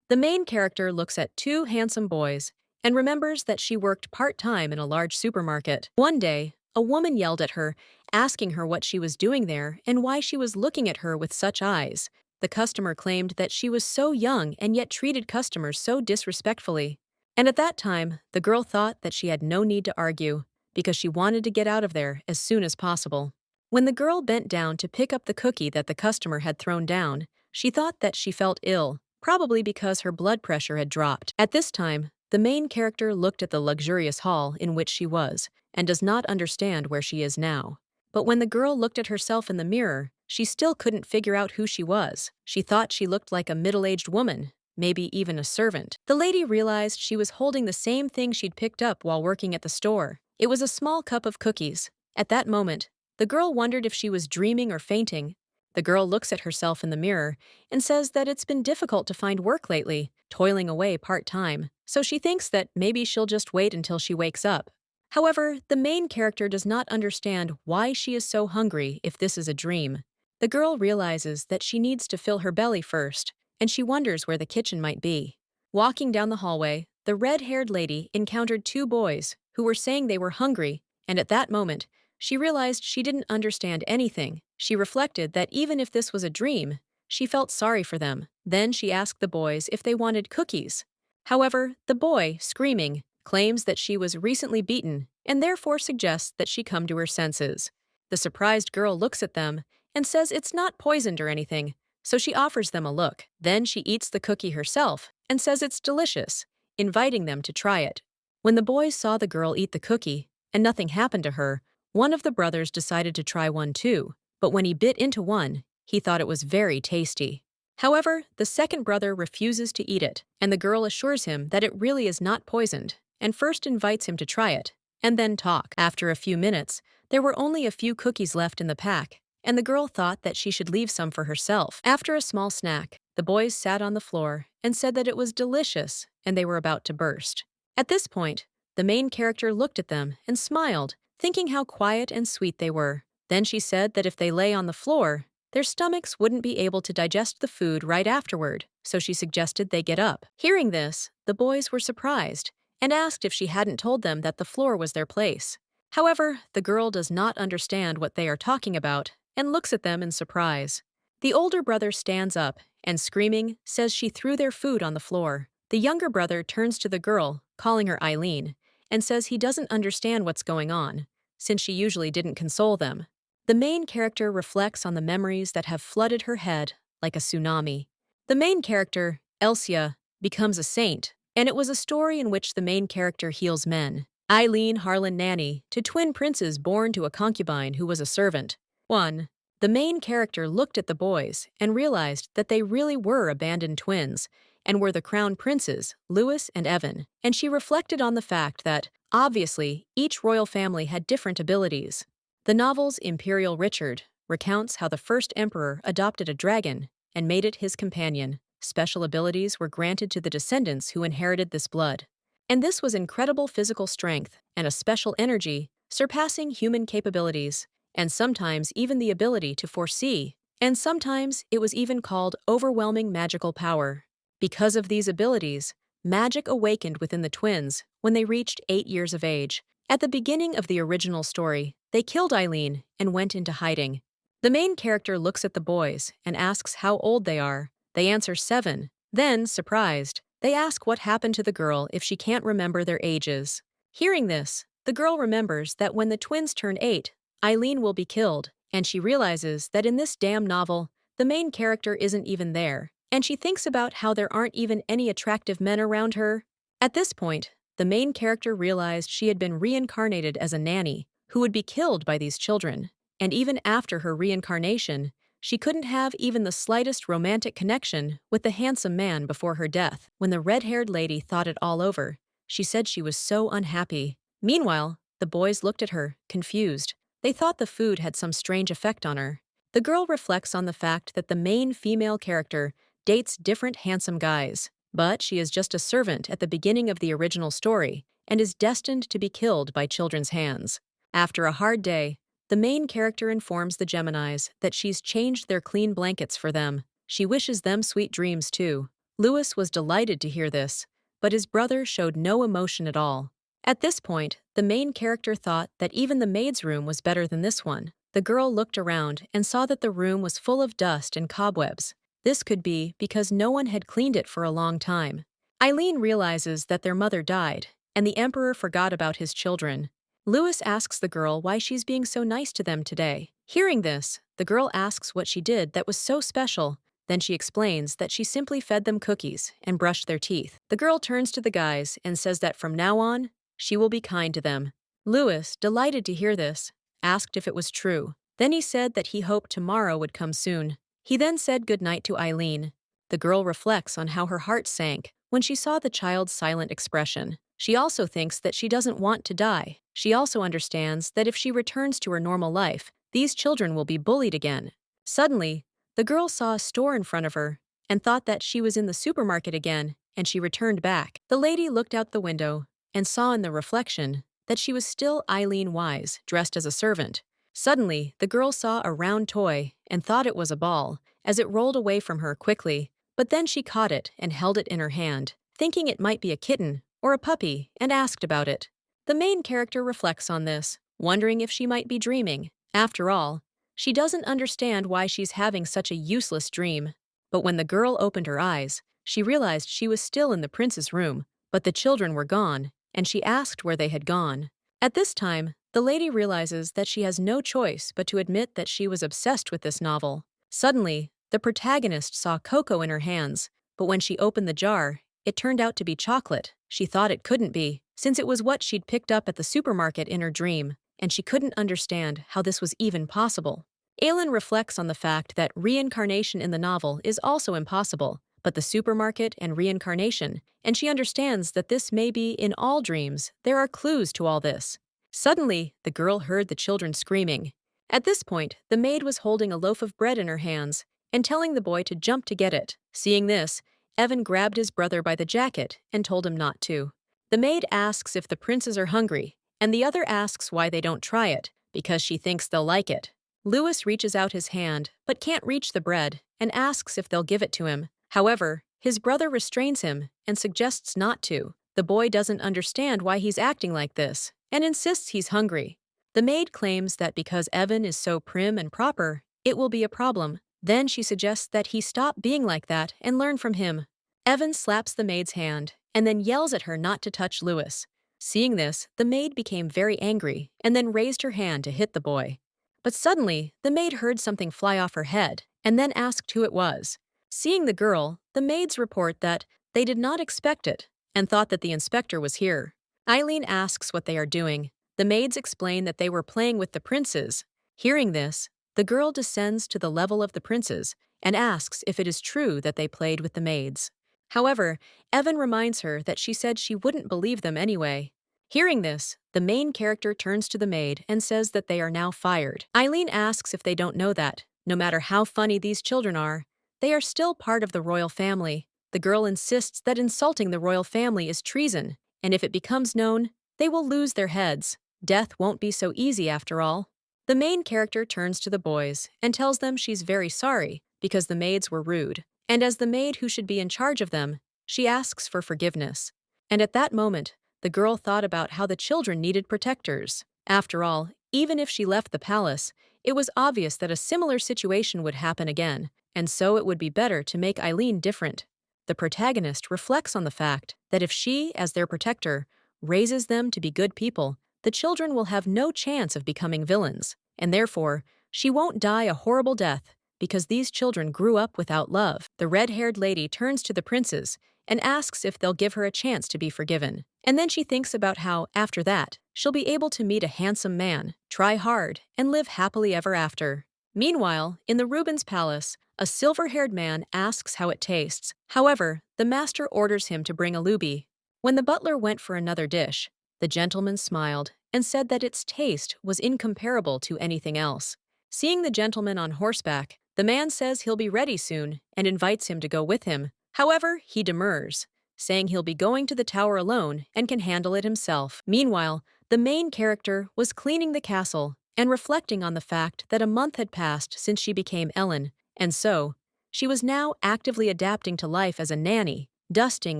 The main character looks at two handsome boys and remembers that she worked part-time in a large supermarket. One day, a woman yelled at her, asking her what she was doing there and why she was looking at her with such eyes. The customer claimed that she was so young and yet treated customers so disrespectfully. And at that time, the girl thought that she had no need to argue because she wanted to get out of there as soon as possible. When the girl bent down to pick up the cookie that the customer had thrown down, she thought that she felt ill, probably because her blood pressure had dropped. At this time, the main character looked at the luxurious hall in which she was and does not understand where she is now. But when the girl looked at herself in the mirror, she still couldn't figure out who she was. She thought she looked like a middle-aged woman, maybe even a servant. The lady realized she was holding the same thing she'd picked up while working at the store. It was a small cup of cookies. At that moment, the girl wondered if she was dreaming or fainting. The girl looks at herself in the mirror and says that it's been difficult to find work lately, toiling away part-time, so she thinks that maybe she'll just wait until she wakes up. However, the main character does not understand why she is so hungry if this is a dream. The girl realizes that she needs to fill her belly first, and she wonders where the kitchen might be. Walking down the hallway, the red-haired lady encountered two boys who were saying they were hungry, and at that moment, she realized she didn't understand anything. She reflected that even if this was a dream, she felt sorry for them. Then she asked the boys if they wanted cookies. However, the boy, screaming, claims that she was recently beaten and therefore suggests that she come to her senses. The surprised girl looks at them and says it's not poisoned or anything, so she offers them a look. Then she eats the cookie herself and says it's delicious, inviting them to try it. When the boys saw the girl eat the cookie and nothing happened to her, one of the brothers decided to try one too, but when he bit into one, he thought it was very tasty. However, the second brother refuses to eat it, and the girl assures him that it really is not poisoned, and first invites him to try it, and then talk. After a few minutes, there were only a few cookies left in the pack, and the girl thought that she should leave some for herself. After a small snack, the boys sat on the floor and said that it was delicious, and they were about to burst. At this point, the main character looked at them and smiled, thinking how quiet and sweet they were. Then she said that if they lay on the floor, their stomachs wouldn't be able to digest the food right afterward, so she suggested they get up. Hearing this, the boys were surprised and asked if she hadn't told them that the floor was their place. However, the girl does not understand what they are talking about and looks at them in surprise. The older brother stands up and, screaming, says she threw their food on the floor. The younger brother turns to the girl, calling her Eileen, and says he doesn't understand what's going on, since she usually didn't console them. The main character reflects on the memories that have flooded her head like a tsunami. The main character, Elsia, becomes a saint, and it was a story in which the main character heals men. Eileen Harlan Nanny, to twin princes born to a concubine who was a servant. 1. The main character looked at the boys and realized that they really were abandoned twins and were the crown princes, Louis and Evan, and she reflected on the fact that, obviously, each royal family had different abilities. The novel's Imperial Richard recounts how the first emperor adopted a dragon and made it his companion. Special abilities were granted to the descendants who inherited this blood. And this was incredible physical strength and a special energy surpassing human capabilities, and sometimes even the ability to foresee. And sometimes it was even called overwhelming magical power. Because of these abilities, magic awakened within the twins when they reached 8 years of age. At the beginning of the original story, they killed Eileen and went into hiding. The main character looks at the boys and asks how old they are. They answer 7. Then, surprised, they ask what happened to the girl if she can't remember their ages. Hearing this, the girl remembers that when the twins turn 8, Eileen will be killed, and she realizes that in this damn novel, the main character isn't even there, and she thinks about how there aren't even any attractive men around her. At this point, the main character realized she had been reincarnated as a nanny who would be killed by these children, and even after her reincarnation, she couldn't have even the slightest romantic connection with the handsome man before her death. When the red-haired lady thought it all over, she said she was so unhappy. Meanwhile, the boys looked at her, confused. They thought the food had some strange effect on her. The girl reflects on the fact that the main female character dates different handsome guys, but she is just a servant at the beginning of the original story and is destined to be killed by children's hands. After a hard day, the main character informs the Geminis that she's changed their clean blankets for them. She wishes them sweet dreams too. Louis was delighted to hear this, but his brother showed no emotion at all. At this point, the main character thought that even the maid's room was better than this one. The girl looked around and saw that the room was full of dust and cobwebs. This could be because no one had cleaned it for a long time. Eileen realizes that their mother died, and the emperor forgot about his children. Louis asks the girl why she's being so nice to them today. Hearing this, the girl asks what she did that was so special. Then she explains that she simply fed them cookies and brushed their teeth. The girl turns to the guys and says that from now on, she will be kind to them. Louis, delighted to hear this, asked if it was true. Then he said that he hoped tomorrow would come soon. He then said goodnight to Eileen. The girl reflects on how her heart sank when she saw the child's silent expression. She also thinks that she doesn't want to die. She also understands that if she returns to her normal life, these children will be bullied again. Suddenly, the girl saw a store in front of her and thought that she was in the supermarket again, and she returned back. The lady looked out the window and saw in the reflection that she was still Eileen Wise, dressed as a servant. Suddenly, the girl saw a round toy and thought it was a ball, as it rolled away from her quickly, but then she caught it and held it in her hand, thinking it might be a kitten or a puppy, and asked about it. The main character reflects on this, wondering if she might be dreaming. After all, she doesn't understand why she's having such a useless dream. But when the girl opened her eyes, she realized she was still in the prince's room, but the children were gone, and she asked where they had gone. At this time, the lady realizes that she has no choice but to admit that she was obsessed with this novel. Suddenly, the protagonist saw cocoa in her hands, but when she opened the jar, it turned out to be chocolate. She thought it couldn't be, since it was what she'd picked up at the supermarket in her dream, and she couldn't understand how this was even possible. Aylin reflects on the fact that reincarnation in the novel is also impossible, but the supermarket and reincarnation, and she understands that this may be in all dreams. There are clues to all this. Suddenly, the girl heard the children screaming. At this point, the maid was holding a loaf of bread in her hands and telling the boy to jump to get it. Seeing this, Evan grabbed his brother by the jacket and told him not to. The maid asks if the princes are hungry, and the other asks why they don't try it, because she thinks they'll like it. Louis reaches out his hand, but can't reach the bread, and asks if they'll give it to him. However, his brother restrains him and suggests not to. The boy doesn't understand why he's acting like this, and insists he's hungry. The maid claims that because Evan is so prim and proper, it will be a problem. Then she suggests that he stop being like that and learn from him. Evan slaps the maid's hand and then yells at her not to touch Louis. Seeing this, the maid became very angry and then raised her hand to hit the boy. But suddenly, the maid heard something fly off her head and then asked who it was. Seeing the girl, the maids report that they did not expect it and thought that the inspector was here. Eileen asks what they are doing. The maids explain that they were playing with the princes. Hearing this, the girl descends to the level of the princes and asks if it is true that they played with the maids. However, Evan reminds her that she said she wouldn't believe them anyway. Hearing this, the main character turns to the maid and says that they are now fired. Eileen asks if they don't know that, no matter how funny these children are, they are still part of the royal family. The girl insists that insulting the royal family is treason, and if it becomes known, they will lose their heads. Death won't be so easy after all. The main character turns to the boys and tells them she's very sorry because the maids were rude, and as the maid who should be in charge of them, she asks for forgiveness. And at that moment, the girl thought about how the children needed protectors. After all, even if she left the palace, it was obvious that a similar situation would happen again, and so it would be better to make Eileen different. The protagonist reflects on the fact that if she, as their protector, raises them to be good people, the children will have no chance of becoming villains, and therefore, she won't die a horrible death because these children grew up without love. The red-haired lady turns to the princes and asks if they'll give her a chance to be forgiven. And then she thinks about how, after that, she'll be able to meet a handsome man, try hard, and live happily ever after. Meanwhile, in the Rubens palace, a silver-haired man asks how it tastes. However, the master orders him to bring a lubi. When the butler went for another dish, the gentleman smiled and said that its taste was incomparable to anything else. Seeing the gentleman on horseback, the man says he'll be ready soon and invites him to go with him. However, he demurs, saying he'll be going to the tower alone and can handle it himself. Meanwhile, the main character was cleaning the castle and reflecting on the fact that a month had passed since she became Ellen, and so, She was now actively adapting to life as a nanny, dusting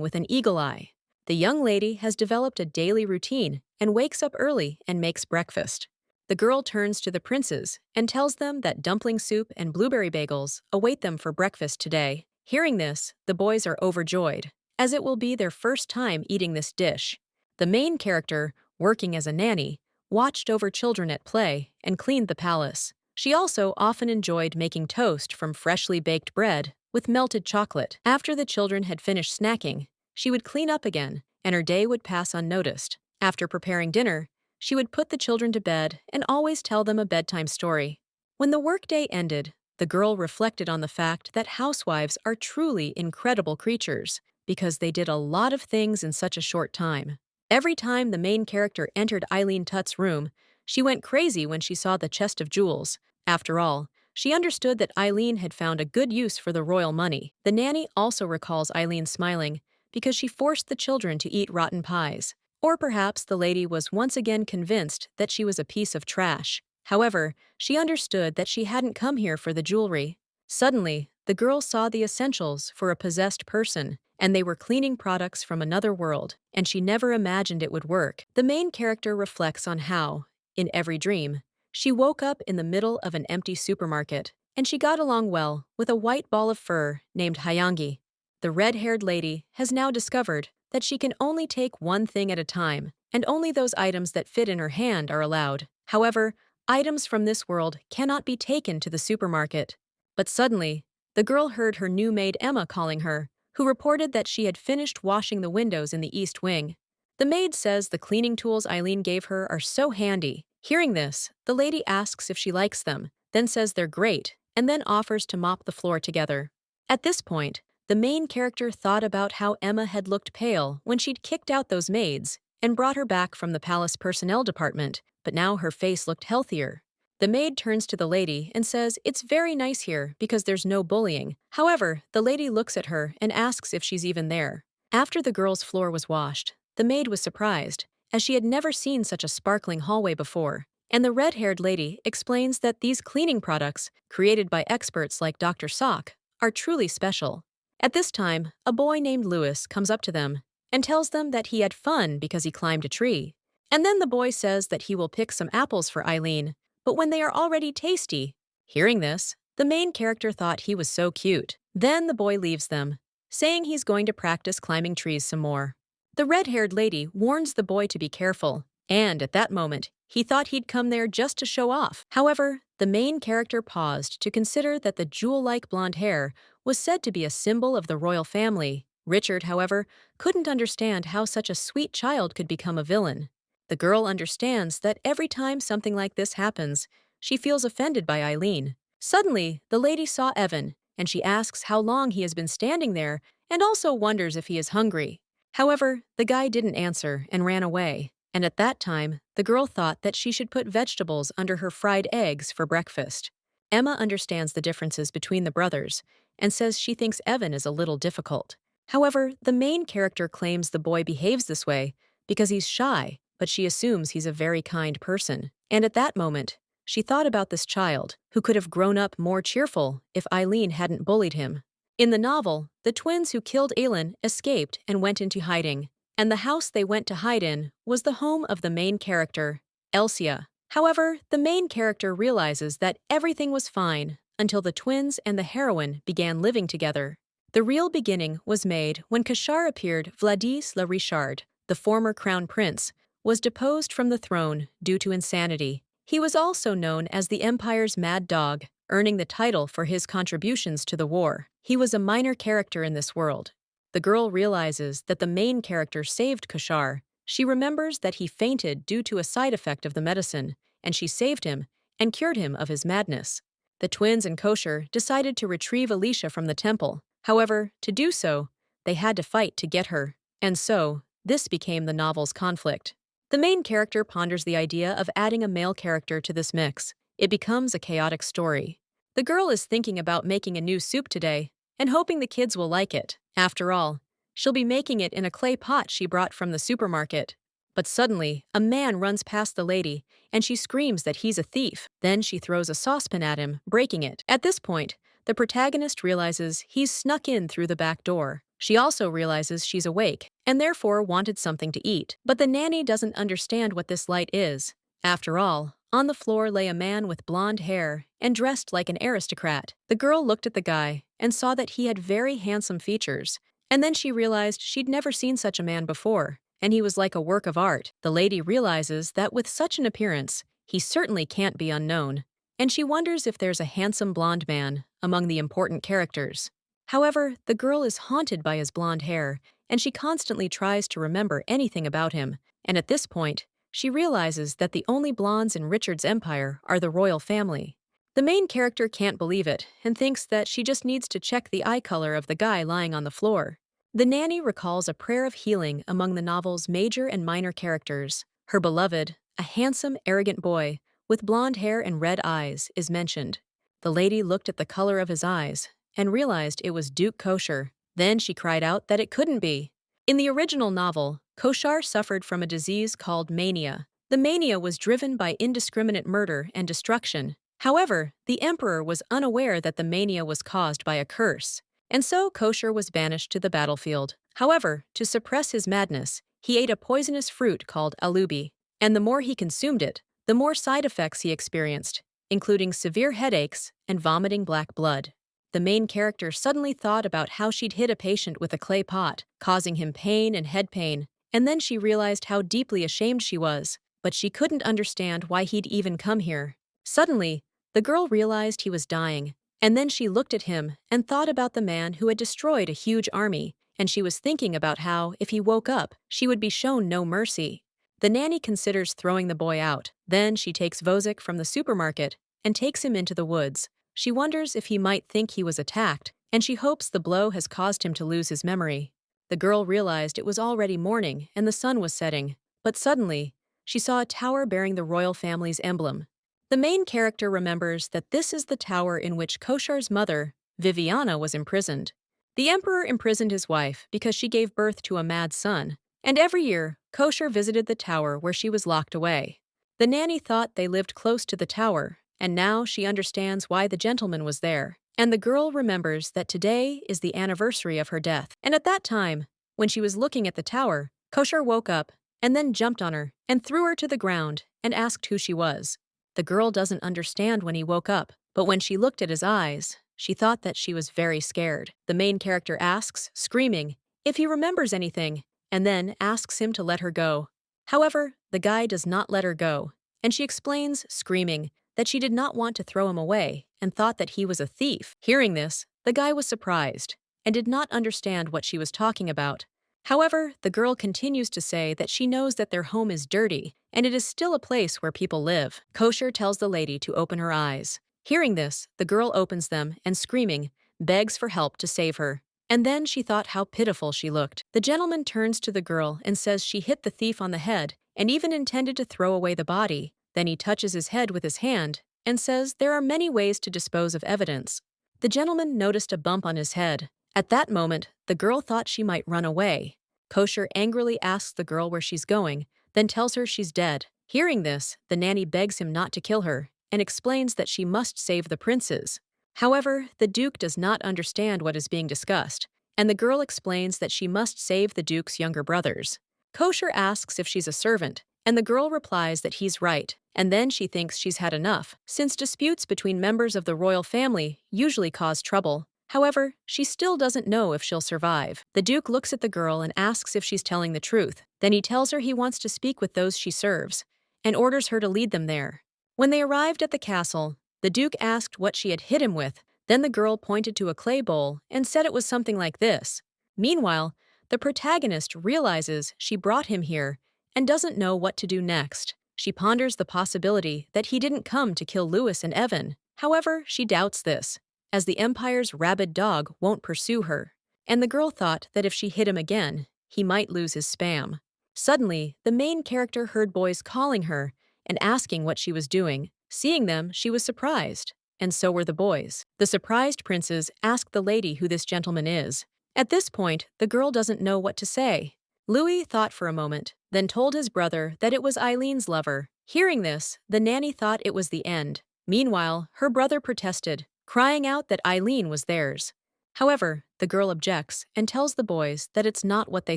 with an eagle eye. The young lady has developed a daily routine and wakes up early and makes breakfast. The girl turns to the princes and tells them that dumpling soup and blueberry bagels await them for breakfast today. Hearing this, the boys are overjoyed, as it will be their first time eating this dish. The main character, working as a nanny, watched over children at play and cleaned the palace. She also often enjoyed making toast from freshly baked bread with melted chocolate. After the children had finished snacking, she would clean up again, and her day would pass unnoticed. After preparing dinner, she would put the children to bed and always tell them a bedtime story. When the workday ended, the girl reflected on the fact that housewives are truly incredible creatures because they did a lot of things in such a short time. Every time the main character entered Eileen Tutt's room, she went crazy when she saw the chest of jewels. After all, she understood that Eileen had found a good use for the royal money. The nanny also recalls Eileen smiling because she forced the children to eat rotten pies. Or perhaps the lady was once again convinced that she was a piece of trash. However, she understood that she hadn't come here for the jewelry. Suddenly, the girl saw the essentials for a possessed person, and they were cleaning products from another world, and she never imagined it would work. The main character reflects on how, in every dream, she woke up in the middle of an empty supermarket, and she got along well with a white ball of fur named Hyangi. The red-haired lady has now discovered that she can only take one thing at a time, and only those items that fit in her hand are allowed. However, items from this world cannot be taken to the supermarket. But suddenly, the girl heard her new maid Emma calling her, who reported that she had finished washing the windows in the east wing. The maid says the cleaning tools Eileen gave her are so handy. Hearing this, the lady asks if she likes them, then says they're great, and then offers to mop the floor together. At this point, the main character thought about how Emma had looked pale when she'd kicked out those maids and brought her back from the palace personnel department, but now her face looked healthier. The maid turns to the lady and says it's very nice here because there's no bullying. However, the lady looks at her and asks if she's even there. After the girl's floor was washed, the maid was surprised, as she had never seen such a sparkling hallway before, and the red-haired lady explains that these cleaning products, created by experts like Dr. Sock, are truly special. At this time, a boy named Louis comes up to them and tells them that he had fun because he climbed a tree. And then the boy says that he will pick some apples for Eileen, but when they are already tasty. Hearing this, the main character thought he was so cute. Then the boy leaves them, saying he's going to practice climbing trees some more. The red-haired lady warns the boy to be careful, and at that moment, he thought he'd come there just to show off. However, the main character paused to consider that the jewel-like blonde hair was said to be a symbol of the royal family. Richard, however, couldn't understand how such a sweet child could become a villain. The girl understands that every time something like this happens, she feels offended by Eileen. Suddenly, the lady saw Evan, and she asks how long he has been standing there and also wonders if he is hungry. However, the guy didn't answer and ran away, and at that time, the girl thought that she should put vegetables under her fried eggs for breakfast. Emma understands the differences between the brothers and says she thinks Evan is a little difficult. However, the main character claims the boy behaves this way because he's shy, but she assumes he's a very kind person. And at that moment, she thought about this child, who could have grown up more cheerful if Eileen hadn't bullied him. In the novel, the twins who killed Aelin escaped and went into hiding, and the house they went to hide in was the home of the main character, Elsia. However, the main character realizes that everything was fine until the twins and the heroine began living together. The real beginning was made when Kashar appeared. Vladis la Richard, the former crown prince, was deposed from the throne due to insanity. He was also known as the Empire's Mad Dog, earning the title for his contributions to the war. He was a minor character in this world. The girl realizes that the main character saved Kashar. She remembers that he fainted due to a side effect of the medicine, and she saved him and cured him of his madness. The twins and Kosher decided to retrieve Alicia from the temple. However, to do so, they had to fight to get her, and so, this became the novel's conflict. The main character ponders the idea of adding a male character to this mix. It becomes a chaotic story. The girl is thinking about making a new soup today and hoping the kids will like it. After all, she'll be making it in a clay pot she brought from the supermarket. But suddenly, a man runs past the lady, and she screams that he's a thief. Then she throws a saucepan at him, breaking it. At this point, the protagonist realizes he's snuck in through the back door. She also realizes she's awake and therefore wanted something to eat. But the nanny doesn't understand what this light is. After all, on the floor lay a man with blonde hair and dressed like an aristocrat. The girl looked at the guy and saw that he had very handsome features. And then she realized she'd never seen such a man before, and he was like a work of art. The lady realizes that with such an appearance, he certainly can't be unknown, and she wonders if there's a handsome blonde man among the important characters. However, the girl is haunted by his blonde hair, and she constantly tries to remember anything about him, and at this point, she realizes that the only blondes in Richard's empire are the royal family. The main character can't believe it and thinks that she just needs to check the eye color of the guy lying on the floor. The nanny recalls a prayer of healing among the novel's major and minor characters. Her beloved, a handsome, arrogant boy with blonde hair and red eyes, is mentioned. The lady looked at the color of his eyes and realized it was Duke Kosher. Then she cried out that it couldn't be. In the original novel, Koshar suffered from a disease called mania. The mania was driven by indiscriminate murder and destruction. However, the emperor was unaware that the mania was caused by a curse, and so Kosher was banished to the battlefield. However, to suppress his madness, he ate a poisonous fruit called alubi, and the more he consumed it, the more side effects he experienced, including severe headaches and vomiting black blood. The main character suddenly thought about how she'd hit a patient with a clay pot, causing him pain and head pain, and then she realized how deeply ashamed she was, but she couldn't understand why he'd even come here. Suddenly, the girl realized he was dying, and then she looked at him and thought about the man who had destroyed a huge army, and she was thinking about how, if he woke up, she would be shown no mercy. The nanny considers throwing the boy out. Then she takes Vozik from the supermarket and takes him into the woods. She wonders if he might think he was attacked, and she hopes the blow has caused him to lose his memory. The girl realized it was already morning and the sun was setting, but suddenly, she saw a tower bearing the royal family's emblem. The main character remembers that this is the tower in which Koshar's mother, Viviana, was imprisoned. The emperor imprisoned his wife because she gave birth to a mad son, and every year, Koshar visited the tower where she was locked away. The nanny thought they lived close to the tower, and now she understands why the gentleman was there. And the girl remembers that today is the anniversary of her death. And at that time, when she was looking at the tower, Koshar woke up and then jumped on her and threw her to the ground and asked who she was. The girl doesn't understand when he woke up, but when she looked at his eyes, she thought that she was very scared. The main character asks, screaming, if he remembers anything, and then asks him to let her go. However, the guy does not let her go, and she explains, screaming, that she did not want to throw him away and thought that he was a thief. Hearing this, the guy was surprised and did not understand what she was talking about. However, the girl continues to say that she knows that their home is dirty and it is still a place where people live. Kosher tells the lady to open her eyes. Hearing this, the girl opens them and, screaming, begs for help to save her. And then she thought how pitiful she looked. The gentleman turns to the girl and says she hit the thief on the head and even intended to throw away the body. Then he touches his head with his hand and says there are many ways to dispose of evidence. The gentleman noticed a bump on his head. At that moment, the girl thought she might run away. Kosher angrily asks the girl where she's going, then tells her she's dead. Hearing this, the nanny begs him not to kill her and explains that she must save the princes. However, the Duke does not understand what is being discussed, and the girl explains that she must save the Duke's younger brothers. Kosher asks if she's a servant, and the girl replies that he's right, and then she thinks she's had enough, since disputes between members of the royal family usually cause trouble. However, she still doesn't know if she'll survive. The Duke looks at the girl and asks if she's telling the truth. Then he tells her he wants to speak with those she serves, and orders her to lead them there. When they arrived at the castle, the Duke asked what she had hit him with. Then the girl pointed to a clay bowl and said it was something like this. Meanwhile, the protagonist realizes she brought him here and doesn't know what to do next. She ponders the possibility that he didn't come to kill Louis and Evan. However, she doubts this, as the Empire's rabid dog won't pursue her. And the girl thought that if she hit him again, he might lose his spam. Suddenly, the main character heard boys calling her and asking what she was doing. Seeing them, she was surprised, and so were the boys. The surprised princes asked the lady who this gentleman is. At this point, the girl doesn't know what to say. Louis thought for a moment, then told his brother that it was Eileen's lover. Hearing this, the nanny thought it was the end. Meanwhile, her brother protested, crying out that Eileen was theirs. However, the girl objects and tells the boys that it's not what they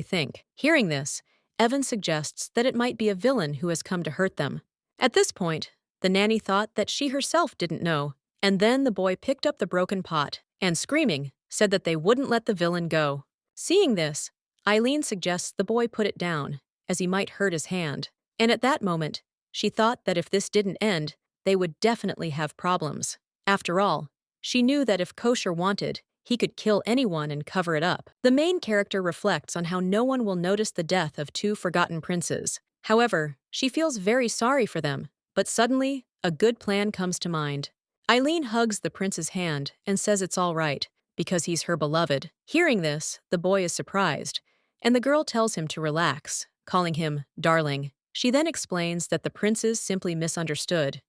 think. Hearing this, Evan suggests that it might be a villain who has come to hurt them. At this point, the nanny thought that she herself didn't know, and then the boy picked up the broken pot and, screaming, said that they wouldn't let the villain go. Seeing this, Eileen suggests the boy put it down, as he might hurt his hand. And at that moment, she thought that if this didn't end, they would definitely have problems. After all, she knew that if Kosher wanted, he could kill anyone and cover it up. The main character reflects on how no one will notice the death of two forgotten princes. However, she feels very sorry for them, but suddenly, a good plan comes to mind. Eileen hugs the prince's hand and says it's all right, because he's her beloved. Hearing this, the boy is surprised, and the girl tells him to relax, calling him darling. She then explains that the princes simply misunderstood.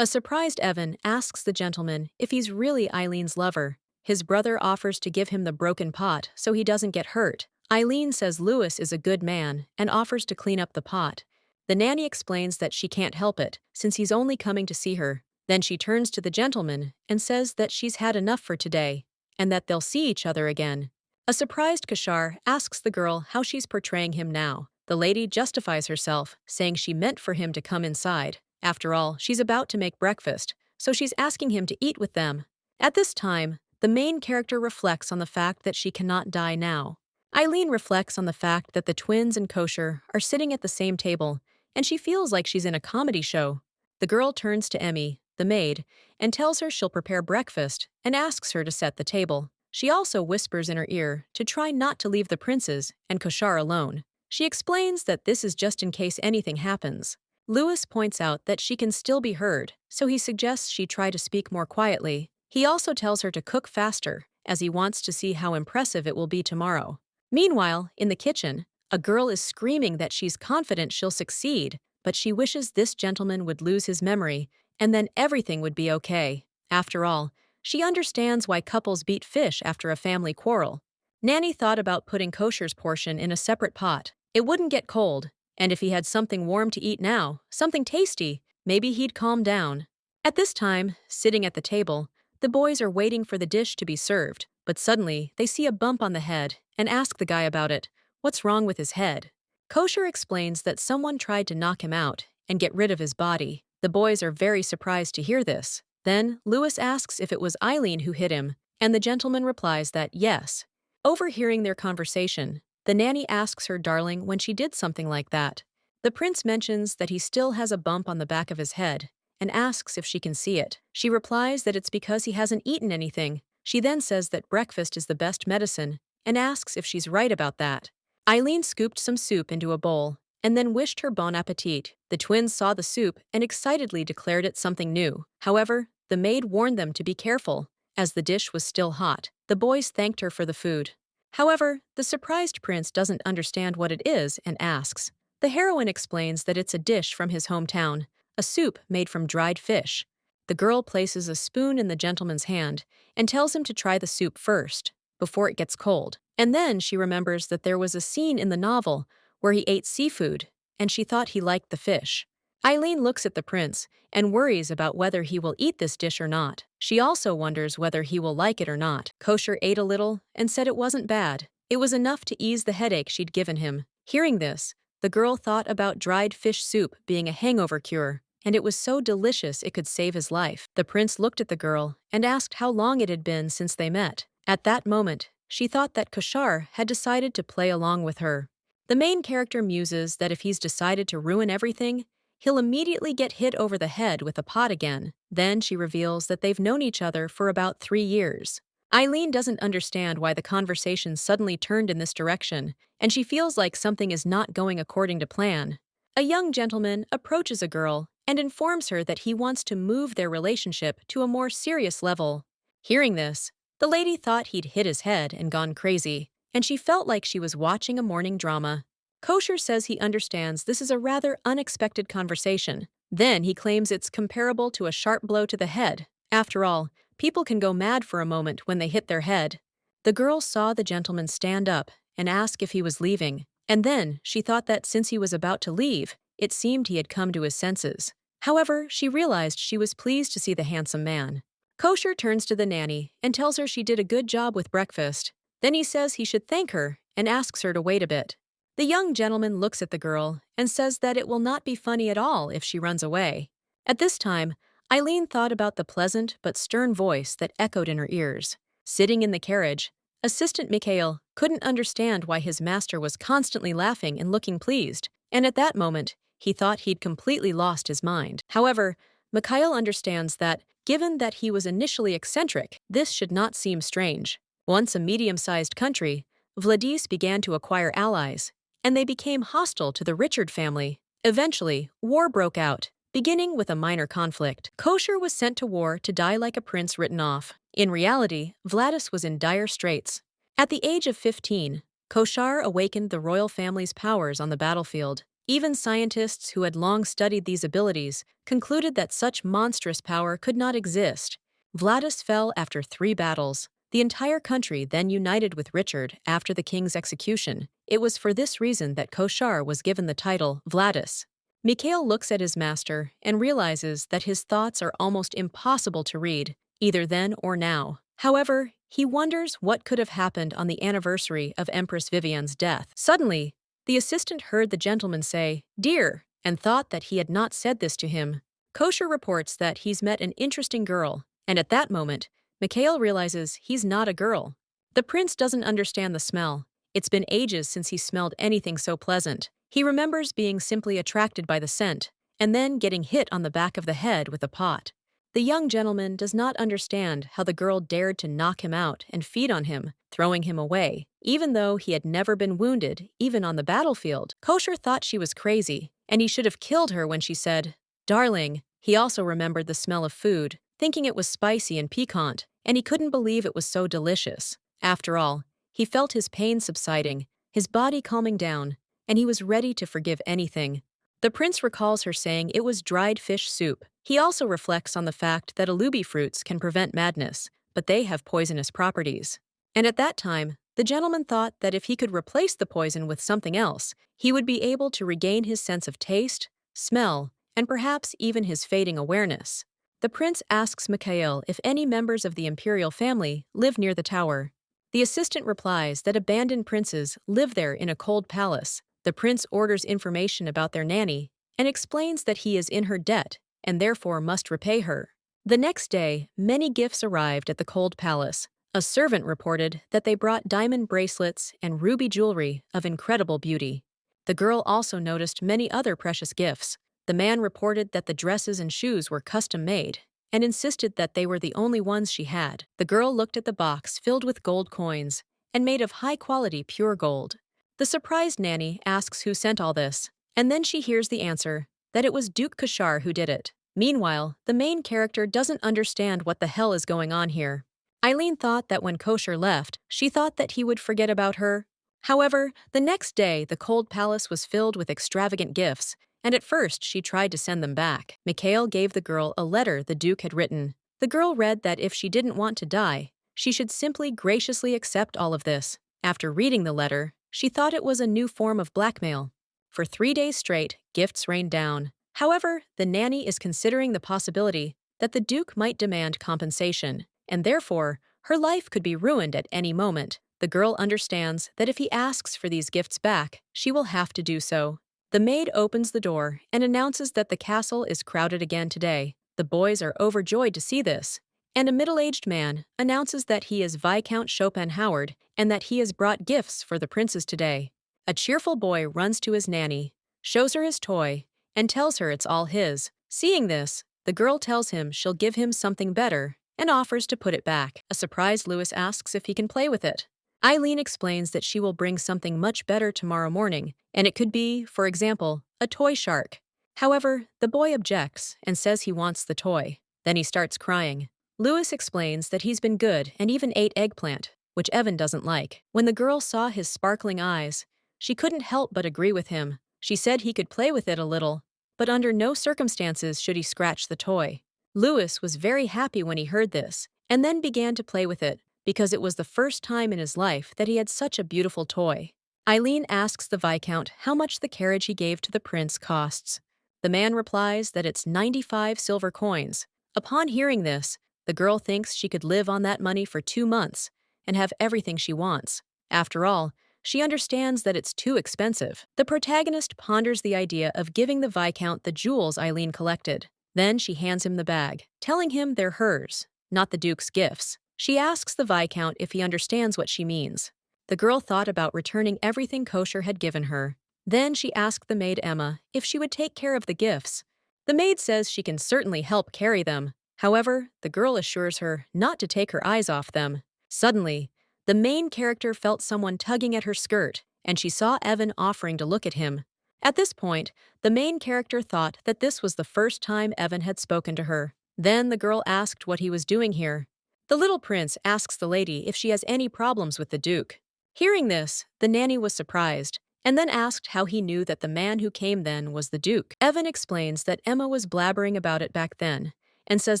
A surprised Evan asks the gentleman if he's really Eileen's lover. His brother offers to give him the broken pot so he doesn't get hurt. Eileen says Louis is a good man and offers to clean up the pot. The nanny explains that she can't help it, since he's only coming to see her. Then she turns to the gentleman and says that she's had enough for today, and that they'll see each other again. A surprised Kashar asks the girl how she's portraying him now. The lady justifies herself, saying she meant for him to come inside. After all, she's about to make breakfast, so she's asking him to eat with them. At this time, the main character reflects on the fact that she cannot die now. Eileen reflects on the fact that the twins and Kosher are sitting at the same table, and she feels like she's in a comedy show. The girl turns to Emmy, the maid, and tells her she'll prepare breakfast and asks her to set the table. She also whispers in her ear to try not to leave the princes and Kosher alone. She explains that this is just in case anything happens. Louis points out that she can still be heard, so he suggests she try to speak more quietly. He also tells her to cook faster, as he wants to see how impressive it will be tomorrow. Meanwhile, in the kitchen, a girl is screaming that she's confident she'll succeed, but she wishes this gentleman would lose his memory, and then everything would be okay. After all, she understands why couples beat fish after a family quarrel. Nanny thought about putting Kosher's portion in a separate pot. It wouldn't get cold, and if he had something warm to eat now, something tasty, maybe he'd calm down. At this time, sitting at the table, the boys are waiting for the dish to be served, but suddenly they see a bump on the head and ask the guy about it. What's wrong with his head? Kosher explains that someone tried to knock him out and get rid of his body. The boys are very surprised to hear this. Then, Louis asks if it was Eileen who hit him, and the gentleman replies that yes. Overhearing their conversation, the nanny asks her darling when she did something like that. The prince mentions that he still has a bump on the back of his head and asks if she can see it. She replies that it's because he hasn't eaten anything. She then says that breakfast is the best medicine and asks if she's right about that. Eileen scooped some soup into a bowl and then wished her bon appetit. The twins saw the soup and excitedly declared it something new. However, the maid warned them to be careful, as the dish was still hot. The boys thanked her for the food. However, the surprised prince doesn't understand what it is and asks. The heroine explains that it's a dish from his hometown, a soup made from dried fish. The girl places a spoon in the gentleman's hand and tells him to try the soup first, before it gets cold. And then she remembers that there was a scene in the novel where he ate seafood, and she thought he liked the fish. Eileen looks at the prince and worries about whether he will eat this dish or not. She also wonders whether he will like it or not. Kosher ate a little and said it wasn't bad. It was enough to ease the headache she'd given him. Hearing this, the girl thought about dried fish soup being a hangover cure, and it was so delicious it could save his life. The prince looked at the girl and asked how long it had been since they met. At that moment, she thought that Kosher had decided to play along with her. The main character muses that if he's decided to ruin everything, he'll immediately get hit over the head with a pot again. Then she reveals that they've known each other for about 3 years. Eileen doesn't understand why the conversation suddenly turned in this direction, and she feels like something is not going according to plan. A young gentleman approaches a girl and informs her that he wants to move their relationship to a more serious level. Hearing this, the lady thought he'd hit his head and gone crazy, and she felt like she was watching a morning drama. Kosher says he understands this is a rather unexpected conversation. Then he claims it's comparable to a sharp blow to the head. After all, people can go mad for a moment when they hit their head. The girl saw the gentleman stand up and ask if he was leaving, and then she thought that since he was about to leave, it seemed he had come to his senses. However, she realized she was pleased to see the handsome man. Kosher turns to the nanny and tells her she did a good job with breakfast. Then he says he should thank her and asks her to wait a bit. The young gentleman looks at the girl and says that it will not be funny at all if she runs away. At this time, Eileen thought about the pleasant but stern voice that echoed in her ears. Sitting in the carriage, Assistant Mikhail couldn't understand why his master was constantly laughing and looking pleased, and at that moment, he thought he'd completely lost his mind. However, Mikhail understands that, given that he was initially eccentric, this should not seem strange. Once a medium-sized country, Vladis began to acquire allies, and they became hostile to the Richard family. Eventually, war broke out, beginning with a minor conflict. Kosher was sent to war to die like a prince written off. In reality, Vladis was in dire straits. At the age of 15, Koshar awakened the royal family's powers on the battlefield. Even scientists who had long studied these abilities concluded that such monstrous power could not exist. Vladis fell after 3 battles. The entire country then united with Richard after the king's execution. It was for this reason that Koshar was given the title Vladis. Mikhail looks at his master and realizes that his thoughts are almost impossible to read, either then or now. However, he wonders what could have happened on the anniversary of Empress Vivian's death. Suddenly, the assistant heard the gentleman say, "Dear," and thought that he had not said this to him. Kosher reports that he's met an interesting girl, and at that moment, Mikhail realizes he's not a girl. The prince doesn't understand the smell. It's been ages since he smelled anything so pleasant. He remembers being simply attracted by the scent, and then getting hit on the back of the head with a pot. The young gentleman does not understand how the girl dared to knock him out and feed on him, throwing him away, even though he had never been wounded, even on the battlefield. Kosher thought she was crazy, and he should have killed her when she said, "Darling." He also remembered the smell of food, thinking it was spicy and piquant, and he couldn't believe it was so delicious. After all, he felt his pain subsiding, his body calming down, and he was ready to forgive anything. The prince recalls her saying it was dried fish soup. He also reflects on the fact that alubi fruits can prevent madness, but they have poisonous properties. And at that time, the gentleman thought that if he could replace the poison with something else, he would be able to regain his sense of taste, smell, and perhaps even his fading awareness. The prince asks Mikhail if any members of the imperial family live near the tower. The assistant replies that abandoned princes live there in a cold palace. The prince orders information about their nanny and explains that he is in her debt and therefore must repay her. The next day, many gifts arrived at the cold palace. A servant reported that they brought diamond bracelets and ruby jewelry of incredible beauty. The girl also noticed many other precious gifts. The man reported that the dresses and shoes were custom-made and insisted that they were the only ones she had. The girl looked at the box filled with gold coins and made of high-quality pure gold. The surprised nanny asks who sent all this, and then she hears the answer, that it was Duke Kashar who did it. Meanwhile, the main character doesn't understand what the hell is going on here. Eileen thought that when Kosher left, she thought that he would forget about her. However, the next day, the cold palace was filled with extravagant gifts, and at first she tried to send them back. Mikhail gave the girl a letter the Duke had written. The girl read that if she didn't want to die, she should simply graciously accept all of this. After reading the letter, she thought it was a new form of blackmail. For 3 days straight, gifts rained down. However, the nanny is considering the possibility that the Duke might demand compensation, and therefore, her life could be ruined at any moment. The girl understands that if he asks for these gifts back, she will have to do so. The maid opens the door and announces that the castle is crowded again today. The boys are overjoyed to see this, and a middle-aged man announces that he is Viscount Schopenhauer and that he has brought gifts for the princes today. A cheerful boy runs to his nanny, shows her his toy, and tells her it's all his. Seeing this, the girl tells him she'll give him something better and offers to put it back. A surprised Louis asks if he can play with it. Eileen explains that she will bring something much better tomorrow morning, and it could be, for example, a toy shark. However, the boy objects and says he wants the toy. Then he starts crying. Louis explains that he's been good and even ate eggplant, which Evan doesn't like. When the girl saw his sparkling eyes, she couldn't help but agree with him. She said he could play with it a little, but under no circumstances should he scratch the toy. Louis was very happy when he heard this, and then began to play with it, because it was the first time in his life that he had such a beautiful toy. Eileen asks the Viscount how much the carriage he gave to the prince costs. The man replies that it's 95 silver coins. Upon hearing this, The girl thinks she could live on that money for 2 months and have everything she wants. After all, she understands that it's too expensive. The protagonist ponders the idea of giving the Viscount the jewels Eileen collected. Then she hands him the bag, telling him they're hers, not the Duke's gifts. She asks the Viscount if he understands what she means. The girl thought about returning everything Kosher had given her. Then she asked the maid Emma if she would take care of the gifts. The maid says she can certainly help carry them. However, the girl assures her not to take her eyes off them. Suddenly, the main character felt someone tugging at her skirt, and she saw Evan offering to look at him. At this point, the main character thought that this was the first time Evan had spoken to her. Then the girl asked what he was doing here. The little prince asks the lady if she has any problems with the Duke. Hearing this, the nanny was surprised, and then asked how he knew that the man who came then was the Duke. Evan explains that Emma was blabbering about it back then, and says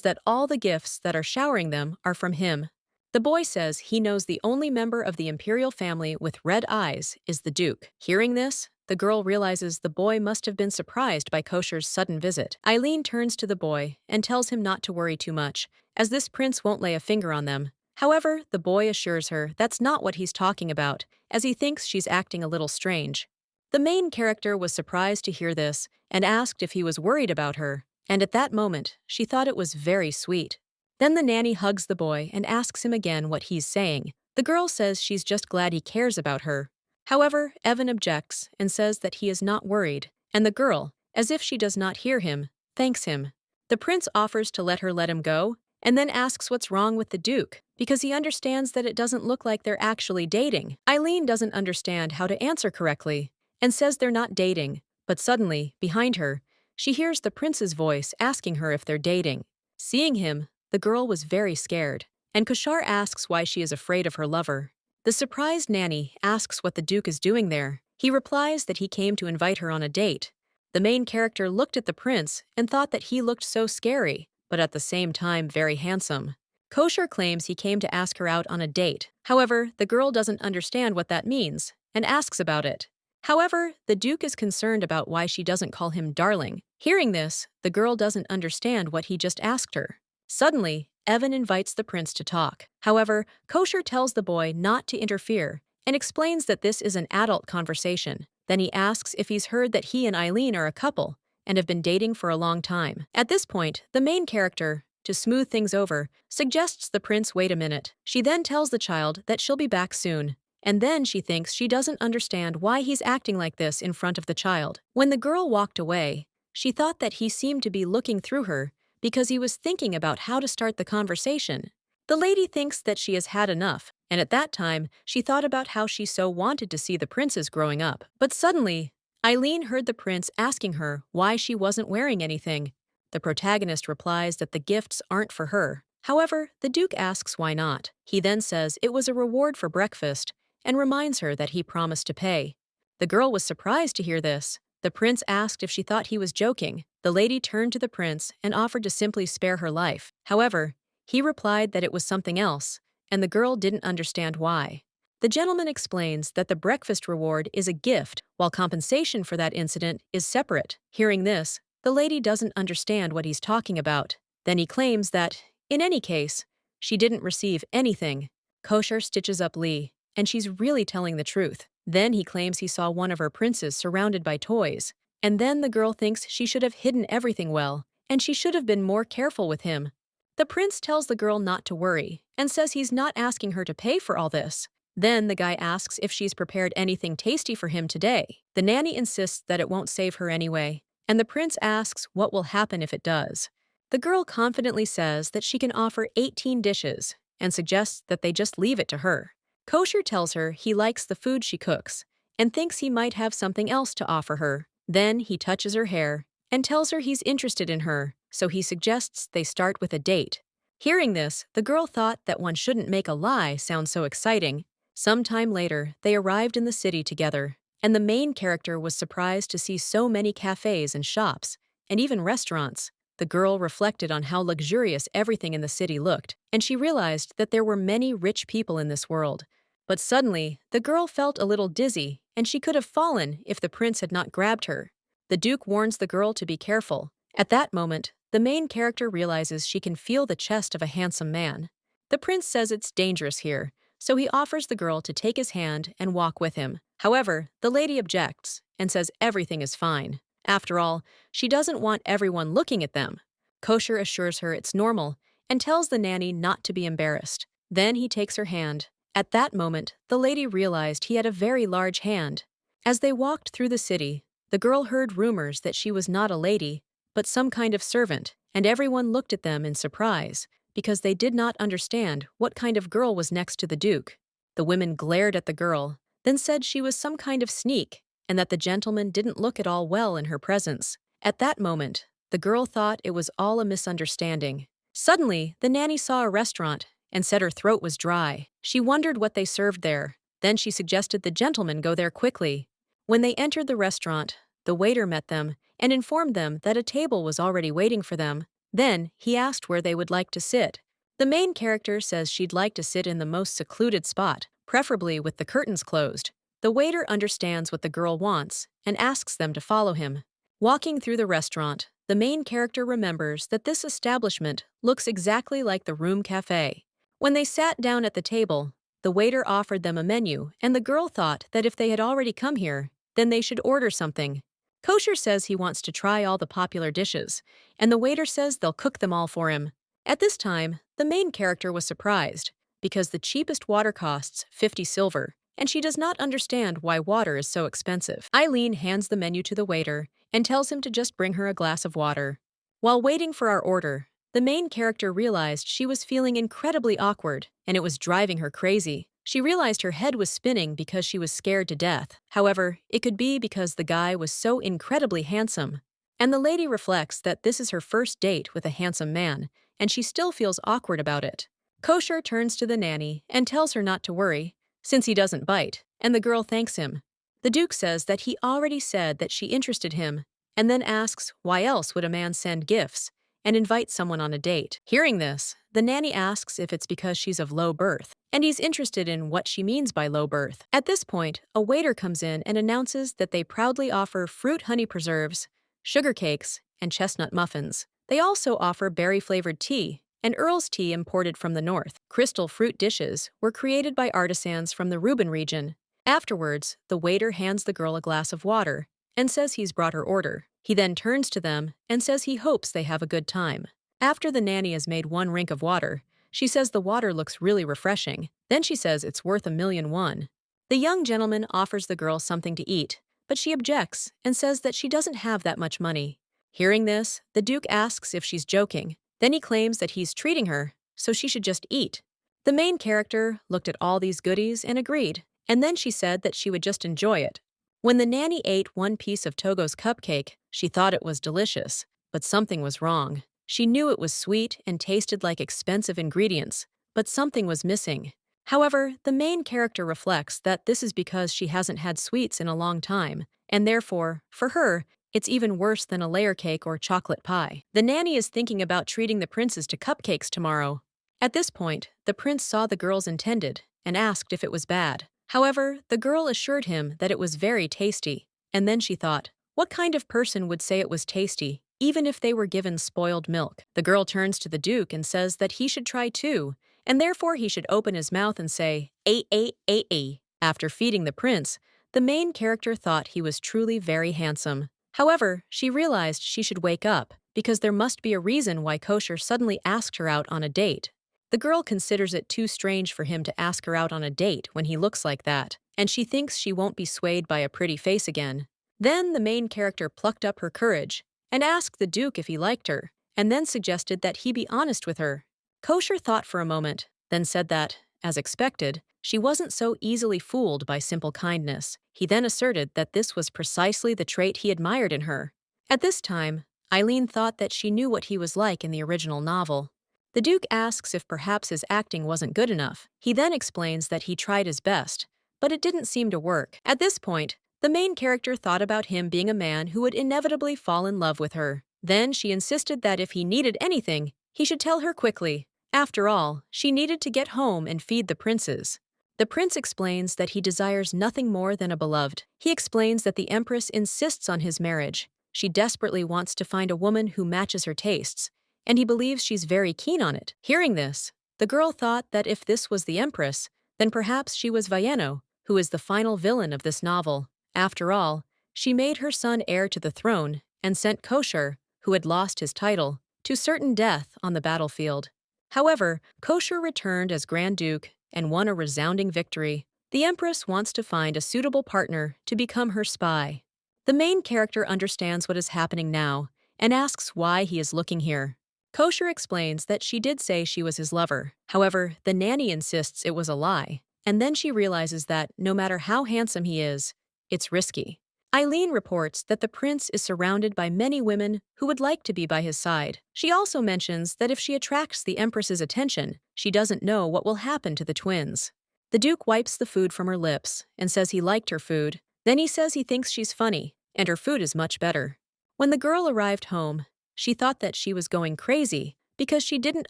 that all the gifts that are showering them are from him. The boy says he knows the only member of the imperial family with red eyes is the Duke. Hearing this, the girl realizes the boy must have been surprised by Kosher's sudden visit. Eileen turns to the boy and tells him not to worry too much, as this prince won't lay a finger on them. However, the boy assures her that's not what he's talking about, as he thinks she's acting a little strange. The main character was surprised to hear this and asked if he was worried about her, and at that moment, she thought it was very sweet. Then the nanny hugs the boy and asks him again what he's saying. The girl says she's just glad he cares about her. However, Evan objects and says that he is not worried, and the girl, as if she does not hear him, thanks him. The prince offers to let him go, and then asks what's wrong with the Duke, because he understands that it doesn't look like they're actually dating. Eileen doesn't understand how to answer correctly, and says they're not dating, but suddenly, behind her, she hears the prince's voice asking her if they're dating. Seeing him, the girl was very scared, and Kosher asks why she is afraid of her lover. The surprised nanny asks what the Duke is doing there. He replies that he came to invite her on a date. The main character looked at the prince and thought that he looked so scary, but at the same time very handsome. Kosher claims he came to ask her out on a date. However, the girl doesn't understand what that means and asks about it. However, the Duke is concerned about why she doesn't call him darling. Hearing this, the girl doesn't understand what he just asked her. Suddenly, Evan invites the prince to talk. However, Kosher tells the boy not to interfere and explains that this is an adult conversation. Then he asks if he's heard that he and Eileen are a couple and have been dating for a long time. At this point, the main character, to smooth things over, suggests the prince wait a minute. She then tells the child that she'll be back soon, and then she thinks she doesn't understand why he's acting like this in front of the child. When the girl walked away, she thought that he seemed to be looking through her because he was thinking about how to start the conversation. The lady thinks that she has had enough, and at that time, she thought about how she so wanted to see the princes growing up. But suddenly, Eileen heard the prince asking her why she wasn't wearing anything. The protagonist replies that the gifts aren't for her. However, the Duke asks why not. He then says it was a reward for breakfast and reminds her that he promised to pay. The girl was surprised to hear this. The prince asked if she thought he was joking. The lady turned to the prince and offered to simply spare her life. However, he replied that it was something else, and the girl didn't understand why. The gentleman explains that the breakfast reward is a gift, while compensation for that incident is separate. Hearing this, the lady doesn't understand what he's talking about. Then he claims that, in any case, she didn't receive anything. Kosher stitches up Lee, and she's really telling the truth. Then he claims he saw one of her princes surrounded by toys. And then the girl thinks she should have hidden everything well, and she should have been more careful with him. The prince tells the girl not to worry, and says he's not asking her to pay for all this. Then the guy asks if she's prepared anything tasty for him today. The nanny insists that it won't save her anyway, and the prince asks what will happen if it does. The girl confidently says that she can offer 18 dishes, and suggests that they just leave it to her. Kosher tells her he likes the food she cooks, and thinks he might have something else to offer her. Then he touches her hair and tells her he's interested in her, so he suggests they start with a date. Hearing this, the girl thought that one shouldn't make a lie sound so exciting. Some time later, they arrived in the city together, and the main character was surprised to see so many cafes and shops, and even restaurants. The girl reflected on how luxurious everything in the city looked, and she realized that there were many rich people in this world. But suddenly, the girl felt a little dizzy, and she could have fallen if the prince had not grabbed her. The Duke warns the girl to be careful. At that moment, the main character realizes she can feel the chest of a handsome man. The prince says it's dangerous here, so he offers the girl to take his hand and walk with him. However, the lady objects and says everything is fine. After all, she doesn't want everyone looking at them. Kosher assures her it's normal and tells the nanny not to be embarrassed. Then he takes her hand. At that moment, the lady realized he had a very large hand. As they walked through the city, the girl heard rumors that she was not a lady, but some kind of servant, and everyone looked at them in surprise, because they did not understand what kind of girl was next to the duke. The women glared at the girl, then said she was some kind of sneak, and that the gentleman didn't look at all well in her presence. At that moment, the girl thought it was all a misunderstanding. Suddenly, the nanny saw a restaurant and said her throat was dry. She wondered what they served there. Then she suggested the gentleman go there quickly. When they entered the restaurant, the waiter met them and informed them that a table was already waiting for them. Then he asked where they would like to sit. The main character says she'd like to sit in the most secluded spot, preferably with the curtains closed. The waiter understands what the girl wants and asks them to follow him. Walking through the restaurant, the main character remembers that this establishment looks exactly like the Room Cafe. When they sat down at the table, the waiter offered them a menu, and the girl thought that if they had already come here, then they should order something. Kosher says he wants to try all the popular dishes, and the waiter says they'll cook them all for him. At this time, the main character was surprised, because the cheapest water costs 50 silver, and she does not understand why water is so expensive. Eileen hands the menu to the waiter and tells him to just bring her a glass of water. While waiting for our order, the main character realized she was feeling incredibly awkward, and it was driving her crazy. She realized her head was spinning because she was scared to death. However, it could be because the guy was so incredibly handsome. And the lady reflects that this is her first date with a handsome man, and she still feels awkward about it. Kosher turns to the nanny and tells her not to worry, since he doesn't bite, and the girl thanks him. The duke says that he already said that she interested him, and then asks why else would a man send gifts and invite someone on a date. Hearing this, the nanny asks if it's because she's of low birth, and he's interested in what she means by low birth. At this point, a waiter comes in and announces that they proudly offer fruit honey preserves, sugar cakes, and chestnut muffins. They also offer berry-flavored tea and Earl's tea imported from the north. Crystal fruit dishes were created by artisans from the Reuben region. Afterwards, the waiter hands the girl a glass of water and says he's brought her order. He then turns to them and says he hopes they have a good time. After the nanny has made one drink of water, she says the water looks really refreshing. Then she says it's worth 1,000,000 won. The young gentleman offers the girl something to eat, but she objects and says that she doesn't have that much money. Hearing this, the duke asks if she's joking. Then he claims that he's treating her, so she should just eat. The main character looked at all these goodies and agreed, and then she said that she would just enjoy it. When the nanny ate one piece of Togo's cupcake, she thought it was delicious, but something was wrong. She knew it was sweet and tasted like expensive ingredients, but something was missing. However, the main character reflects that this is because she hasn't had sweets in a long time, and therefore, for her, it's even worse than a layer cake or chocolate pie. The nanny is thinking about treating the princes to cupcakes tomorrow. At this point, the prince saw the girl's intended and asked if it was bad. However, the girl assured him that it was very tasty, and then she thought, what kind of person would say it was tasty, even if they were given spoiled milk? The girl turns to the duke and says that he should try too, and therefore he should open his mouth and say, "A." After feeding the prince, the main character thought he was truly very handsome. However, she realized she should wake up, because there must be a reason why Kosher suddenly asked her out on a date. The girl considers it too strange for him to ask her out on a date when he looks like that, and she thinks she won't be swayed by a pretty face again. Then the main character plucked up her courage and asked the duke if he liked her, and then suggested that he be honest with her. Kosher thought for a moment, then said that, as expected, she wasn't so easily fooled by simple kindness. He then asserted that this was precisely the trait he admired in her. At this time, Eileen thought that she knew what he was like in the original novel. The duke asks if perhaps his acting wasn't good enough. He then explains that he tried his best, but it didn't seem to work. At this point, the main character thought about him being a man who would inevitably fall in love with her. Then she insisted that if he needed anything, he should tell her quickly. After all, she needed to get home and feed the princes. The prince explains that he desires nothing more than a beloved. He explains that the empress insists on his marriage. She desperately wants to find a woman who matches her tastes, and he believes she's very keen on it. Hearing this, the girl thought that if this was the Empress, then perhaps she was Villano, who is the final villain of this novel. After all, she made her son heir to the throne and sent Koshar, who had lost his title, to certain death on the battlefield. However, Koshar returned as Grand Duke and won a resounding victory. The Empress wants to find a suitable partner to become her spy. The main character understands what is happening now and asks why he is looking here. Koshar explains that she did say she was his lover. However, the nanny insists it was a lie, and then she realizes that no matter how handsome he is, it's risky. Eileen reports that the prince is surrounded by many women who would like to be by his side. She also mentions that if she attracts the Empress's attention, she doesn't know what will happen to the twins. The Duke wipes the food from her lips and says he liked her food. Then he says he thinks she's funny, and her food is much better. When the girl arrived home, she thought that she was going crazy because she didn't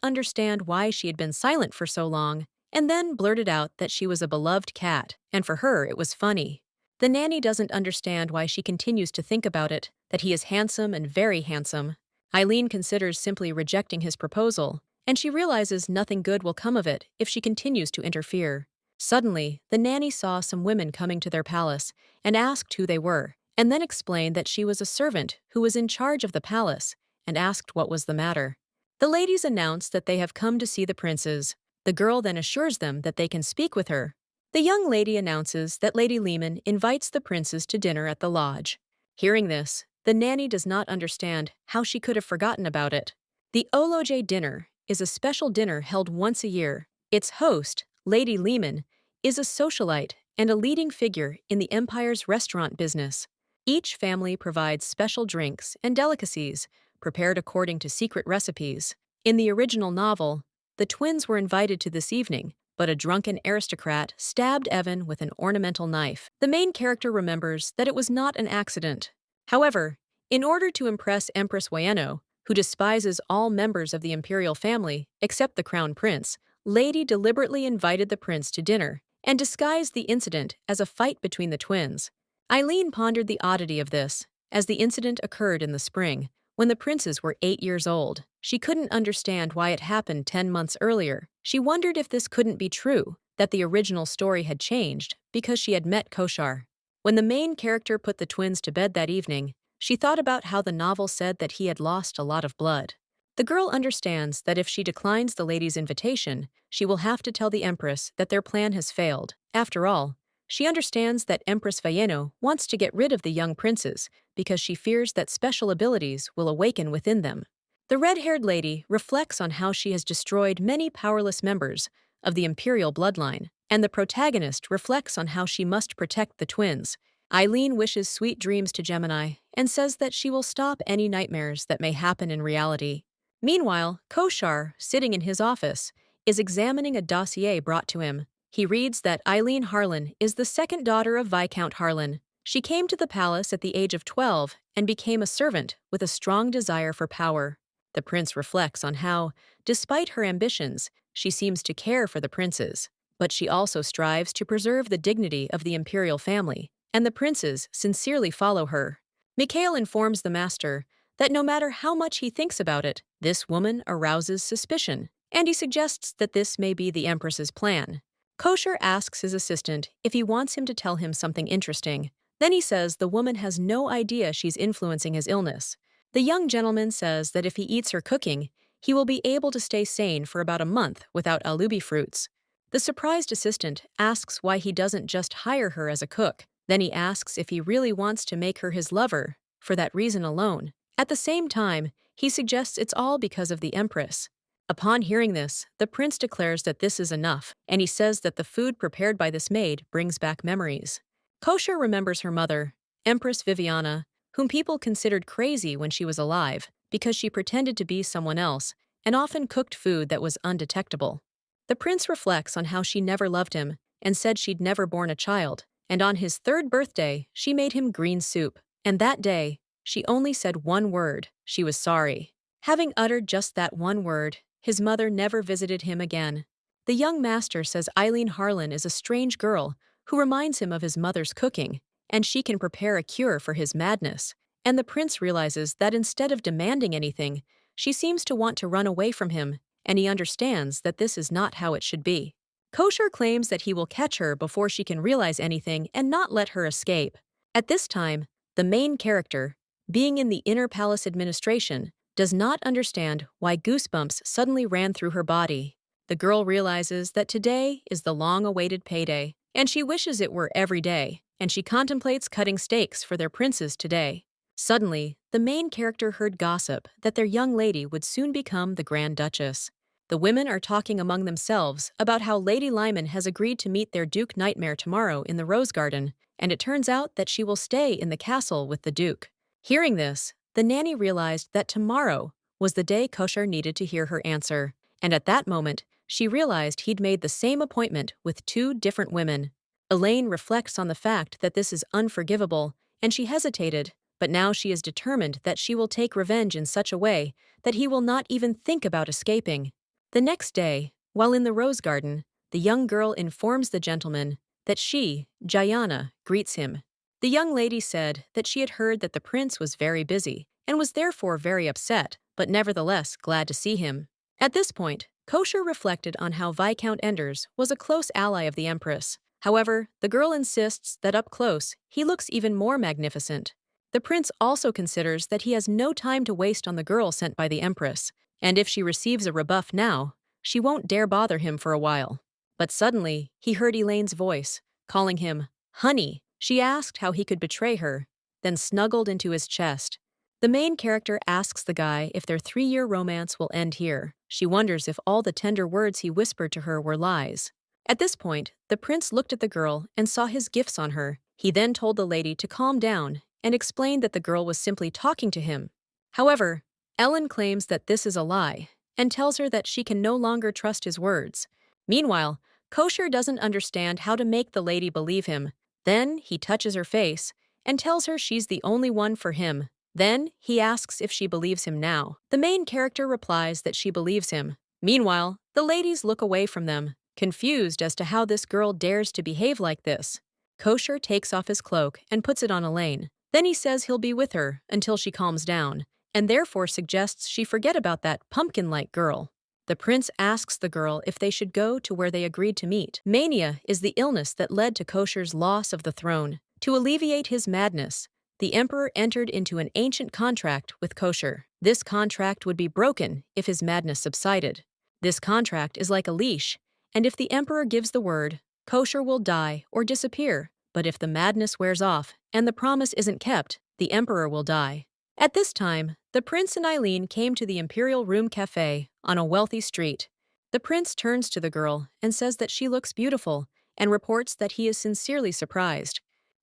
understand why she had been silent for so long, and then blurted out that she was a beloved cat, and for her it was funny. The nanny doesn't understand why she continues to think about it, that he is handsome and very handsome. Eileen considers simply rejecting his proposal, and she realizes nothing good will come of it if she continues to interfere. Suddenly, the nanny saw some women coming to their palace and asked who they were, and then explained that she was a servant who was in charge of the palace and asked what was the matter. The ladies announced that they have come to see the princes. The girl then assures them that they can speak with her. The young lady announces that Lady Lehman invites the princes to dinner at the lodge. Hearing this, the nanny does not understand how she could have forgotten about it. The Oloje dinner is a special dinner held once a year. Its host, Lady Lehman, is a socialite and a leading figure in the empire's restaurant business. Each family provides special drinks and delicacies, prepared according to secret recipes. In the original novel, the twins were invited to this evening, but a drunken aristocrat stabbed Evan with an ornamental knife. The main character remembers that it was not an accident. However, in order to impress Empress Wayeno, who despises all members of the imperial family except the crown prince, Lady deliberately invited the prince to dinner and disguised the incident as a fight between the twins. Eileen pondered the oddity of this, as the incident occurred in the spring, when the princes were 8 years old. She couldn't understand why it happened 10 months earlier. She wondered if this couldn't be true, that the original story had changed because she had met Koshar. When the main character put the twins to bed that evening, she thought about how the novel said that he had lost a lot of blood. The girl understands that if she declines the lady's invitation, she will have to tell the Empress that their plan has failed. After all, she understands that Empress Villano wants to get rid of the young princes because she fears that special abilities will awaken within them. The red-haired lady reflects on how she has destroyed many powerless members of the imperial bloodline, and the protagonist reflects on how she must protect the twins. Eileen wishes sweet dreams to Gemini and says that she will stop any nightmares that may happen in reality. Meanwhile, Koshar, sitting in his office, is examining a dossier brought to him. He reads that Eileen Harlan is the second daughter of Viscount Harlan. She came to the palace at the age of 12 and became a servant with a strong desire for power. The prince reflects on how, despite her ambitions, she seems to care for the princes, but she also strives to preserve the dignity of the imperial family, and the princes sincerely follow her. Mikhail informs the master that no matter how much he thinks about it, this woman arouses suspicion, and he suggests that this may be the Empress's plan. Koshar asks his assistant if he wants him to tell him something interesting. Then he says the woman has no idea she's influencing his illness. The young gentleman says that if he eats her cooking, he will be able to stay sane for about a month without alubi fruits. The surprised assistant asks why he doesn't just hire her as a cook. Then he asks if he really wants to make her his lover, for that reason alone. At the same time, he suggests it's all because of the Empress. Upon hearing this, the prince declares that this is enough, and he says that the food prepared by this maid brings back memories. Koshar remembers her mother, Empress Viviana, whom people considered crazy when she was alive because she pretended to be someone else and often cooked food that was undetectable. The prince reflects on how she never loved him and said she'd never born a child, and on his 3rd birthday, she made him green soup, and that day, she only said one word: she was sorry. Having uttered just that one word, his mother never visited him again. The young master says Eileen Harlan is a strange girl who reminds him of his mother's cooking, and she can prepare a cure for his madness. and the prince realizes that instead of demanding anything, she seems to want to run away from him, and he understands that this is not how it should be. Kosher claims that he will catch her before she can realize anything and not let her escape. At this time, the main character, being in the inner palace administration, does not understand why goosebumps suddenly ran through her body. The girl realizes that today is the long-awaited payday, and she wishes it were every day, and she contemplates cutting steaks for their princes today. Suddenly, the main character heard gossip that their young lady would soon become the Grand Duchess. The women are talking among themselves about how Lady Lyman has agreed to meet their Duke Nightmare tomorrow in the Rose Garden, and it turns out that she will stay in the castle with the Duke. Hearing this, the nanny realized that tomorrow was the day Kosher needed to hear her answer, and at that moment, she realized he'd made the same appointment with two different women. Elaine reflects on the fact that this is unforgivable, and she hesitated, but now she is determined that she will take revenge in such a way that he will not even think about escaping. The next day, while in the rose garden, the young girl informs the gentleman that she, Jayana, greets him. The young lady said that she had heard that the prince was very busy and was therefore very upset, but nevertheless glad to see him. At this point, Kosher reflected on how Viscount Enders was a close ally of the Empress. However, the girl insists that up close, he looks even more magnificent. The prince also considers that he has no time to waste on the girl sent by the Empress, and if she receives a rebuff now, she won't dare bother him for a while. But suddenly, he heard Elaine's voice, calling him, "Honey." She asked how he could betray her, then snuggled into his chest. The main character asks the guy if their 3-year romance will end here. She wonders if all the tender words he whispered to her were lies. At this point, the prince looked at the girl and saw his gifts on her. He then told the lady to calm down and explained that the girl was simply talking to him. However, Ellen claims that this is a lie and tells her that she can no longer trust his words. Meanwhile, Kosher doesn't understand how to make the lady believe him. Then he touches her face and tells her she's the only one for him. Then he asks if she believes him now. The main character replies that she believes him. Meanwhile, the ladies look away from them, confused as to how this girl dares to behave like this. Kosher takes off his cloak and puts it on Elaine. Then he says he'll be with her until she calms down, and therefore suggests she forget about that pumpkin-like girl. The prince asks the girl if they should go to where they agreed to meet. Mania is the illness that led to Kosher's loss of the throne. To alleviate his madness, the emperor entered into an ancient contract with Kosher. This contract would be broken if his madness subsided. This contract is like a leash, and if the emperor gives the word, Kosher will die or disappear. But if the madness wears off and the promise isn't kept, the emperor will die. At this time, the prince and Eileen came to the Imperial Room Cafe on a wealthy street. The prince turns to the girl and says that she looks beautiful and reports that he is sincerely surprised.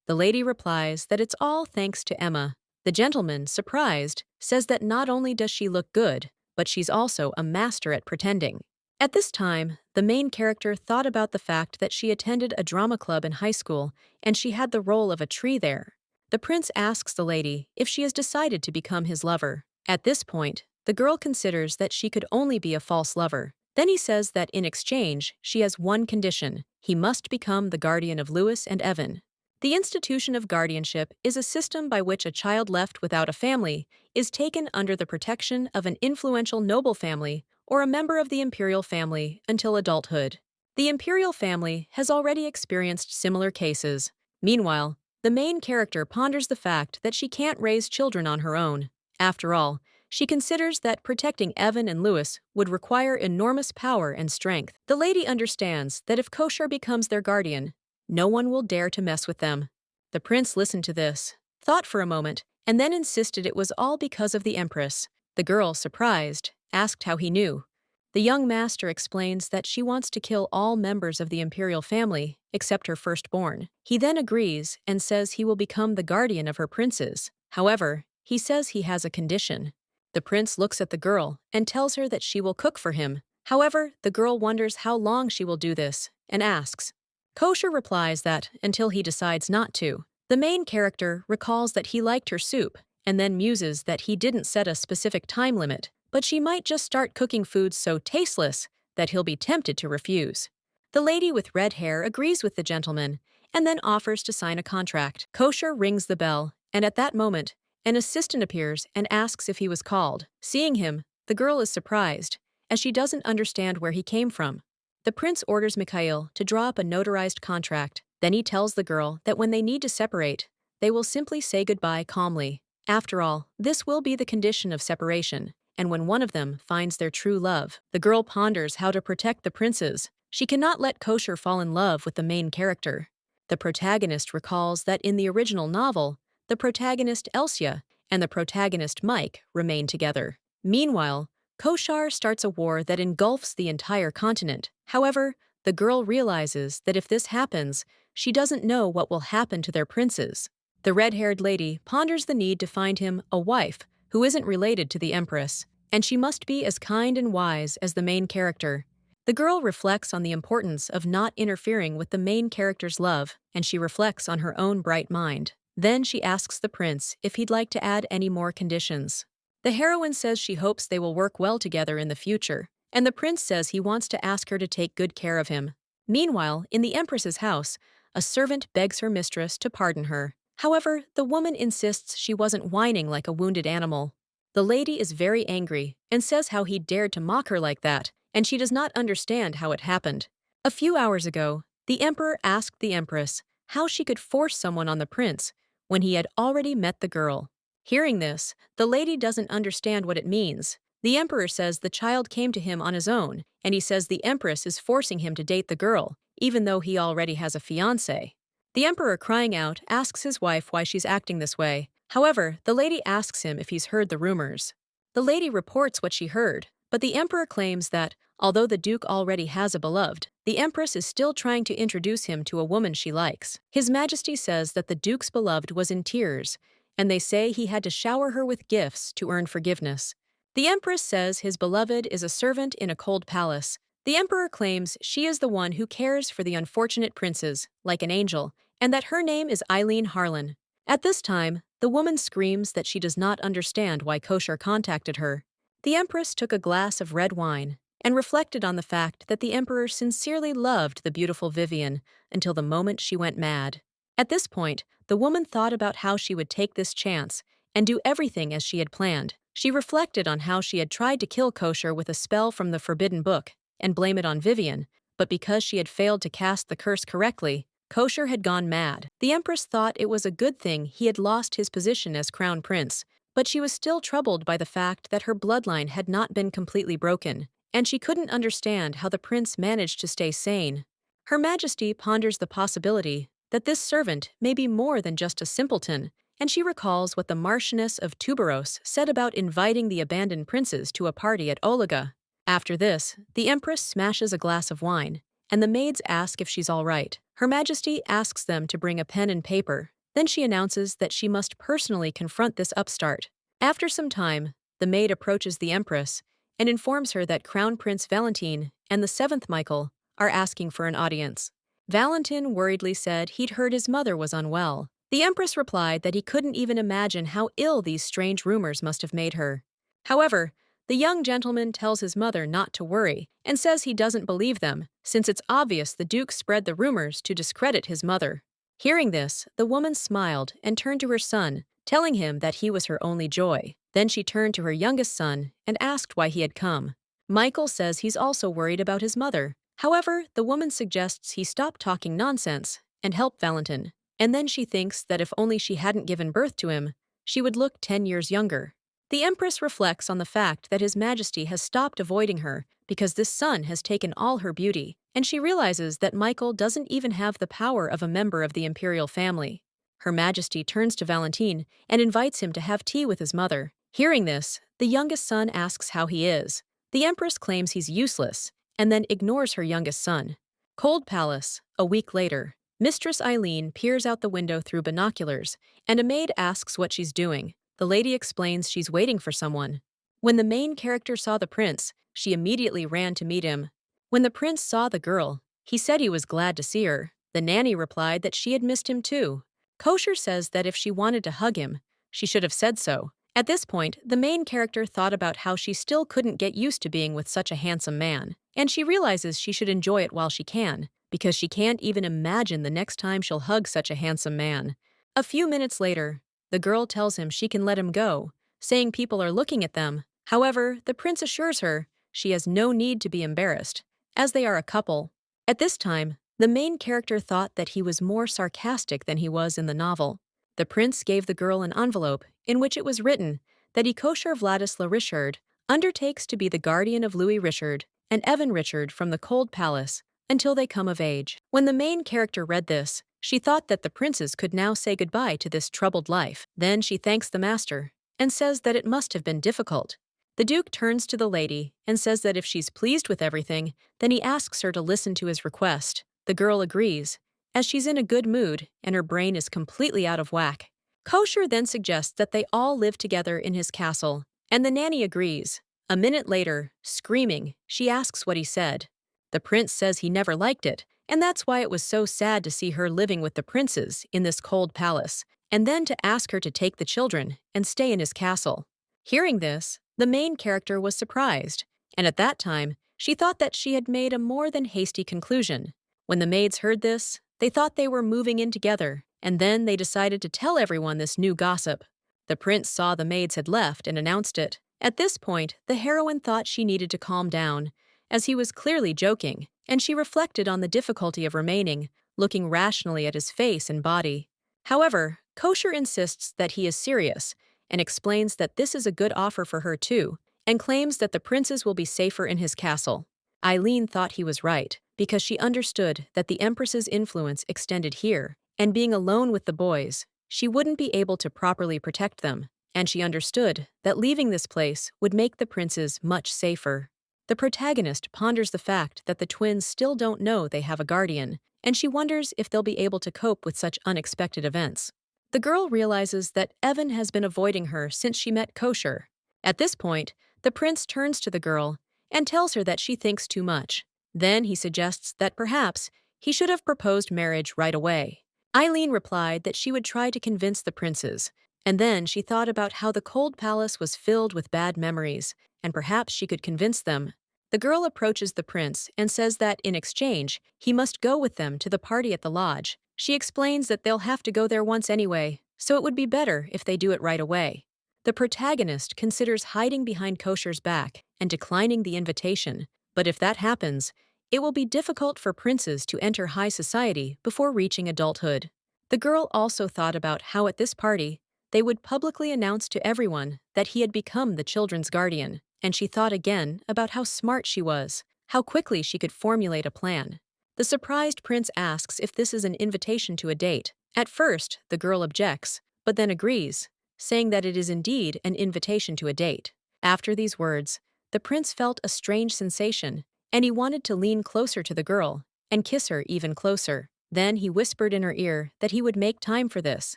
The lady replies that it's all thanks to Emma. The gentleman, surprised, says that not only does she look good, but she's also a master at pretending. At this time, the main character thought about the fact that she attended a drama club in high school and she had the role of a tree there. The prince asks the lady if she has decided to become his lover. At this point, the girl considers that she could only be a false lover. Then he says that in exchange, she has one condition: he must become the guardian of Louis and Evan. The institution of guardianship is a system by which a child left without a family is taken under the protection of an influential noble family or a member of the imperial family until adulthood. The imperial family has already experienced similar cases. Meanwhile, the main character ponders the fact that she can't raise children on her own. After all, she considers that protecting Evan and Louis would require enormous power and strength. The lady understands that if Kosher becomes their guardian, no one will dare to mess with them. The prince listened to this, thought for a moment, and then insisted it was all because of the Empress. The girl, surprised, asked how he knew. The young master explains that she wants to kill all members of the imperial family, except her firstborn. He then agrees and says he will become the guardian of her princes. However, he says he has a condition. The prince looks at the girl and tells her that she will cook for him. However, the girl wonders how long she will do this and asks. Kosher replies that until he decides not to. The main character recalls that he liked her soup and then muses that he didn't set a specific time limit, but she might just start cooking foods so tasteless that he'll be tempted to refuse. The lady with red hair agrees with the gentleman and then offers to sign a contract. Kosher rings the bell, and at that moment, An assistant appears and asks if he was called. Seeing him, the girl is surprised, as she doesn't understand where he came from. The prince orders Mikhail to draw up a notarized contract. Then he tells the girl that when they need to separate, they will simply say goodbye calmly. After all, this will be the condition of separation, and when one of them finds their true love, the girl ponders how to protect the princes. She cannot let Kosher fall in love with the main character. The protagonist recalls that in the original novel, the protagonist Elsia and the protagonist Mike remain together. Meanwhile, Koshar starts a war that engulfs the entire continent. However, the girl realizes that if this happens, she doesn't know what will happen to their princes. The red-haired lady ponders the need to find him a wife who isn't related to the empress, and she must be as kind and wise as the main character. The girl reflects on the importance of not interfering with the main character's love, and she reflects on her own bright mind. Then she asks the prince if he'd like to add any more conditions. The heroine says she hopes they will work well together in the future, and the prince says he wants to ask her to take good care of him. Meanwhile, in the empress's house, a servant begs her mistress to pardon her. However, the woman insists she wasn't whining like a wounded animal. The lady is very angry and says how he dared to mock her like that, and she does not understand how it happened. A few hours ago, the emperor asked the empress how she could force someone on the prince when he had already met the girl. Hearing this, the lady doesn't understand what it means. The emperor says the child came to him on his own, and he says the empress is forcing him to date the girl, even though he already has a fiancé. The emperor, crying out, asks his wife why she's acting this way. However, the lady asks him if he's heard the rumors. The lady reports what she heard, but the emperor claims that, although the duke already has a beloved, the empress is still trying to introduce him to a woman she likes. His Majesty says that the duke's beloved was in tears, and they say he had to shower her with gifts to earn forgiveness. The empress says his beloved is a servant in a cold palace. The emperor claims she is the one who cares for the unfortunate princes, like an angel, and that her name is Eileen Harlan. At this time, the woman screams that she does not understand why Kosher contacted her. The empress took a glass of red wine and reflected on the fact that the emperor sincerely loved the beautiful Vivian until the moment she went mad. At this point, the woman thought about how she would take this chance and do everything as she had planned. She reflected on how she had tried to kill Kosher with a spell from the forbidden book and blame it on Vivian, but because she had failed to cast the curse correctly, Kosher had gone mad. The empress thought it was a good thing he had lost his position as crown prince, but she was still troubled by the fact that her bloodline had not been completely broken, and she couldn't understand how the prince managed to stay sane. Her Majesty ponders the possibility that this servant may be more than just a simpleton, and she recalls what the Marchioness of Tuberos said about inviting the abandoned princes to a party at Olaga. After this, the empress smashes a glass of wine, and the maids ask if she's all right. Her Majesty asks them to bring a pen and paper. Then she announces that she must personally confront this upstart. After some time, the maid approaches the empress and informs her that Crown Prince Valentin and the seventh Michael are asking for an audience. Valentin worriedly said he'd heard his mother was unwell. The empress replied that he couldn't even imagine how ill these strange rumors must have made her. However, the young gentleman tells his mother not to worry and says he doesn't believe them, since it's obvious the duke spread the rumors to discredit his mother. Hearing this, the woman smiled and turned to her son, telling him that he was her only joy. Then she turned to her youngest son and asked why he had come. Michael says he's also worried about his mother. However, the woman suggests he stop talking nonsense and help Valentin, and then she thinks that if only she hadn't given birth to him, she would look 10 years younger. The empress reflects on the fact that His Majesty has stopped avoiding her because this son has taken all her beauty, and she realizes that Michael doesn't even have the power of a member of the imperial family. Her Majesty turns to Valentin and invites him to have tea with his mother. Hearing this, the youngest son asks how he is. The empress claims he's useless, and then ignores her youngest son. Cold Palace, a week later. Mistress Eileen peers out the window through binoculars, and a maid asks what she's doing. The lady explains she's waiting for someone. When the main character saw the prince, she immediately ran to meet him. When the prince saw the girl, he said he was glad to see her. The nanny replied that she had missed him too. Kosher says that if she wanted to hug him, she should have said so. At this point, the main character thought about how she still couldn't get used to being with such a handsome man, and she realizes she should enjoy it while she can, because she can't even imagine the next time she'll hug such a handsome man. A few minutes later, The girl tells him she can let him go, saying people are looking at them. However, the prince assures her she has no need to be embarrassed, as they are a couple. At this time, the main character thought that he was more sarcastic than he was in the novel. The prince gave the girl an envelope in which it was written that Kosher Władysław Richard undertakes to be the guardian of Louis Richard and Evan Richard from the Cold Palace until they come of age. When the main character read this, she thought that the princes could now say goodbye to this troubled life. Then she thanks the master and says that it must have been difficult. The Duke turns to the lady and says that if she's pleased with everything, then he asks her to listen to his request. The girl agrees, as she's in a good mood and her brain is completely out of whack. Kosher then suggests that they all live together in his castle, and the nanny agrees. A minute later, screaming, she asks what he said. The prince says he never liked it, and that's why it was so sad to see her living with the princes in this cold palace, and then to ask her to take the children and stay in his castle. Hearing this, the main character was surprised, and at that time, she thought that she had made a more than hasty conclusion. When the maids heard this, they thought they were moving in together, and then they decided to tell everyone this new gossip. The prince saw the maids had left and announced it. At this point, the heroine thought she needed to calm down, as he was clearly joking, and she reflected on the difficulty of remaining, looking rationally at his face and body. However, Kosher insists that he is serious, and explains that this is a good offer for her too, and claims that the princes will be safer in his castle. Eileen thought he was right, because she understood that the Empress's influence extended here, and being alone with the boys, she wouldn't be able to properly protect them, and she understood that leaving this place would make the princes much safer. The protagonist ponders the fact that the twins still don't know they have a guardian, and she wonders if they'll be able to cope with such unexpected events. The girl realizes that Evan has been avoiding her since she met Kosher. At this point, the prince turns to the girl and tells her that she thinks too much. Then he suggests that perhaps he should have proposed marriage right away. Eileen replied that she would try to convince the princes, and then she thought about how the cold palace was filled with bad memories, and perhaps she could convince them. The girl approaches the prince and says that, in exchange, he must go with them to the party at the lodge. She explains that they'll have to go there once anyway, so it would be better if they do it right away. The protagonist considers hiding behind Kosher's back and declining the invitation, but if that happens, it will be difficult for princes to enter high society before reaching adulthood. The girl also thought about how at this party, they would publicly announce to everyone that he had become the children's guardian, and she thought again about how smart she was, how quickly she could formulate a plan. The surprised prince asks if this is an invitation to a date. At first, the girl objects, but then agrees, saying that it is indeed an invitation to a date. After these words, the prince felt a strange sensation, and he wanted to lean closer to the girl and kiss her even closer. Then he whispered in her ear that he would make time for this,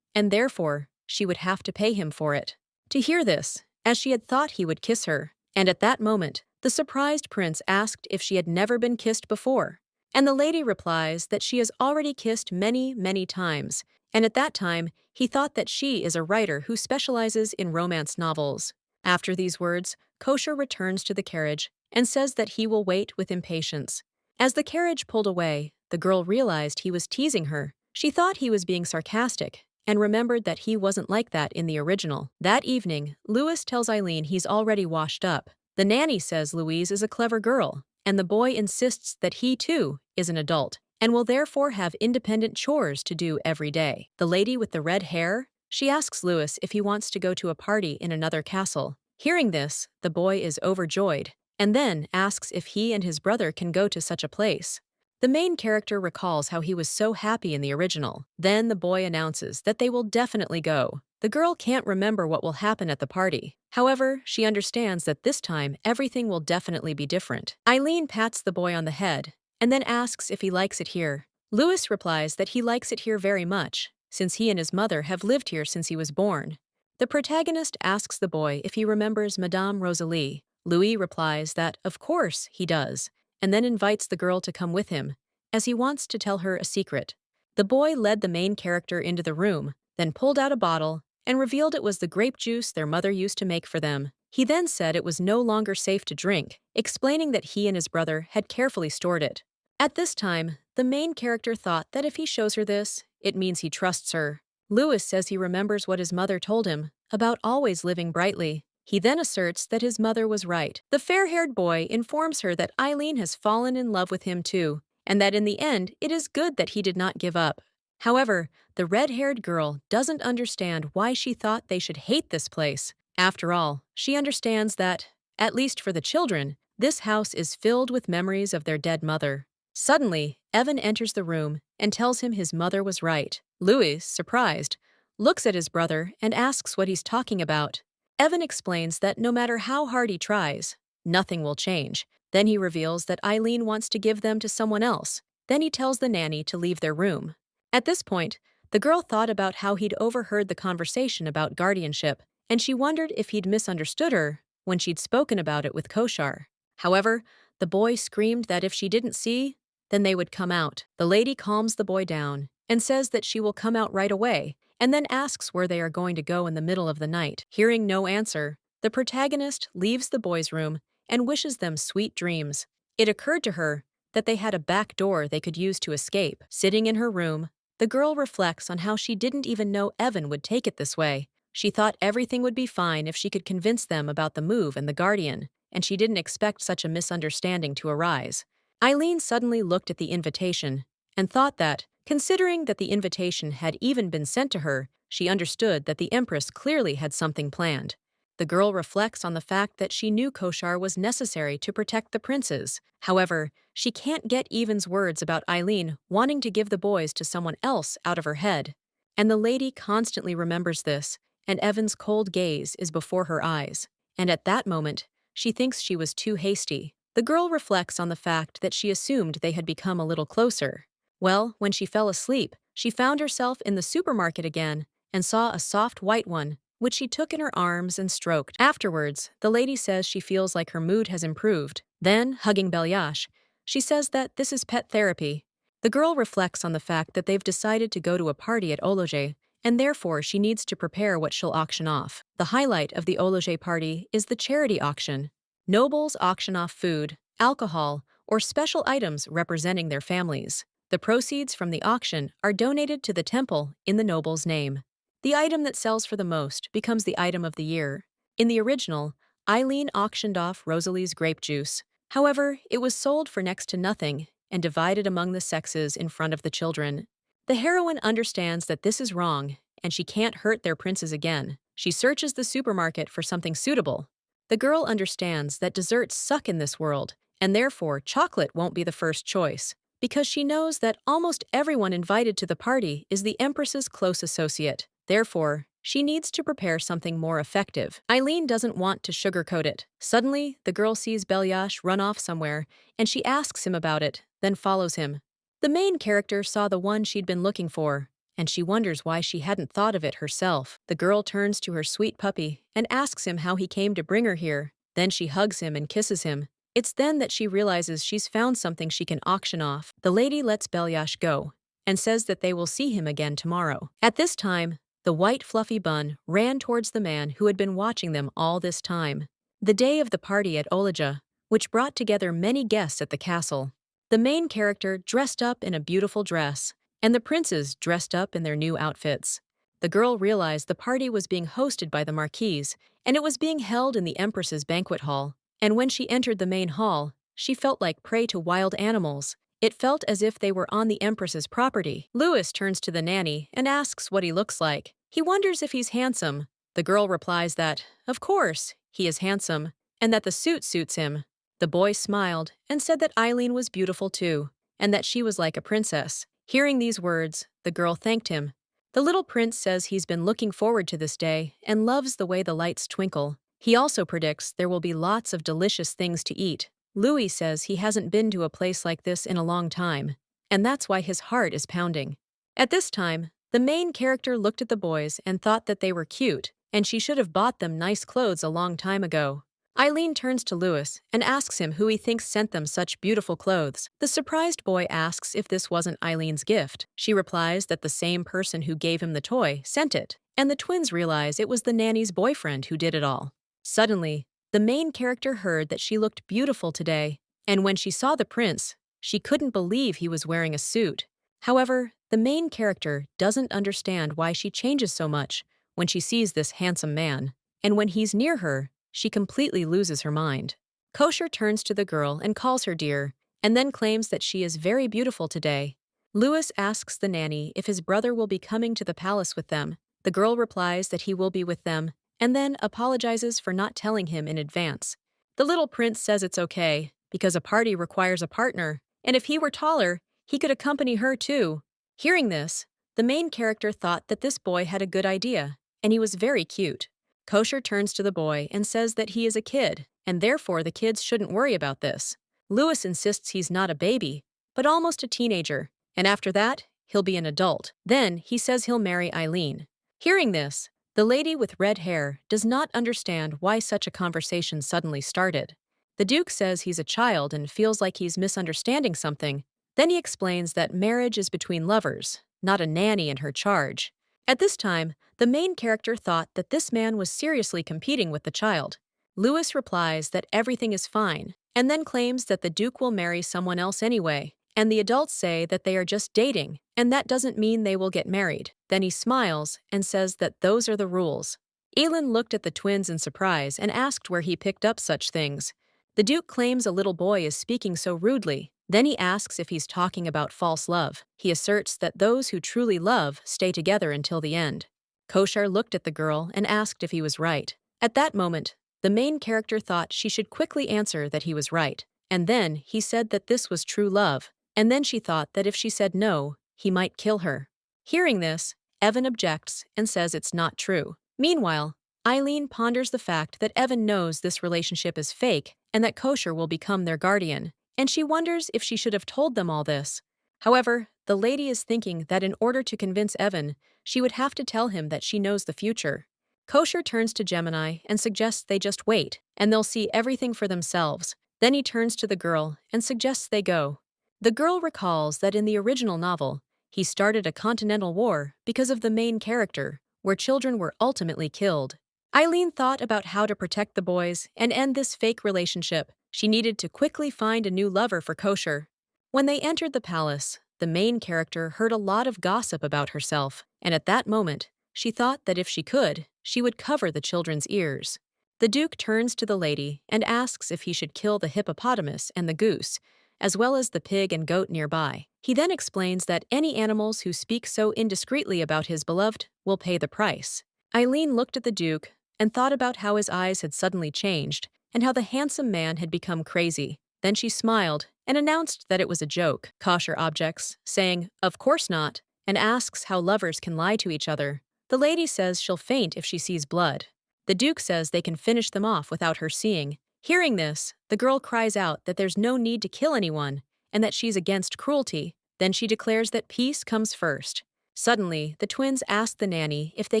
and therefore, she would have to pay him for it. To hear this, as she had thought he would kiss her, and at that moment, the surprised prince asked if she had never been kissed before. And the lady replies that she has already kissed many, many times, and at that time, he thought that she is a writer who specializes in romance novels. After these words, Kosher returns to the carriage and says that he will wait with impatience. As the carriage pulled away, the girl realized he was teasing her. She thought he was being sarcastic, and remembered that he wasn't like that in the original. That evening, Louis tells Eileen he's already washed up. The nanny says Louise is a clever girl, and the boy insists that he, too, is an adult, and will therefore have independent chores to do every day. The lady with the red hair, she asks Louis if he wants to go to a party in another castle. Hearing this, the boy is overjoyed, and then asks if he and his brother can go to such a place. The main character recalls how he was so happy in the original. Then the boy announces that they will definitely go. The girl can't remember what will happen at the party. However, she understands that this time everything will definitely be different. Eileen pats the boy on the head and then asks if he likes it here. Louis replies that he likes it here very much, since he and his mother have lived here since he was born. The protagonist asks the boy if he remembers Madame Rosalie. Louis replies that, of course, he does, and then invites the girl to come with him, as he wants to tell her a secret. The boy led the main character into the room, then pulled out a bottle and revealed it was the grape juice their mother used to make for them. He then said it was no longer safe to drink, explaining that he and his brother had carefully stored it. At this time, the main character thought that if he shows her this, it means he trusts her. Louis says he remembers what his mother told him about always living brightly. He then asserts that his mother was right. The fair-haired boy informs her that Eileen has fallen in love with him too, and that in the end it is good that he did not give up. However, the red-haired girl doesn't understand why she thought they should hate this place. After all, she understands that, at least for the children, this house is filled with memories of their dead mother. Suddenly, Evan enters the room and tells him his mother was right. Louis, surprised, looks at his brother and asks what he's talking about. Evan explains that no matter how hard he tries, nothing will change. Then he reveals that Eileen wants to give them to someone else. Then he tells the nanny to leave their room. At this point, the girl thought about how he'd overheard the conversation about guardianship, and she wondered if he'd misunderstood her when she'd spoken about it with Koshar. However, the boy screamed that if she didn't see, then they would come out. The lady calms the boy down and says that she will come out right away, and then asks where they are going to go in the middle of the night. Hearing no answer, the protagonist leaves the boys' room and wishes them sweet dreams. It occurred to her that they had a back door they could use to escape. Sitting in her room, the girl reflects on how she didn't even know Evan would take it this way. She thought everything would be fine if she could convince them about the move and the guardian, and she didn't expect such a misunderstanding to arise. Eileen suddenly looked at the invitation and thought that, considering that the invitation had even been sent to her, she understood that the Empress clearly had something planned. The girl reflects on the fact that she knew Koshar was necessary to protect the princes. However, she can't get Evan's words about Eileen wanting to give the boys to someone else out of her head. And the lady constantly remembers this, and Evan's cold gaze is before her eyes. And at that moment, she thinks she was too hasty. The girl reflects on the fact that she assumed they had become a little closer. Well, when she fell asleep, she found herself in the supermarket again and saw a soft white one, which she took in her arms and stroked. Afterwards, the lady says she feels like her mood has improved. Then, hugging Belyash, she says that this is pet therapy. The girl reflects on the fact that they've decided to go to a party at Ologe, and therefore she needs to prepare what she'll auction off. The highlight of the Ologe party is the charity auction. Nobles auction off food, alcohol, or special items representing their families. The proceeds from the auction are donated to the temple in the noble's name. The item that sells for the most becomes the item of the year. In the original, Eileen auctioned off Rosalie's grape juice. However, it was sold for next to nothing and divided among the sexes in front of the children. The heroine understands that this is wrong, and she can't hurt their princes again. She searches the supermarket for something suitable. The girl understands that desserts suck in this world, and therefore chocolate won't be the first choice, because she knows that almost everyone invited to the party is the Empress's close associate. Therefore, she needs to prepare something more effective. Eileen doesn't want to sugarcoat it. Suddenly, the girl sees Belyash run off somewhere, and she asks him about it, then follows him. The main character saw the one she'd been looking for, and she wonders why she hadn't thought of it herself. The girl turns to her sweet puppy and asks him how he came to bring her here. Then she hugs him and kisses him. It's then that she realizes she's found something she can auction off. The lady lets Belyash go and says that they will see him again tomorrow. At this time, the white fluffy bun ran towards the man who had been watching them all this time. The day of the party at Olaja, which brought together many guests at the castle. The main character dressed up in a beautiful dress, and the princes dressed up in their new outfits. The girl realized the party was being hosted by the Marquise, and it was being held in the Empress's banquet hall. And when she entered the main hall, she felt like prey to wild animals. It felt as if they were on the Empress's property. Louis turns to the nanny and asks what he looks like. He wonders if he's handsome. The girl replies that, of course, he is handsome, and that the suit suits him. The boy smiled and said that Eileen was beautiful too, and that she was like a princess. Hearing these words, the girl thanked him. The little prince says he's been looking forward to this day and loves the way the lights twinkle. He also predicts there will be lots of delicious things to eat. Louis says he hasn't been to a place like this in a long time, and that's why his heart is pounding. At this time, the main character looked at the boys and thought that they were cute, and she should have bought them nice clothes a long time ago. Eileen turns to Louis and asks him who he thinks sent them such beautiful clothes. The surprised boy asks if this wasn't Eileen's gift. She replies that the same person who gave him the toy sent it, and the twins realize it was the nanny's boyfriend who did it all. Suddenly, the main character heard that she looked beautiful today, and when she saw the prince, she couldn't believe he was wearing a suit. However, the main character doesn't understand why she changes so much when she sees this handsome man, and when he's near her, she completely loses her mind. Kosher turns to the girl and calls her dear, and then claims that she is very beautiful today. Louis asks the nanny if his brother will be coming to the palace with them. The girl replies that he will be with them, and then apologizes for not telling him in advance. The little prince says it's okay, because a party requires a partner, and if he were taller, he could accompany her too. Hearing this, the main character thought that this boy had a good idea, and he was very cute. Kosher turns to the boy and says that he is a kid, and therefore the kids shouldn't worry about this. Louis insists he's not a baby, but almost a teenager, and after that, he'll be an adult. Then he says he'll marry Eileen. Hearing this, the lady with red hair does not understand why such a conversation suddenly started. The Duke says he's a child and feels like he's misunderstanding something. Then he explains that marriage is between lovers, not a nanny in her charge. At this time, the main character thought that this man was seriously competing with the child. Louis replies that everything is fine, and then claims that the Duke will marry someone else anyway, and the adults say that they are just dating, and that doesn't mean they will get married. Then he smiles and says that those are the rules. Elin looked at the twins in surprise and asked where he picked up such things. The Duke claims a little boy is speaking so rudely. Then he asks if he's talking about false love. He asserts that those who truly love stay together until the end. Koshar looked at the girl and asked if he was right. At that moment, the main character thought she should quickly answer that he was right, and then he said that this was true love, and then she thought that if she said no, he might kill her. Hearing this, Evan objects and says it's not true. Meanwhile, Eileen ponders the fact that Evan knows this relationship is fake and that Kosher will become their guardian, and she wonders if she should have told them all this. However, the lady is thinking that in order to convince Evan, she would have to tell him that she knows the future. Kosher turns to Gemini and suggests they just wait, and they'll see everything for themselves. Then he turns to the girl and suggests they go. The girl recalls that in the original novel, he started a continental war because of the main character, where children were ultimately killed. Eileen thought about how to protect the boys and end this fake relationship. She needed to quickly find a new lover for Kosher. When they entered the palace, the main character heard a lot of gossip about herself, and at that moment, she thought that if she could, she would cover the children's ears. The Duke turns to the lady and asks if he should kill the hippopotamus and the goose, as well as the pig and goat nearby. He then explains that any animals who speak so indiscreetly about his beloved will pay the price. Eileen looked at the Duke and thought about how his eyes had suddenly changed and how the handsome man had become crazy. Then she smiled and announced that it was a joke. Kosher objects, saying, "Of course not," and asks how lovers can lie to each other. The lady says she'll faint if she sees blood. The Duke says they can finish them off without her seeing. Hearing this, the girl cries out that there's no need to kill anyone and that she's against cruelty. Then she declares that peace comes first. Suddenly, the twins ask the nanny if they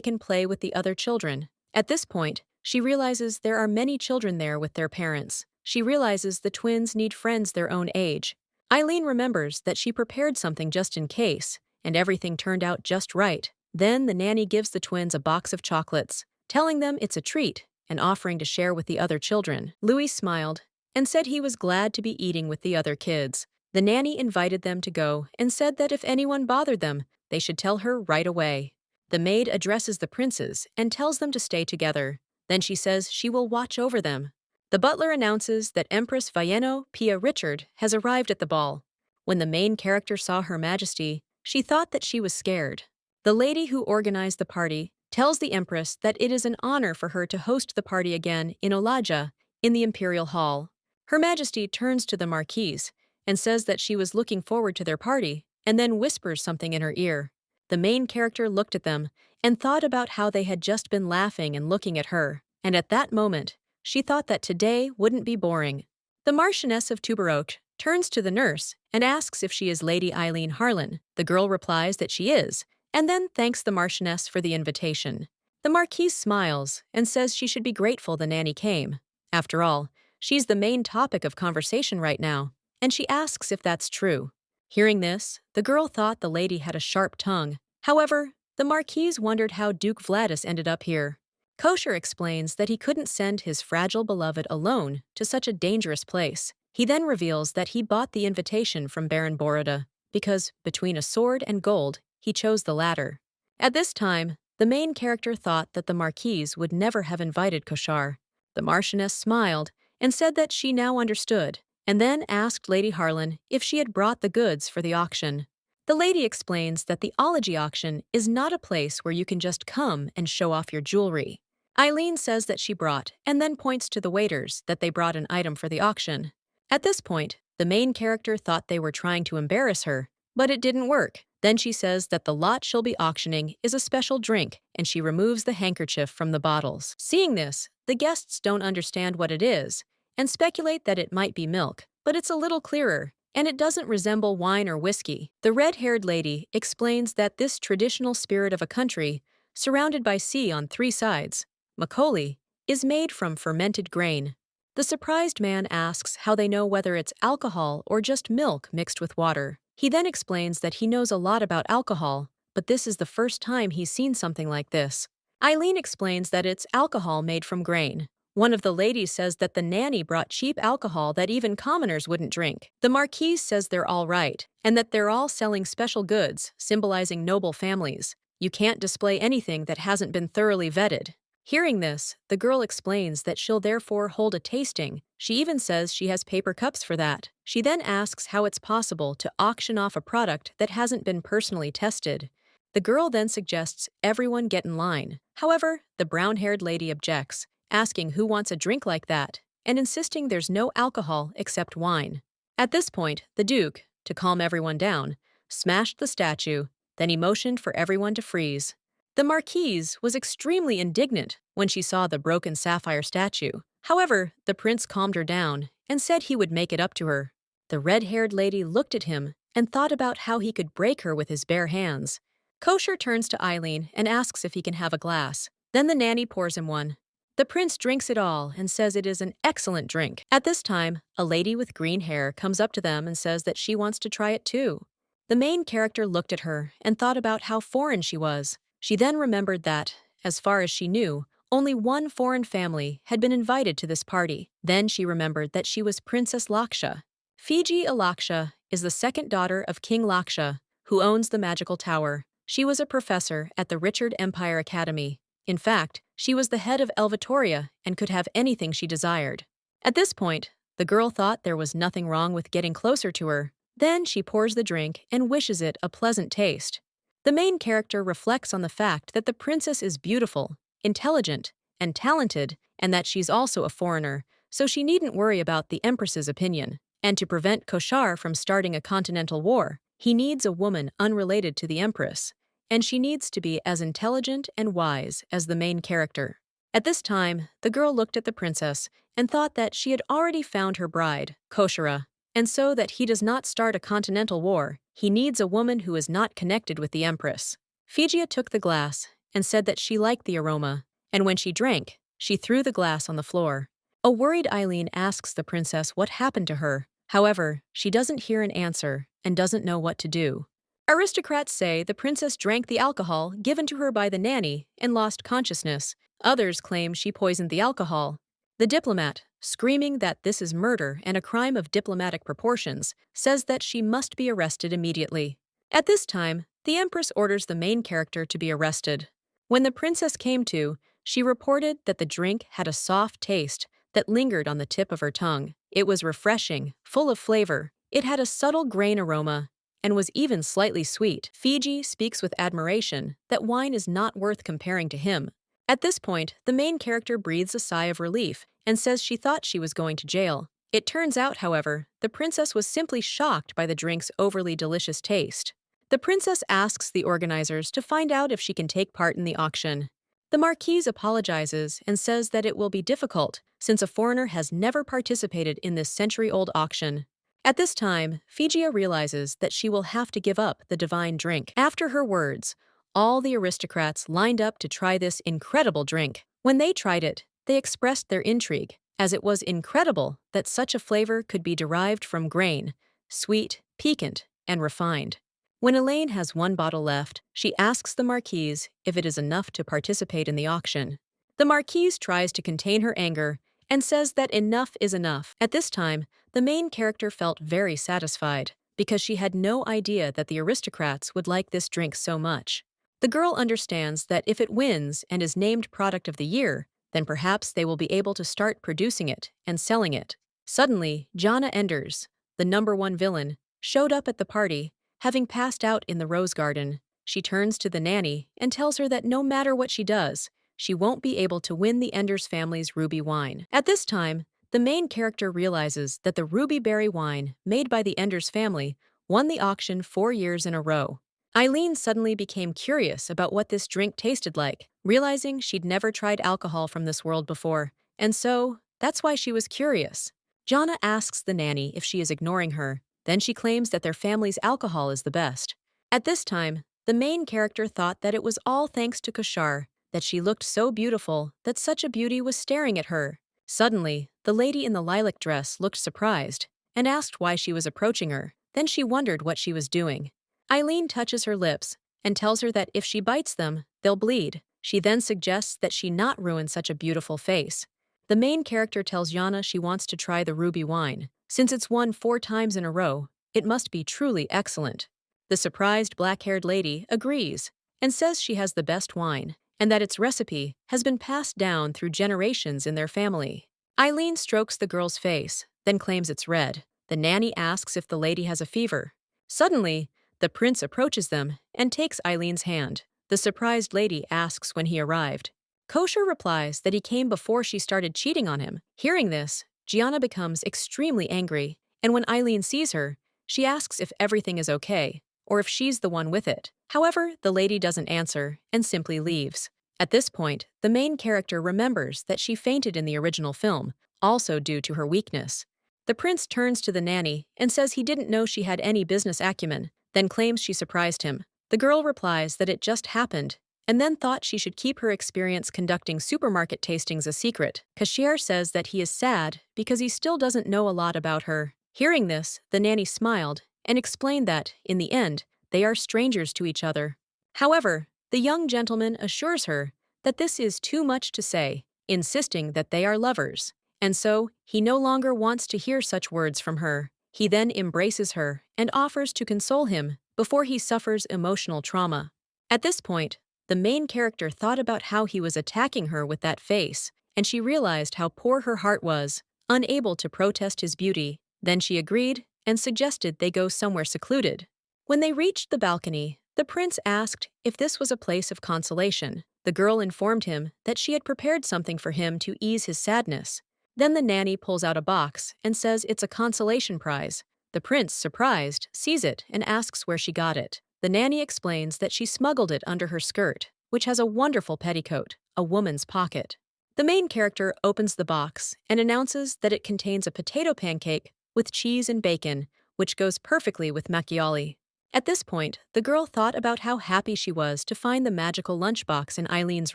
can play with the other children. At this point, she realizes there are many children there with their parents. She realizes the twins need friends their own age. Eileen remembers that she prepared something just in case, and everything turned out just right. Then the nanny gives the twins a box of chocolates, telling them it's a treat and offering to share with the other children. Louis smiled and said he was glad to be eating with the other kids. The nanny invited them to go and said that if anyone bothered them, they should tell her right away. The maid addresses the princes and tells them to stay together. Then she says she will watch over them. The butler announces that Empress Valleno Pia Richard has arrived at the ball. When the main character saw Her Majesty, she thought that she was scared. The lady who organized the party tells the Empress that it is an honor for her to host the party again in Olaja, in the Imperial Hall. Her Majesty turns to the Marquise and says that she was looking forward to their party, and then whispers something in her ear. The main character looked at them and thought about how they had just been laughing and looking at her, and at that moment, she thought that today wouldn't be boring. The Marchioness of Tuberoch turns to the nurse and asks if she is Lady Eileen Harlan. The girl replies that she is, and then thanks the Marchioness for the invitation. The Marquise smiles and says she should be grateful the nanny came. After all, she's the main topic of conversation right now, and she asks if that's true. Hearing this, the girl thought the lady had a sharp tongue. However, the Marquise wondered how Duke Vladis ended up here. Kosher explains that he couldn't send his fragile beloved alone to such a dangerous place. He then reveals that he bought the invitation from Baron Boroda. because, between a sword and gold, he chose the latter. At this time, the main character thought that the Marquise would never have invited Koshar. The Marchioness smiled and said that she now understood, and then asked Lady Harlan if she had brought the goods for the auction. The lady explains that the ology auction is not a place where you can just come and show off your jewelry. Eileen says that she brought, and then points to the waiters that they brought an item for the auction. At this point, the main character thought they were trying to embarrass her, but it didn't work. Then she says that the lot she'll be auctioning is a special drink, and she removes the handkerchief from the bottles. Seeing this, the guests don't understand what it is, and speculate that it might be milk, but it's a little clearer, and it doesn't resemble wine or whiskey. The red-haired lady explains that this traditional spirit of a country, surrounded by sea on 3 sides, Macaulay, is made from fermented grain. The surprised man asks how they know whether it's alcohol or just milk mixed with water. He then explains that he knows a lot about alcohol, but this is the first time he's seen something like this. Eileen explains that it's alcohol made from grain. One of the ladies says that the nanny brought cheap alcohol that even commoners wouldn't drink. The Marquise says they're all right, and that they're all selling special goods, symbolizing noble families. You can't display anything that hasn't been thoroughly vetted. Hearing this, the girl explains that she'll therefore hold a tasting. She even says she has paper cups for that. She then asks how it's possible to auction off a product that hasn't been personally tested. The girl then suggests everyone get in line. However, the brown-haired lady objects, asking who wants a drink like that, and insisting there's no alcohol except wine. At this point, the Duke, to calm everyone down, smashed the statue, then he motioned for everyone to freeze. The Marquise was extremely indignant when she saw the broken sapphire statue. However, the prince calmed her down and said he would make it up to her. The red-haired lady looked at him and thought about how he could break her with his bare hands. Kosher turns to Eileen and asks if he can have a glass. Then the nanny pours him one. The prince drinks it all and says it is an excellent drink. At this time, a lady with green hair comes up to them and says that she wants to try it too. The main character looked at her and thought about how foreign she was. She then remembered that, as far as she knew, only one foreign family had been invited to this party. Then she remembered that she was Princess Laksha. Fiji Alaksha is the second daughter of King Laksha, who owns the magical tower. She was a professor at the Richard Empire Academy. In fact, she was the head of Elvatoria and could have anything she desired. At this point, the girl thought there was nothing wrong with getting closer to her. Then she pours the drink and wishes it a pleasant taste. The main character reflects on the fact that the princess is beautiful, intelligent, and talented, and that she's also a foreigner, so she needn't worry about the empress's opinion. And to prevent Koshar from starting a continental war, he needs a woman unrelated to the empress, and she needs to be as intelligent and wise as the main character. At this time, the girl looked at the princess and thought that she had already found her bride, Koshara, and so that he does not start a continental war, he needs a woman who is not connected with the empress. Figia took the glass and said that she liked the aroma, and when she drank, she threw the glass on the floor. A worried Eileen asks the princess what happened to her. However, she doesn't hear an answer and doesn't know what to do. Aristocrats say the princess drank the alcohol given to her by the nanny and lost consciousness. Others claim she poisoned the alcohol. The diplomat, screaming that this is murder and a crime of diplomatic proportions, says that she must be arrested immediately. At this time, the empress orders the main character to be arrested. When the princess came to, she reported that the drink had a soft taste that lingered on the tip of her tongue. It was refreshing, full of flavor. It had a subtle grain aroma and was even slightly sweet. Fiji speaks with admiration that wine is not worth comparing to him. At this point, the main character breathes a sigh of relief and says she thought she was going to jail. It turns out, however, the princess was simply shocked by the drink's overly delicious taste. The princess asks the organizers to find out if she can take part in the auction. The marquise apologizes and says that it will be difficult since a foreigner has never participated in this century-old auction. At this time, Figia realizes that she will have to give up the divine drink. After her words, all the aristocrats lined up to try this incredible drink. When they tried it, they expressed their intrigue, as it was incredible that such a flavor could be derived from grain, sweet, piquant, and refined. When Elaine has one bottle left, she asks the marquise if it is enough to participate in the auction. The marquise tries to contain her anger and says that enough is enough. At this time, the main character felt very satisfied. because she had no idea that the aristocrats would like this drink so much. The girl understands that if it wins and is named Product of the Year, then perhaps they will be able to start producing it and selling it. Suddenly, Jana Enders, the #1 villain, showed up at the party, having passed out in the rose garden. She turns to the nanny and tells her that no matter what she does, she won't be able to win the Enders family's ruby wine. At this time, the main character realizes that the ruby berry wine made by the Enders family won the auction 4 years in a row. Eileen suddenly became curious about what this drink tasted like, realizing she'd never tried alcohol from this world before, and so that's why she was curious. Jana asks the nanny if she is ignoring her, then she claims that their family's alcohol is the best. At this time, the main character thought that it was all thanks to Kushar, that she looked so beautiful that such a beauty was staring at her. Suddenly, the lady in the lilac dress looked surprised and asked why she was approaching her. Then she wondered what she was doing. Eileen touches her lips and tells her that if she bites them, they'll bleed. She then suggests that she not ruin such a beautiful face. The main character tells Yana she wants to try the ruby wine. Since it's won 4 times in a row, it must be truly excellent. The surprised black-haired lady agrees and says she has the best wine and that its recipe has been passed down through generations in their family. Eileen strokes the girl's face, then claims it's red. The nanny asks if the lady has a fever. Suddenly, the prince approaches them and takes Eileen's hand. The surprised lady asks when he arrived. Kosher replies that he came before she started cheating on him. Hearing this, Gianna becomes extremely angry, and when Eileen sees her, she asks if everything is okay, or if she's the one with it. However, the lady doesn't answer and simply leaves. At this point, the main character remembers that she fainted in the original film, also due to her weakness. The prince turns to the nanny and says he didn't know she had any business acumen, then claims she surprised him. The girl replies that it just happened, and then thought she should keep her experience conducting supermarket tastings a secret. Cashier says that he is sad because he still doesn't know a lot about her. Hearing this, the nanny smiled and explained that, in the end, they are strangers to each other. However, the young gentleman assures her that this is too much to say, insisting that they are lovers, and so he no longer wants to hear such words from her. He then embraces her and offers to console him before he suffers emotional trauma. At this point, the main character thought about how he was attacking her with that face, and she realized how poor her heart was, unable to protest his beauty. Then she agreed and suggested they go somewhere secluded. When they reached the balcony, the prince asked if this was a place of consolation. The girl informed him that she had prepared something for him to ease his sadness. Then the nanny pulls out a box and says it's a consolation prize. The prince, surprised, sees it and asks where she got it. The nanny explains that she smuggled it under her skirt, which has a wonderful petticoat, a woman's pocket. The main character opens the box and announces that it contains a potato pancake with cheese and bacon, which goes perfectly with macchioli. At this point, the girl thought about how happy she was to find the magical lunchbox in Eileen's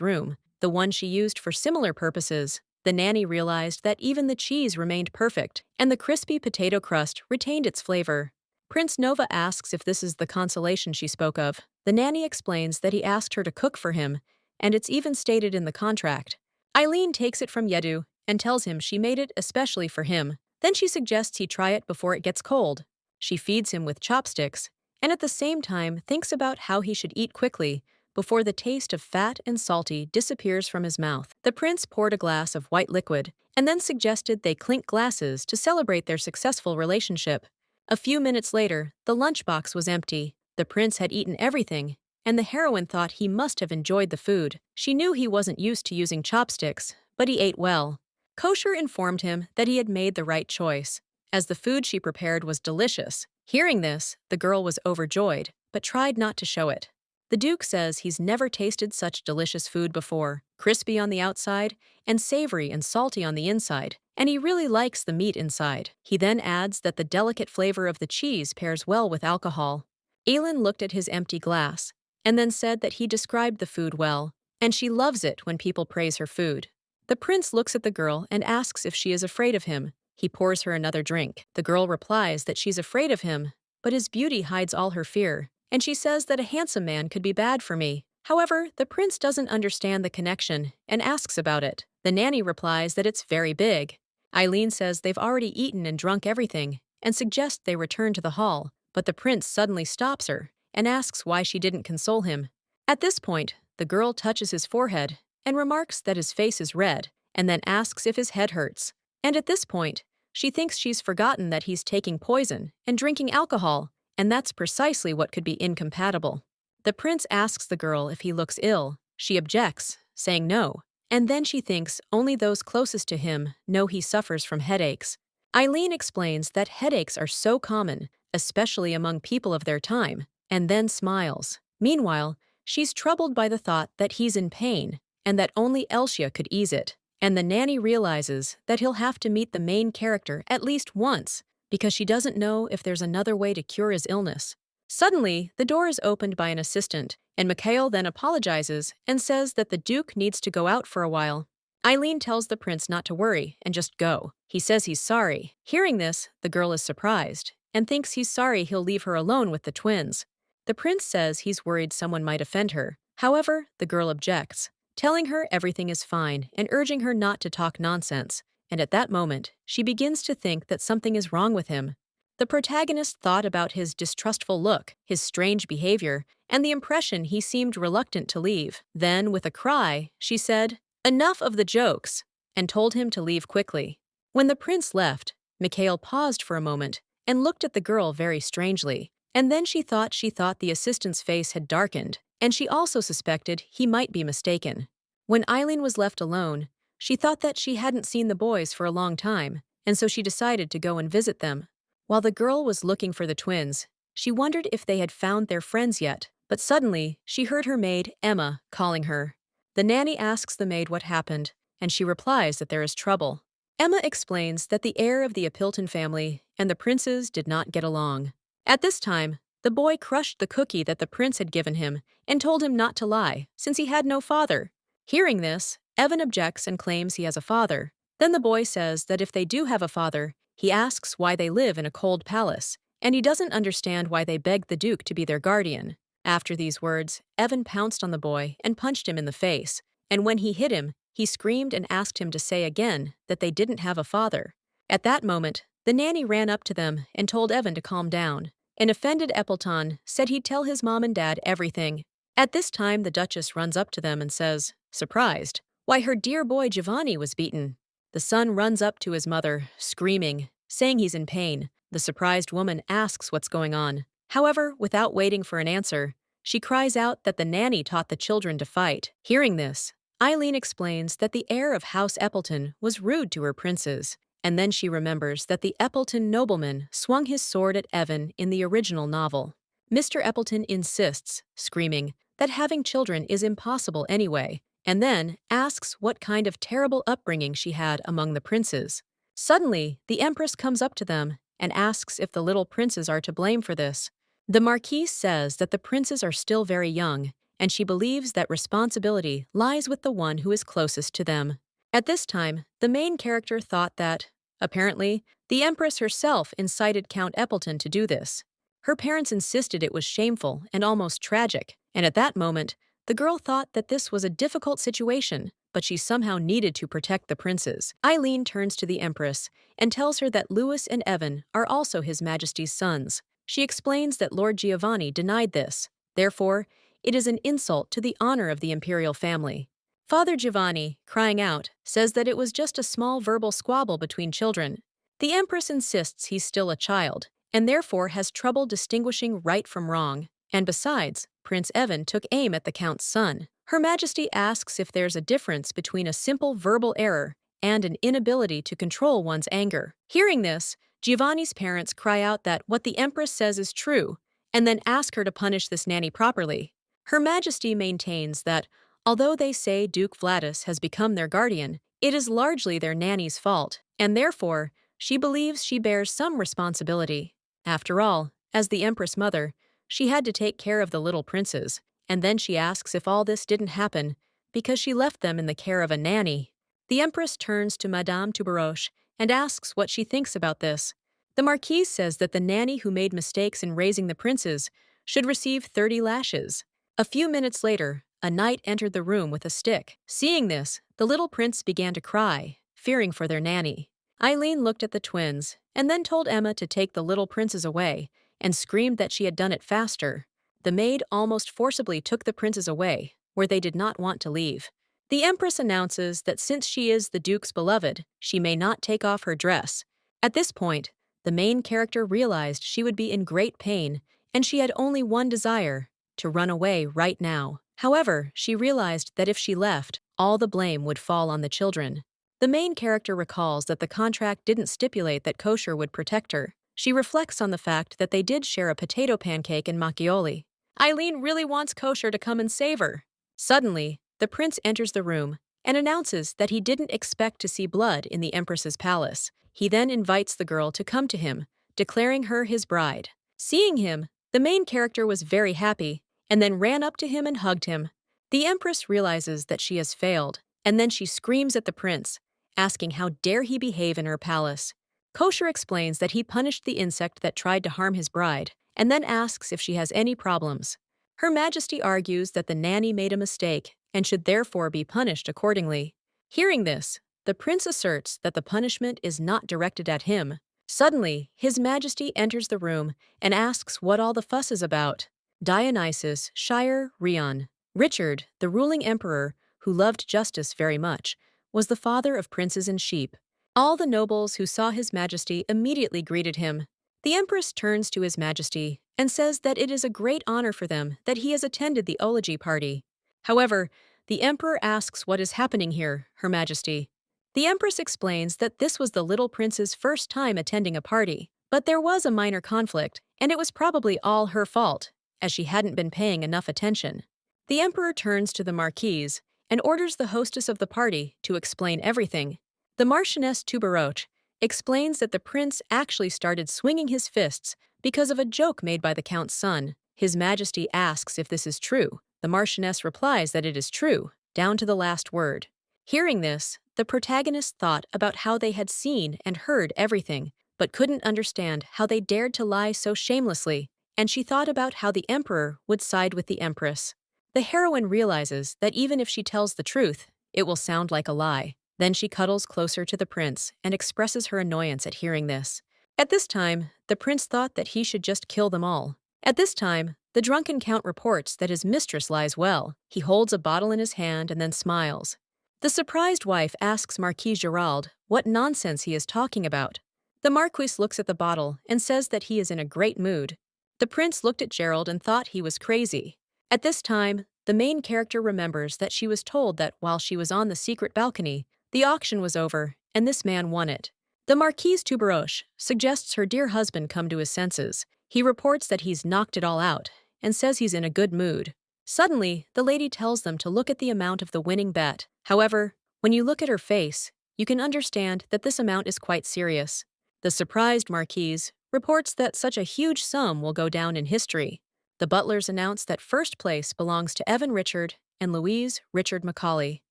room, the one she used for similar purposes. The nanny realized that even the cheese remained perfect, and the crispy potato crust retained its flavor. Prince Nova asks if this is the consolation she spoke of. The nanny explains that he asked her to cook for him, and it's even stated in the contract. Eileen takes it from Yedu and tells him she made it especially for him. Then she suggests he try it before it gets cold. She feeds him with chopsticks, and at the same time thinks about how he should eat quickly before the taste of fat and salty disappears from his mouth. The prince poured a glass of white liquid and then suggested they clink glasses to celebrate their successful relationship. A few minutes later, the lunchbox was empty. The prince had eaten everything, and the heroine thought he must have enjoyed the food. She knew he wasn't used to using chopsticks, but he ate well. Kosher informed him that he had made the right choice, as the food she prepared was delicious. Hearing this, the girl was overjoyed, but tried not to show it. The Duke says he's never tasted such delicious food before, crispy on the outside and savory and salty on the inside, and he really likes the meat inside. He then adds that the delicate flavor of the cheese pairs well with alcohol. Elin looked at his empty glass and then said that he described the food well, and she loves it when people praise her food. The prince looks at the girl and asks if she is afraid of him. He pours her another drink. The girl replies that she's afraid of him, but his beauty hides all her fear, and she says that a handsome man could be bad for me. However, the prince doesn't understand the connection and asks about it. The nanny replies that it's very big. Eileen says they've already eaten and drunk everything and suggests they return to the hall. but the prince suddenly stops her and asks why she didn't console him. At this point, the girl touches his forehead and remarks that his face is red, and then asks if his head hurts. And at this point, she thinks she's forgotten that he's taking poison and drinking alcohol, and that's precisely what could be incompatible. The prince asks the girl if he looks ill. She objects, saying no, and then she thinks only those closest to him know he suffers from headaches. Eileen explains that headaches are so common, especially among people of their time, and then smiles. Meanwhile, she's troubled by the thought that he's in pain and that only Elsia could ease it. And the nanny realizes that he'll have to meet the main character at least once because she doesn't know if there's another way to cure his illness. Suddenly, the door is opened by an assistant, and Mikhail then apologizes and says that the Duke needs to go out for a while. Eileen tells the prince not to worry and just go. He says he's sorry. Hearing this, the girl is surprised and thinks he's sorry he'll leave her alone with the twins. The prince says he's worried someone might offend her. However, the girl objects, telling her everything is fine and urging her not to talk nonsense. And at that moment, she begins to think that something is wrong with him. The protagonist thought about his distrustful look, his strange behavior, and the impression he seemed reluctant to leave. Then, with a cry, she said, "Enough of the jokes," and told him to leave quickly. When the prince left, Mikhail paused for a moment and looked at the girl very strangely. And then she thought the assistant's face had darkened, and she also suspected he might be mistaken. When Eileen was left alone, she thought that she hadn't seen the boys for a long time, and so she decided to go and visit them. While the girl was looking for the twins, she wondered if they had found their friends yet, but suddenly she heard her maid, Emma, calling her. The nanny asks the maid what happened, and she replies that there is trouble. Emma explains that the heir of the Appleton family and the princes did not get along. At this time, the boy crushed the cookie that the prince had given him and told him not to lie, since he had no father. Hearing this, Evan objects and claims he has a father. Then the boy says that if they do have a father, he asks why they live in a cold palace, and he doesn't understand why they begged the Duke to be their guardian. After these words, Evan pounced on the boy and punched him in the face, and when he hit him, he screamed and asked him to say again that they didn't have a father. At that moment, the nanny ran up to them and told Evan to calm down. An offended Appleton said he'd tell his mom and dad everything. At this time, the Duchess runs up to them and says, surprised, why her dear boy Giovanni was beaten. The son runs up to his mother, screaming, saying he's in pain. The surprised woman asks what's going on. However, without waiting for an answer, she cries out that the nanny taught the children to fight. Hearing this, Eileen explains that the heir of House Appleton was rude to her princes, and then she remembers that the Appleton nobleman swung his sword at Evan in the original novel. Mr. Appleton insists, screaming, that having children is impossible anyway, and then asks what kind of terrible upbringing she had among the princes. Suddenly, the Empress comes up to them and asks if the little princes are to blame for this. The Marquise says that the princes are still very young, and she believes that responsibility lies with the one who is closest to them. At this time, the main character thought that, apparently, the Empress herself incited Count Appleton to do this. Her parents insisted it was shameful and almost tragic, and at that moment, the girl thought that this was a difficult situation, but she somehow needed to protect the princes. Eileen turns to the Empress and tells her that Louis and Evan are also His Majesty's sons. She explains that Lord Giovanni denied this. Therefore, it is an insult to the honor of the imperial family. Father Giovanni, crying out, says that it was just a small verbal squabble between children. The Empress insists he's still a child, and therefore has trouble distinguishing right from wrong. And besides, Prince Evan took aim at the Count's son. Her Majesty asks if there's a difference between a simple verbal error and an inability to control one's anger. Hearing this, Giovanni's parents cry out that what the Empress says is true, and then ask her to punish this nanny properly. Her Majesty maintains that, although they say Duke Vladis has become their guardian, it is largely their nanny's fault, and therefore, she believes she bears some responsibility. After all, as the Empress mother, she had to take care of the little princes, and then she asks if all this didn't happen because she left them in the care of a nanny. The Empress turns to Madame Tuberoche and asks what she thinks about this. The Marquise says that the nanny who made mistakes in raising the princes should receive 30 lashes. A few minutes later, a knight entered the room with a stick. Seeing this, the little prince began to cry, fearing for their nanny. Eileen looked at the twins and then told Emma to take the little princes away and screamed that she had done it faster. The maid almost forcibly took the princes away, where they did not want to leave. The empress announces that since she is the duke's beloved, she may not take off her dress. At this point, the main character realized she would be in great pain, and she had only one desire: to run away right now. However, she realized that if she left, all the blame would fall on the children. The main character recalls that the contract didn't stipulate that kosher would protect her. She reflects on the fact that they did share a potato pancake and macchioli. Eileen really wants kosher to come and save her. Suddenly, the prince enters the room and announces that he didn't expect to see blood in the empress's palace. He then invites the girl to come to him, declaring her his bride. Seeing him, the main character was very happy and then ran up to him and hugged him. The empress realizes that she has failed, and then she screams at the prince, asking how dare he behave in her palace. Kosher explains that he punished the insect that tried to harm his bride, and then asks if she has any problems. Her Majesty argues that the nanny made a mistake and should therefore be punished accordingly. Hearing this, the prince asserts that the punishment is not directed at him. Suddenly, His Majesty enters the room and asks what all the fuss is about. Dionysus, Shire, Rion. Richard, the ruling emperor, who loved justice very much, was the father of princes and sheep. All the nobles who saw His Majesty immediately greeted him. The empress turns to His Majesty and says that it is a great honor for them that he has attended the eulogy party. However, the emperor asks what is happening here, Her Majesty. The empress explains that this was the little prince's first time attending a party, but there was a minor conflict, and it was probably all her fault, as she hadn't been paying enough attention. The emperor turns to the marquise and orders the hostess of the party to explain everything. The Marchioness Tuberoche explains that the prince actually started swinging his fists because of a joke made by the count's son. His Majesty asks if this is true. The Marchioness replies that it is true, down to the last word. Hearing this, the protagonist thought about how they had seen and heard everything, but couldn't understand how they dared to lie so shamelessly, and she thought about how the emperor would side with the empress. The heroine realizes that even if she tells the truth, it will sound like a lie. Then she cuddles closer to the prince and expresses her annoyance at hearing this. At this time, the prince thought that he should just kill them all. At this time, the drunken count reports that his mistress lies well. He holds a bottle in his hand and then smiles. The surprised wife asks Marquis Gerald what nonsense he is talking about. The Marquis looks at the bottle and says that he is in a great mood. The prince looked at Gerald and thought he was crazy. At this time, the main character remembers that she was told that while she was on the secret balcony, the auction was over, and this man won it. The Marquise Tuberoche suggests her dear husband come to his senses. He reports that he's knocked it all out, and says he's in a good mood. Suddenly, the lady tells them to look at the amount of the winning bet. However, when you look at her face, you can understand that this amount is quite serious. The surprised Marquise reports that such a huge sum will go down in history. The butlers announce that first place belongs to Evan Richard and Louise Richard Macaulay.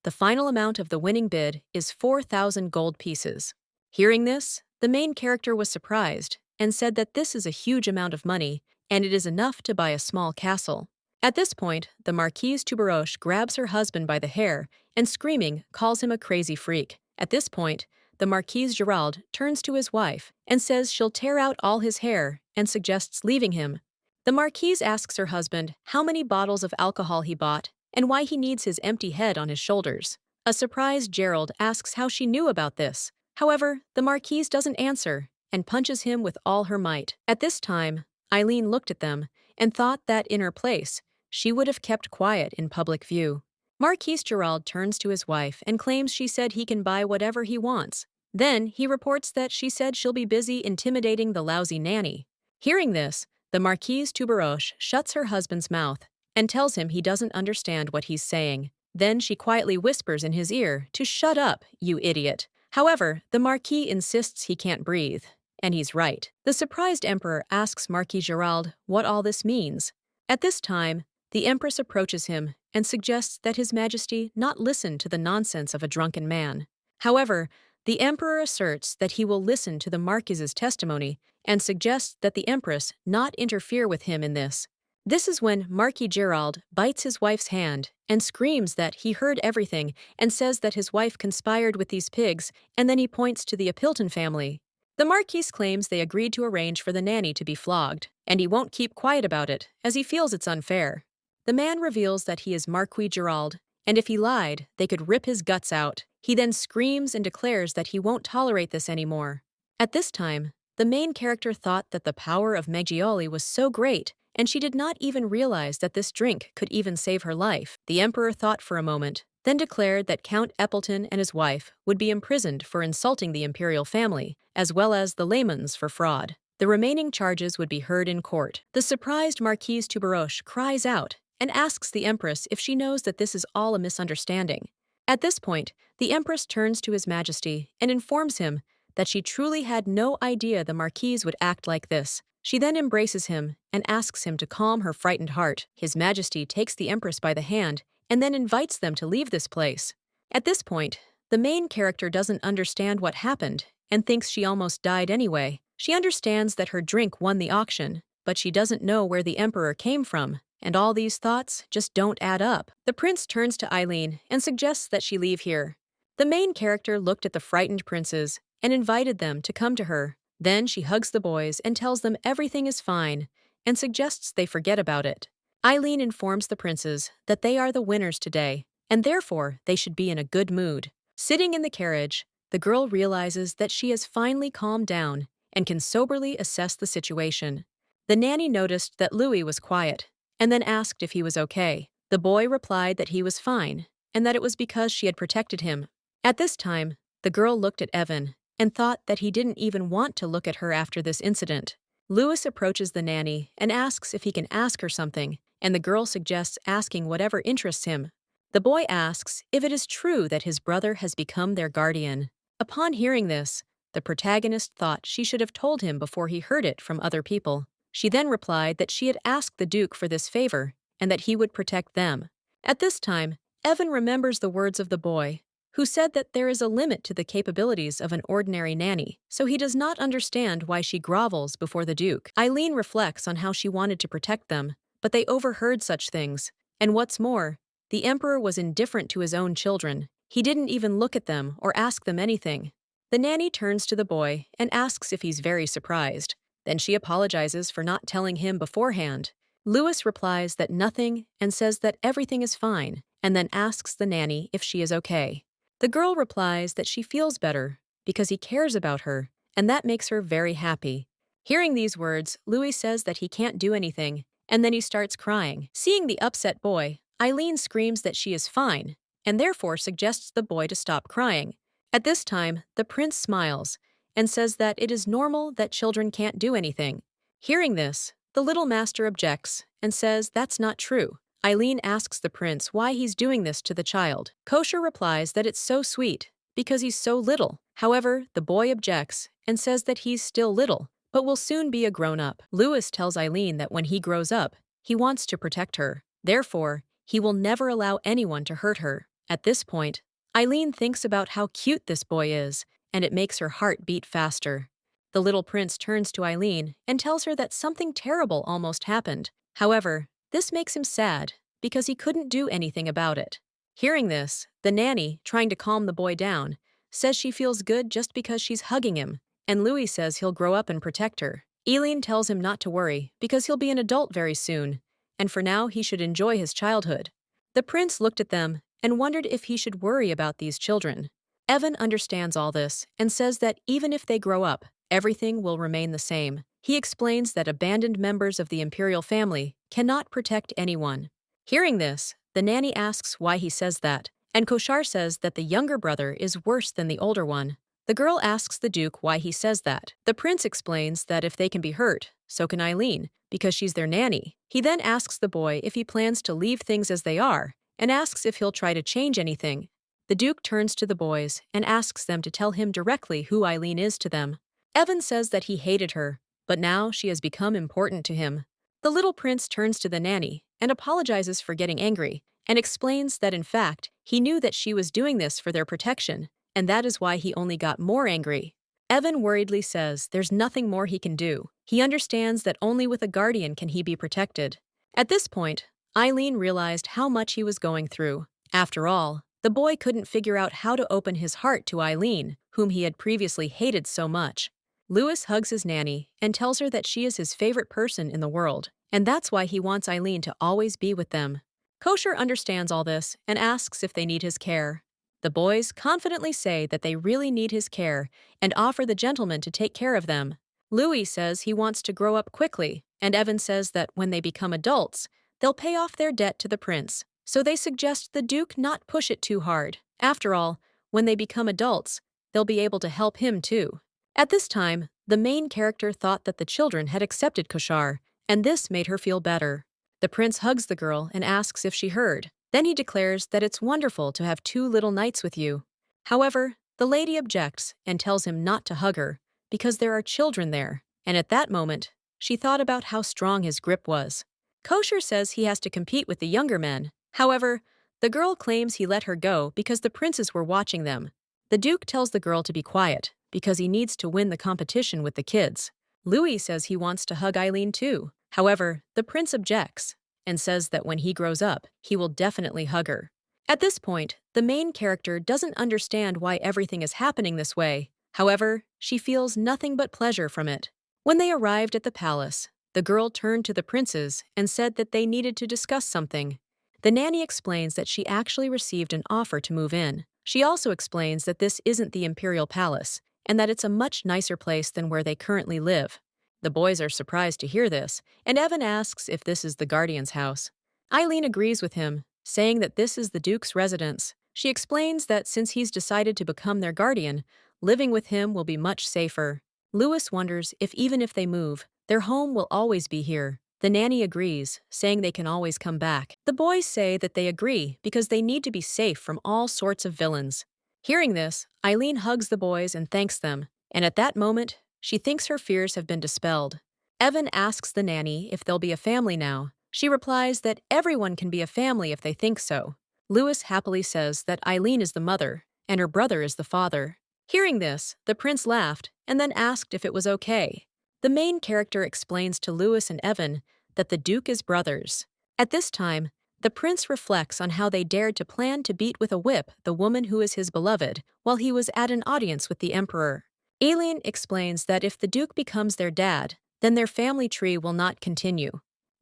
The final amount of the winning bid is 4,000 gold pieces. Hearing this, the main character was surprised and said that this is a huge amount of money and it is enough to buy a small castle. At this point, the Marquise Tuberoche grabs her husband by the hair and, screaming, calls him a crazy freak. At this point, the Marquise Gerald turns to his wife and says she'll tear out all his hair and suggests leaving him. The Marquise asks her husband how many bottles of alcohol he bought and why he needs his empty head on his shoulders. A surprised Gerald asks how she knew about this. However, the Marquise doesn't answer and punches him with all her might. At this time, Eileen looked at them and thought that in her place, she would have kept quiet in public view. Marquise Gerald turns to his wife and claims she said he can buy whatever he wants. Then he reports that she said she'll be busy intimidating the lousy nanny. Hearing this, the Marquise Tuberoche shuts her husband's mouth and tells him he doesn't understand what he's saying. Then she quietly whispers in his ear to shut up, you idiot. However, the Marquis insists he can't breathe, and he's right. The surprised emperor asks Marquis Gerald what all this means. At this time, the empress approaches him and suggests that His Majesty not listen to the nonsense of a drunken man. However, the emperor asserts that he will listen to the Marquis's testimony and suggests that the empress not interfere with him in this. This is when Marquis Gerald bites his wife's hand and screams that he heard everything and says that his wife conspired with these pigs, and then he points to the Appleton family. The Marquis claims they agreed to arrange for the nanny to be flogged, and he won't keep quiet about it, as he feels it's unfair. The man reveals that he is Marquis Gerald, and if he lied, they could rip his guts out. He then screams and declares that he won't tolerate this anymore. At this time, the main character thought that the power of Meggioli was so great, and she did not even realize that this drink could even save her life. The emperor thought for a moment, then declared that Count Eppleton and his wife would be imprisoned for insulting the imperial family, as well as the Lamans for fraud. The remaining charges would be heard in court. The surprised Marquise Tuberoche cries out and asks the empress if she knows that this is all a misunderstanding. At this point, the empress turns to His Majesty and informs him that she truly had no idea the Marquise would act like this. She then embraces him and asks him to calm her frightened heart. His Majesty takes the empress by the hand and then invites them to leave this place. At this point, the main character doesn't understand what happened and thinks she almost died anyway. She understands that her drink won the auction, but she doesn't know where the emperor came from, and all these thoughts just don't add up. The prince turns to Eileen and suggests that she leave here. The main character looked at the frightened princes and invited them to come to her. Then she hugs the boys and tells them everything is fine and suggests they forget about it. Eileen informs the princes that they are the winners today, and therefore they should be in a good mood. Sitting in the carriage, the girl realizes that she has finally calmed down and can soberly assess the situation. The nanny noticed that Louis was quiet and then asked if he was okay. The boy replied that he was fine and that it was because she had protected him. At this time, the girl looked at Evan and thought that he didn't even want to look at her after this incident. Louis approaches the nanny and asks if he can ask her something, and the girl suggests asking whatever interests him. The boy asks if it is true that his brother has become their guardian. Upon hearing this, the protagonist thought she should have told him before he heard it from other people. She then replied that she had asked the Duke for this favor and that he would protect them. At this time, Evan remembers the words of the boy, who said that there is a limit to the capabilities of an ordinary nanny, so he does not understand why she grovels before the Duke. Eileen reflects on how she wanted to protect them, but they overheard such things. And what's more, the emperor was indifferent to his own children. He didn't even look at them or ask them anything. The nanny turns to the boy and asks if he's very surprised. Then she apologizes for not telling him beforehand. Louis replies that nothing and says that everything is fine, and then asks the nanny if she is okay. The girl replies that she feels better because he cares about her, and that makes her very happy. Hearing these words, Louis says that he can't do anything, and then he starts crying. Seeing the upset boy, Eileen screams that she is fine, and therefore suggests the boy to stop crying. At this time, the prince smiles and says that it is normal that children can't do anything. Hearing this, the little master objects and says that's not true. Eileen asks the prince why he's doing this to the child. Kosher replies that it's so sweet, because he's so little. However, the boy objects and says that he's still little, but will soon be a grown-up. Louis tells Eileen that when he grows up, he wants to protect her. Therefore, he will never allow anyone to hurt her. At this point, Eileen thinks about how cute this boy is, and it makes her heart beat faster. The little prince turns to Eileen and tells her that something terrible almost happened. However, this makes him sad because he couldn't do anything about it. Hearing this, the nanny, trying to calm the boy down, says she feels good just because she's hugging him, and Louis says he'll grow up and protect her. Eileen tells him not to worry because he'll be an adult very soon, and for now he should enjoy his childhood. The prince looked at them and wondered if he should worry about these children. Evan understands all this and says that even if they grow up, everything will remain the same. He explains that abandoned members of the imperial family cannot protect anyone. Hearing this, the nanny asks why he says that, and Koshar says that the younger brother is worse than the older one. The girl asks the Duke why he says that. The prince explains that if they can be hurt, so can Eileen, because she's their nanny. He then asks the boy if he plans to leave things as they are, and asks if he'll try to change anything. The Duke turns to the boys and asks them to tell him directly who Eileen is to them. Evan says that he hated her, but now she has become important to him. The little prince turns to the nanny and apologizes for getting angry, and explains that in fact, he knew that she was doing this for their protection, and that is why he only got more angry. Evan worriedly says there's nothing more he can do. He understands that only with a guardian can he be protected. At this point, Eileen realized how much he was going through. After all, the boy couldn't figure out how to open his heart to Eileen, whom he had previously hated so much. Louis hugs his nanny and tells her that she is his favorite person in the world, and that's why he wants Eileen to always be with them. Kosher understands all this and asks if they need his care. The boys confidently say that they really need his care and offer the gentleman to take care of them. Louis says he wants to grow up quickly, and Evan says that when they become adults, they'll pay off their debt to the prince, so they suggest the Duke not push it too hard. After all, when they become adults, they'll be able to help him too. At this time, the main character thought that the children had accepted Koshar, and this made her feel better. The prince hugs the girl and asks if she heard. Then he declares that it's wonderful to have 2 little knights with you. However, the lady objects and tells him not to hug her, because there are children there, and at that moment, she thought about how strong his grip was. Kosher says he has to compete with the younger men. However, the girl claims he let her go because the princes were watching them. The Duke tells the girl to be quiet, because he needs to win the competition with the kids. Louis says he wants to hug Eileen too. However, the prince objects and says that when he grows up, he will definitely hug her. At this point, the main character doesn't understand why everything is happening this way. However, she feels nothing but pleasure from it. When they arrived at the palace, the girl turned to the princes and said that they needed to discuss something. The nanny explains that she actually received an offer to move in. She also explains that this isn't the imperial palace, and that it's a much nicer place than where they currently live. The boys are surprised to hear this, and Evan asks if this is the guardian's house. Eileen agrees with him, saying that this is the Duke's residence. She explains that since he's decided to become their guardian, living with him will be much safer. Louis wonders if even if they move, their home will always be here. The nanny agrees, saying they can always come back. The boys say that they agree because they need to be safe from all sorts of villains. Hearing this, Eileen hugs the boys and thanks them, and at that moment, she thinks her fears have been dispelled. Evan asks the nanny if they'll be a family now. She replies that everyone can be a family if they think so. Louis happily says that Eileen is the mother, and her brother is the father. Hearing this, the prince laughed and then asked if it was okay. The main character explains to Louis and Evan that the Duke is brothers. At this time, the prince reflects on how they dared to plan to beat with a whip the woman who is his beloved while he was at an audience with the emperor. Eileen explains that if the Duke becomes their dad, then their family tree will not continue.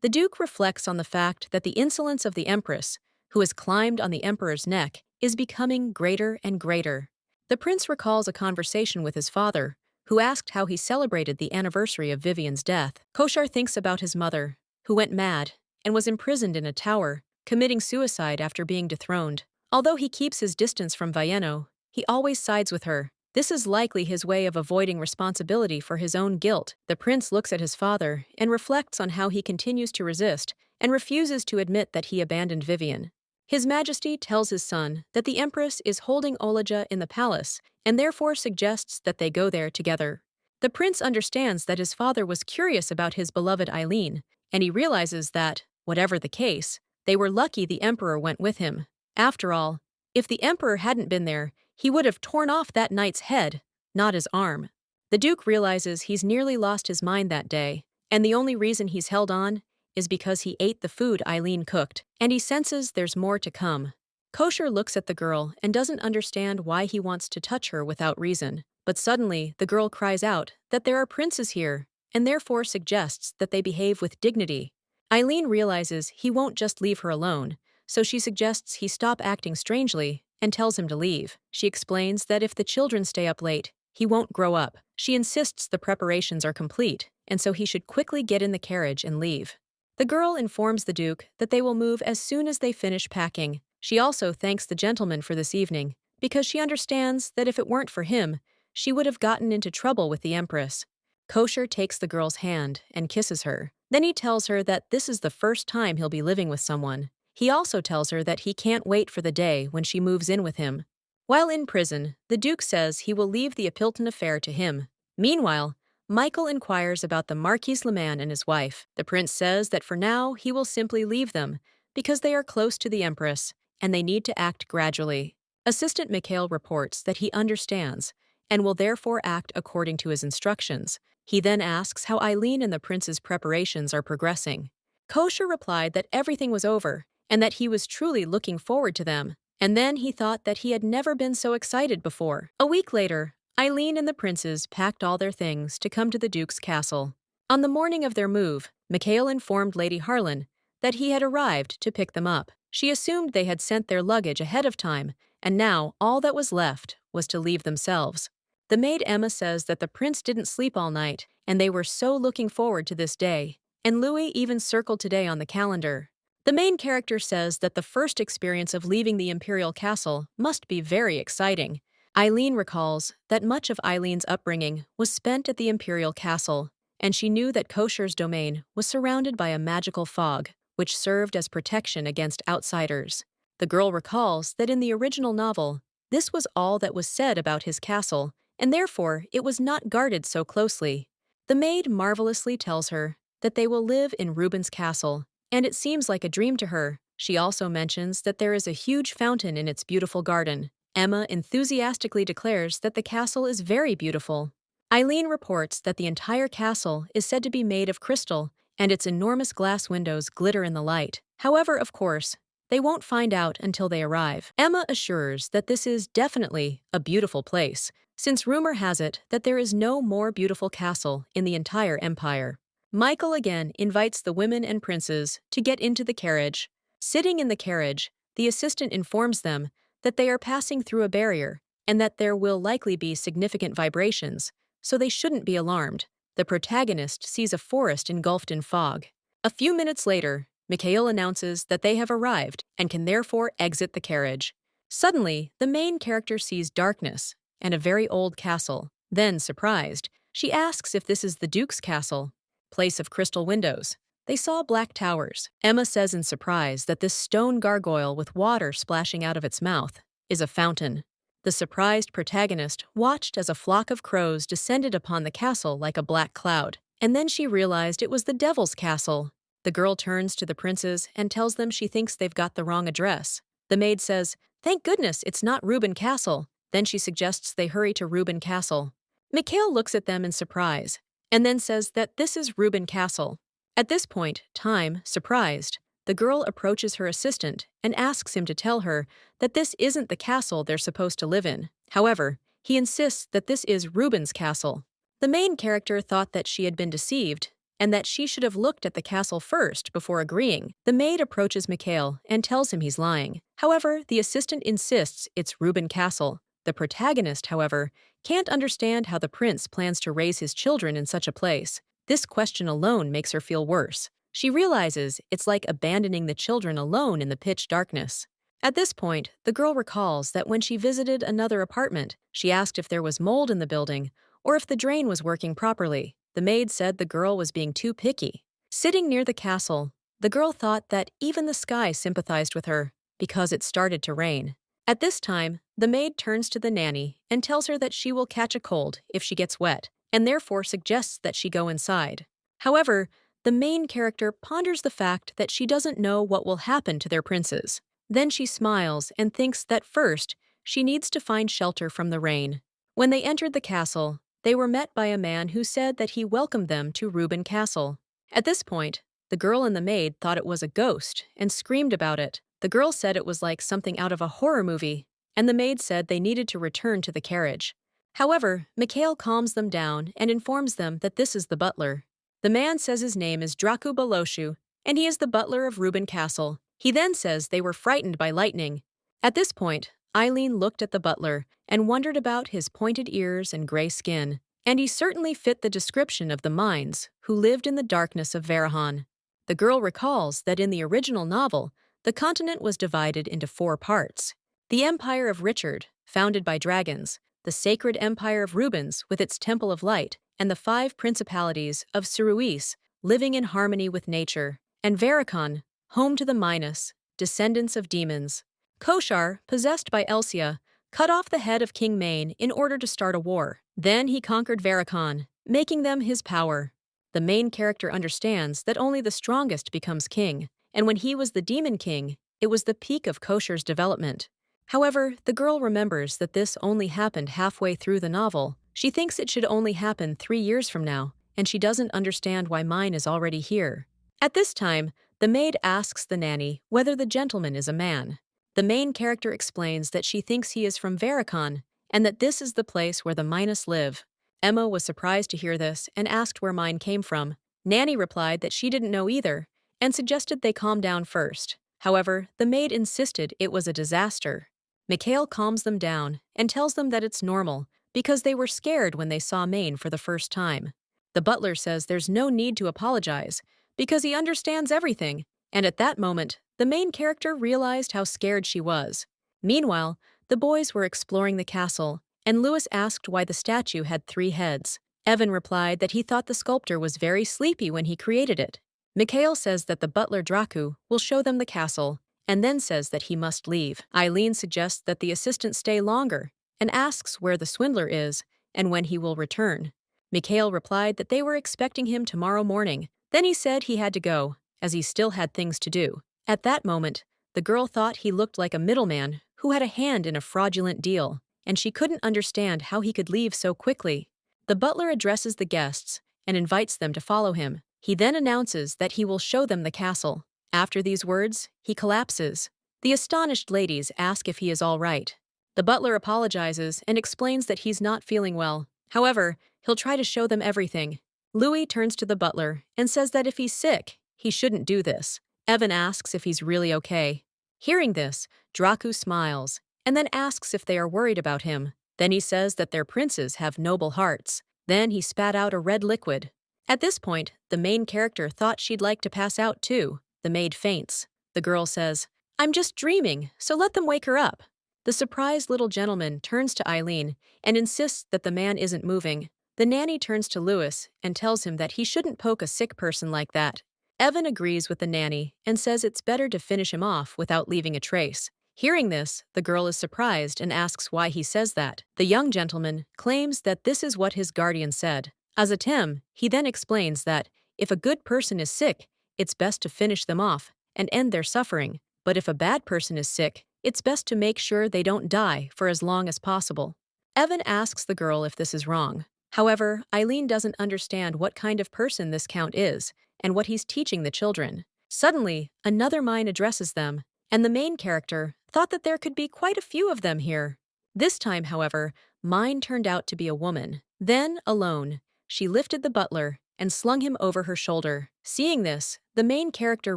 The Duke reflects on the fact that the insolence of the Empress, who has climbed on the Emperor's neck, is becoming greater and greater. The prince recalls a conversation with his father, who asked how he celebrated the anniversary of Vivian's death. Koshar thinks about his mother, who went mad and was imprisoned in a tower, committing suicide after being dethroned. Although he keeps his distance from Valleno, he always sides with her. This is likely his way of avoiding responsibility for his own guilt. The prince looks at his father and reflects on how he continues to resist and refuses to admit that he abandoned Vivian. His Majesty tells his son that the Empress is holding Olaja in the palace and therefore suggests that they go there together. The prince understands that his father was curious about his beloved Eileen, and he realizes that, whatever the case, they were lucky the Emperor went with him. After all, if the Emperor hadn't been there, he would have torn off that knight's head, not his arm. The Duke realizes he's nearly lost his mind that day, and the only reason he's held on is because he ate the food Eileen cooked, and he senses there's more to come. Kosher looks at the girl and doesn't understand why he wants to touch her without reason, but suddenly the girl cries out that there are princes here, and therefore suggests that they behave with dignity. Eileen realizes he won't just leave her alone, so she suggests he stop acting strangely and tells him to leave. She explains that if the children stay up late, he won't grow up. She insists the preparations are complete, and so he should quickly get in the carriage and leave. The girl informs the Duke that they will move as soon as they finish packing. She also thanks the gentleman for this evening, because she understands that if it weren't for him, she would have gotten into trouble with the Empress. Kosher takes the girl's hand and kisses her. Then he tells her that this is the first time he'll be living with someone. He also tells her that he can't wait for the day when she moves in with him. While in prison, the Duke says he will leave the Appleton affair to him. Meanwhile, Michael inquires about the Marquis Leman and his wife. The prince says that for now he will simply leave them because they are close to the Empress and they need to act gradually. Assistant Mikhail reports that he understands and will therefore act according to his instructions. He then asks how Eileen and the prince's preparations are progressing. Kosher replied that everything was over and that he was truly looking forward to them. And then he thought that he had never been so excited before. A week later, Eileen and the princes packed all their things to come to the Duke's castle. On the morning of their move, Mikhail informed Lady Harlan that he had arrived to pick them up. She assumed they had sent their luggage ahead of time, and now all that was left was to leave themselves. The maid Emma says that the prince didn't sleep all night, and they were so looking forward to this day, and Louis even circled today on the calendar. The main character says that the first experience of leaving the imperial castle must be very exciting. Eileen recalls that much of Eileen's upbringing was spent at the imperial castle, and she knew that Kosher's domain was surrounded by a magical fog, which served as protection against outsiders. The girl recalls that in the original novel, this was all that was said about his castle, and therefore it was not guarded so closely. The maid marvelously tells her that they will live in Reuben's castle, and it seems like a dream to her. She also mentions that there is a huge fountain in its beautiful garden. Emma enthusiastically declares that the castle is very beautiful. Eileen reports that the entire castle is said to be made of crystal, and its enormous glass windows glitter in the light. However, of course, they won't find out until they arrive. Emma assures that this is definitely a beautiful place, since rumor has it that there is no more beautiful castle in the entire empire. Michael again invites the women and princes to get into the carriage. Sitting in the carriage, the assistant informs them that they are passing through a barrier and that there will likely be significant vibrations, so they shouldn't be alarmed. The protagonist sees a forest engulfed in fog. A few minutes later, Mikhail announces that they have arrived and can therefore exit the carriage. Suddenly, the main character sees darkness and a very old castle. Then, surprised, she asks if this is the Duke's castle. Place of crystal windows. They saw black towers. Emma says in surprise that this stone gargoyle with water splashing out of its mouth is a fountain. The surprised protagonist watched as a flock of crows descended upon the castle like a black cloud, and then she realized it was the devil's castle. The girl turns to the princes and tells them she thinks they've got the wrong address. The maid says, "Thank goodness it's not Reuben Castle." Then she suggests they hurry to Reuben Castle. Mikhail looks at them in surprise, and then says that this is Reuben Castle. At this point, Time, surprised, the girl approaches her assistant and asks him to tell her that this isn't the castle they're supposed to live in. However, he insists that this is Reuben's castle. The main character thought that she had been deceived and that she should have looked at the castle first before agreeing. The maid approaches Mikhail and tells him he's lying. However, the assistant insists it's Reuben Castle. The protagonist, however, can't understand how the prince plans to raise his children in such a place. This question alone makes her feel worse. She realizes it's like abandoning the children alone in the pitch darkness. At this point, the girl recalls that when she visited another apartment, she asked if there was mold in the building or if the drain was working properly. The maid said the girl was being too picky. Sitting near the castle, the girl thought that even the sky sympathized with her because it started to rain. At this time, the maid turns to the nanny and tells her that she will catch a cold if she gets wet, and therefore suggests that she go inside. However, the main character ponders the fact that she doesn't know what will happen to their princes. Then she smiles and thinks that first, she needs to find shelter from the rain. When they entered the castle, they were met by a man who said that he welcomed them to Reuben Castle. At this point, the girl and the maid thought it was a ghost and screamed about it. The girl said it was like something out of a horror movie, and the maid said they needed to return to the carriage. However, Mikhail calms them down and informs them that this is the butler. The man says his name is Dracu Baloshu, and he is the butler of Reuben Castle. He then says they were frightened by lightning. At this point, Eileen looked at the butler and wondered about his pointed ears and gray skin, and he certainly fit the description of the Mines who lived in the darkness of Varahan. The girl recalls that in the original novel, the continent was divided into 4 parts. The Empire of Richard, founded by dragons, the Sacred Empire of Rubens with its Temple of Light, and the 5 principalities of Suruis, living in harmony with nature, and Varakan, home to the Minas, descendants of demons. Koshar, possessed by Elsia, cut off the head of King Maine in order to start a war. Then he conquered Varakan, making them his power. The main character understands that only the strongest becomes king, and when he was the Demon King, it was the peak of Kosher's development. However, the girl remembers that this only happened halfway through the novel. She thinks it should only happen 3 years from now, and she doesn't understand why mine is already here. At this time, the maid asks the nanny whether the gentleman is a man. The main character explains that she thinks he is from Varakan, and that this is the place where the Minus live. Emma was surprised to hear this and asked where mine came from. Nanny replied that she didn't know either and suggested they calm down first. However, the maid insisted it was a disaster. Mikhail calms them down and tells them that it's normal because they were scared when they saw Maine for the first time. The butler says there's no need to apologize because he understands everything, and at that moment, the main character realized how scared she was. Meanwhile, the boys were exploring the castle, and Lewis asked why the statue had 3 heads. Evan replied that he thought the sculptor was very sleepy when he created it. Mikhail says that the butler Dracu will show them the castle, and then says that he must leave. Eileen suggests that the assistant stay longer and asks where the swindler is and when he will return. Mikhail replied that they were expecting him tomorrow morning. Then he said he had to go, as he still had things to do. At that moment, the girl thought he looked like a middleman who had a hand in a fraudulent deal, and she couldn't understand how he could leave so quickly. The butler addresses the guests and invites them to follow him. He then announces that he will show them the castle. After these words, he collapses. The astonished ladies ask if he is all right. The butler apologizes and explains that he's not feeling well. However, he'll try to show them everything. Louis turns to the butler and says that if he's sick, he shouldn't do this. Evan asks if he's really okay. Hearing this, Dracu smiles and then asks if they are worried about him. Then he says that their princes have noble hearts. Then he spat out a red liquid. At this point, the main character thought she'd like to pass out too. The maid faints. The girl says, "I'm just dreaming, so let them wake her up." The surprised little gentleman turns to Eileen and insists that the man isn't moving. The nanny turns to Lewis and tells him that he shouldn't poke a sick person like that. Evan agrees with the nanny and says it's better to finish him off without leaving a trace. Hearing this, the girl is surprised and asks why he says that. The young gentleman claims that this is what his guardian said. As a Tim, he then explains that if a good person is sick, it's best to finish them off and end their suffering. But if a bad person is sick, it's best to make sure they don't die for as long as possible. Evan asks the girl if this is wrong. However, Eileen doesn't understand what kind of person this count is and what he's teaching the children. Suddenly, another mine addresses them, and the main character thought that there could be quite a few of them here. This time, however, mine turned out to be a woman. Then, alone, she lifted the butler and slung him over her shoulder. Seeing this, the main character